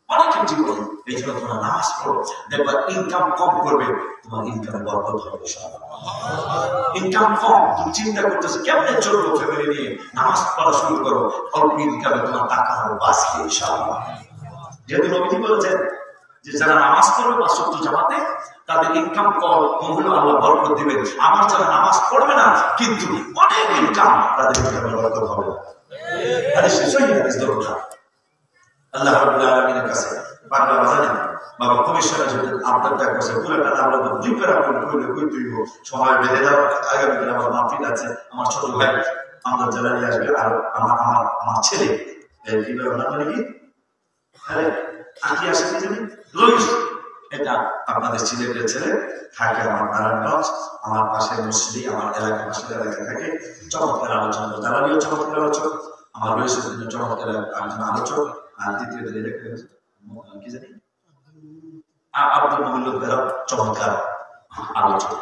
অনেকের জীবনে। এই জন্য তোমরা নামাজ পড়ো, দেখবা ইনকাম কম করবে, তোমার ইনকামে বরকত হবে। ইনকাম কম, তুমি চিন্তা করতেছো কেমনে চলবো ফ্যামিলি নিয়ে, নামাজ পড়া শুরু করো, অল্প ইনকামে তোমার টাকা হবে বাঁচবে ইনশাআল্লাহ। যেহেতু নবীজি বলেছেন যে যারা নামাজ পড়বে ৫ ওয়াক্ত জামাতে তাদের ইনকাম কম হলেও আল্লাহ বরকত দিবেন। আমার যারা নামাজ পড়বে না কিন্তু অনেক ইনকাম, তাদের ইনকামে বরকত হবে না। হাদিস সহিহ হাদিস দরকার। আল্লাহ রাব্বুল আলামিনের কাছে বাংলা জানেন বাবা কমিশনার যদি আপনারটা কাছে পুরোটা আমরা তো প্রিপেয়ার করে কইতেইব, সময় বেঁধে দাও। আগামীকাল আমার মাহফিল আছে, আমার ছোট ভাই আমরা জেলায় আসবে, আর আমার ছেলে কি নাম কি আঁকি আসে কি জানি লুইস, এটা আপনাদের সিলেটের ছেলে, থাকে আমার নারায়ণগঞ্জ, আমার পাশের মসজিদে, আমার এলাকার পাশের এলাকায় থাকে। চমৎকার আলোচনা, জ্বালানিও চমৎকার আলোচক, আমার রয়েছে চমৎকার একজন আলোচক। আর দ্বিতীয় কি জানি আব্দুল মহিলা চমৎকার আলোচক।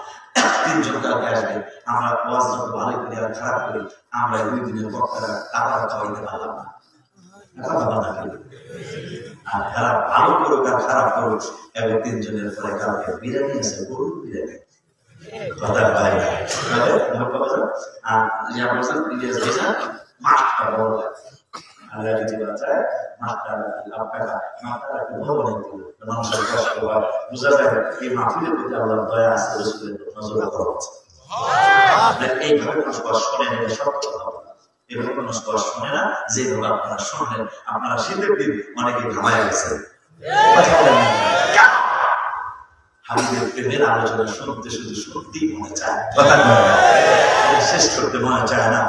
৩ জন কালকে আসবে। আমরা ওয়াজ যত ভালো করি আর খারাপ করি, আমরা 2 দিনের বক্তারা টাকা খাওয়াইতে পারলাম না। আর খারাপ ভালো করুক আর খারাপ করুক, এবং 3 জনের পরে কালকে বিরিয়ানি আছে, গরুর বিরিয়ানি। কথা বাইরে মাঠটা বড় মানুষের কষ্ট হয়, বোঝা যায় এই মাহফিলের প্রতি আল্লাহর দয়া আছে, নজর করা হচ্ছে। এইভাবে মানুষ শোনেন, এটা সত্য কথা। এভাবে মানুষ শোনে না, যেভাবে আপনারা শোনেন। আপনারা শীতের দিন অনেকে ঘামায় গেছেন, হাবিবের প্রেমের আলোচনা শুনতে শুধু সত্যি মনে চায়, শেষ করতে মনে চায় না।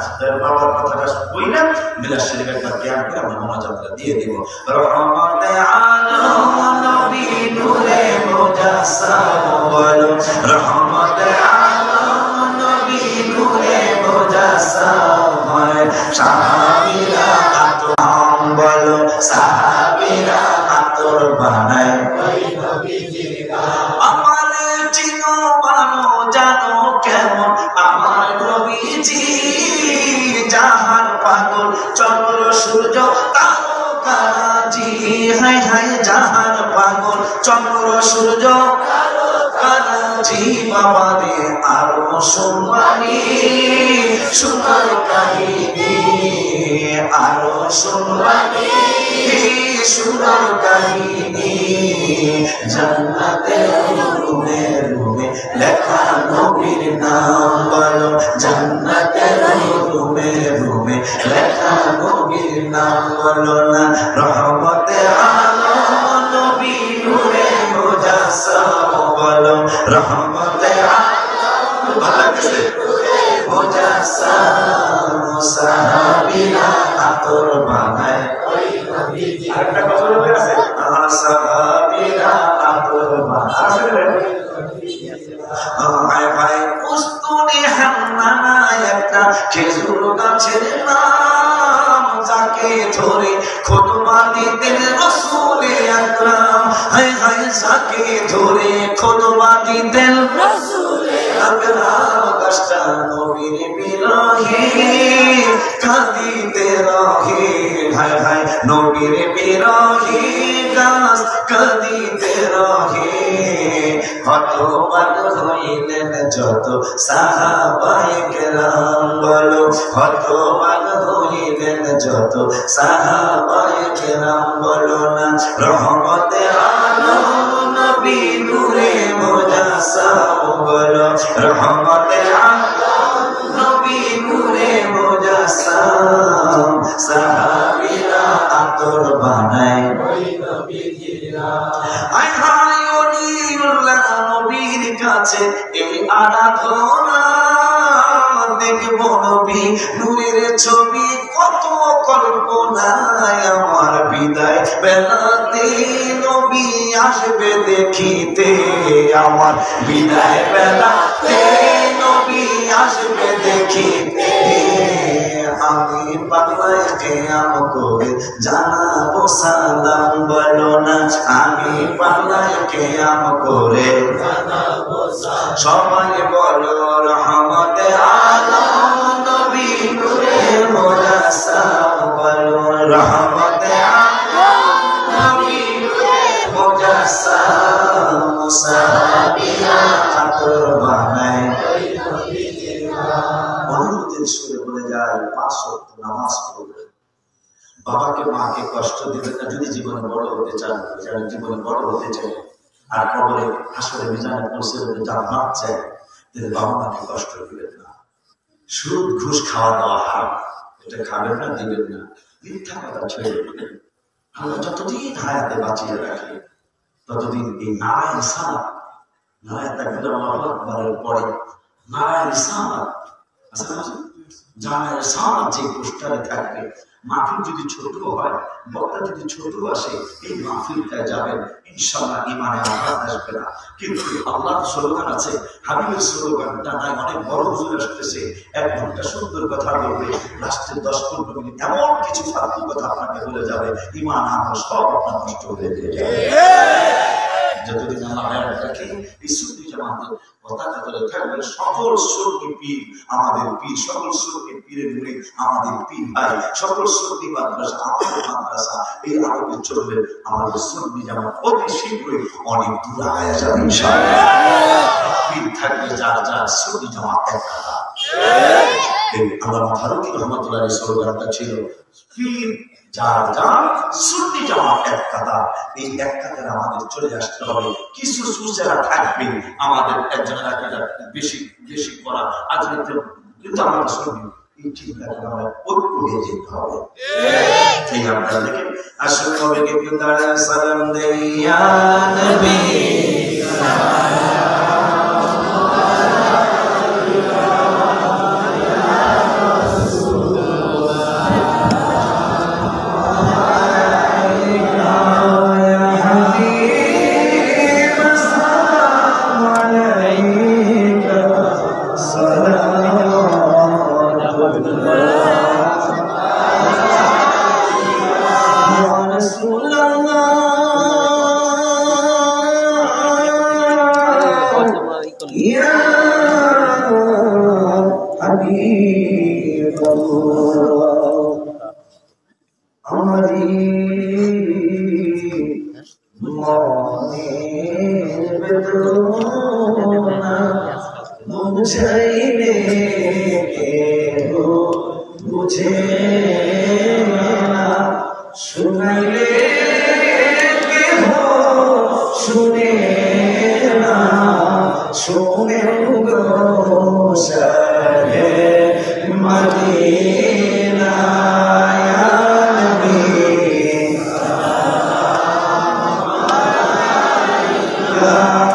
বাবার কথাটা বই না, মিলাদ শরীফ একবার জ্ঞান করে আমরা মোনাজাতটা দিয়ে দিব। রহমতে আলম নবী নূরে মুজাসসাম বলো, রহমতে আলম নবী নূরে মুজাসসাম হয়। সাহাবীরা আতর বলো, সাহাবীরা আতর বানায় ওই নবীজির গান। আমার চিনো মানো জানো কেমন আমার নবীজি, জাহান পাগল চন্দ্র সূর্য তারকাজি। হায় হায় জাহান পাগল চন্দ্র সূর্য তারকাজি। বাবা রে আরো শুনবানি সোনার কাহিনী, আরো শুনবানি সোনার কাহিনী। জান্নাতের রুমে রুমে লেখা নবীর নাম বলো, জান্নাতের রুমে রুমে লেখা নবীর নাম বলো না। রহমতে আলম নবী নূরে মুজাসসাম বলো, রহমতে আলম নূরে মুজাসসাম। সাহাবীরা আতর বানায় ওই নবীজির গান। আরেকটা কথা বলতে আছে, সাহাবীরা আতর বানায়। হায় হায় উস্তুনে হান্নানা একটা খেজুর গাছের নাম, যাকে ধরে খুতবা দিতেন রাসূলে আকরাম। হায় হায় যাকে ধরে খুতবা দিতেন রাসূলে আকরাম। গাছটা নবীর বিরহে কাঁদিতে রহে, হায় হায় নবীর বিরহে গাছ কাঁদিতে রহে। হতবাক হইলেন যত সাহাবায়ে কেরাম বলো, হতবাক হইলেন যত সাহাবায়ে কেরাম বলো না। রহমতে আলম নবী নূরে মুজাসসাম বলো, রহমতে আলম নবী নূরে মুজাসসাম। সাহাবীরা আতর বানায় ওই নবীজির গান। হায় হায় ওলিউল্লাহ নবীর কাছে এই আরাধনা, দেখব নবী নূরের ছবি কত কল্পনায়। আমার বিদায় বেলাতে নবী আসবে দেখিতে, আমার বিদায় বেলাতে নবী আসবে দেখিতে। আমি পাগলায় কেয়াম করে জানাবো সালাম বলো না, আমি পাগলায় কেয়াম করে সবাই বলো রহমতে আলম নবী নূরে মুজাসসাম বলো রহমতে আলম নবী নূরে মুজাসসাম মুসাবিয়া আতর বানায় অনুরোধের সুরে বলে যায় 5 ওয়াক্ত নামাজ পড়বে। বাবাকে মাকে কষ্ট দিবেন না যদি জীবনে বড় হতে চান, যারা জীবনে বড় হতে চায় আর কবরে আসলে মিজানে পৌঁছে যেতে জান্নাত চায়, তাহলে বাবা মাকে কষ্ট দিবেন না। সুদ ঘুষ খাওয়া দাওয়া হারাম, এটা খাবেন না, দিবেন না। মিথ্যা কথা ছেড়ে দিবেন। আল্লাহ যতদিন হায়াতে বাঁচিয়ে রাখে ততদিন এই নারায়ণ সালাত, নারায়ণ তাকবীর আল্লাহু আকবারের পরে নারায়ণ সালাত জানার সালাত যে পোস্টারে থাকবে, মাহফিল যদি ছোট হয়, বক্তা যদি ছোট আসে, এই মাহফিলটায় যাবেন ইনশাআল্লাহ ইমানে আঘাত আসবে না। কিন্তু আল্লাহর স্লোগান আছে, হাবিবের স্লোগানটা নাই, অনেক বড় হুজুর আসতেছে 1 ঘন্টা সুন্দর কথা বলবে, লাস্টের 10-15 মিনিট এমন কিছু ফালতু কথা আপনাকে বলে যাবে, ইমান আমল সব আপনার নষ্ট হয়ে যাবে। যতদিন আল্লাহ হায়াত রাখে এই সুন্নি জামাতের পতাকা ধরে থাকবে সকল সুন্নি পীর আমাদের পীর, সকল সুন্নি পীরের মুড়ি আমাদের পীর ভাই, সকল সুন্নি মাদ্রাসা আমাদের মাদ্রাসা। এই আলোকে চলবে আমাদের সুন্নি জামাত অতি শীঘ্রই অনেক দূর আগায় যাবে ইনশাআল্লাহ। পীর থাকবে যার যার, সুন্নি জামাত এক কথা। আল্লামা ফারুকী রহমাতুল্লাহ আলাইহির স্লোগানটা ছিল পীর যার যার, সুন্নি জামাত এক কথা। এই এক কথায় আমাদের চলে আসতে হবে। কিছু সুচেরা থাকবে আমাদের একজনের একটা বেশি বেশি করা আজকে, কিন্তু আমরা শুনি এই চিন্তাটা আমরা ঐক্য হয়ে যেতে হবে। এই আপনারা দেখেন আসলে নবীকে কেউ দাঁড়ায় সালাম দেয় ইয়া নবী Allah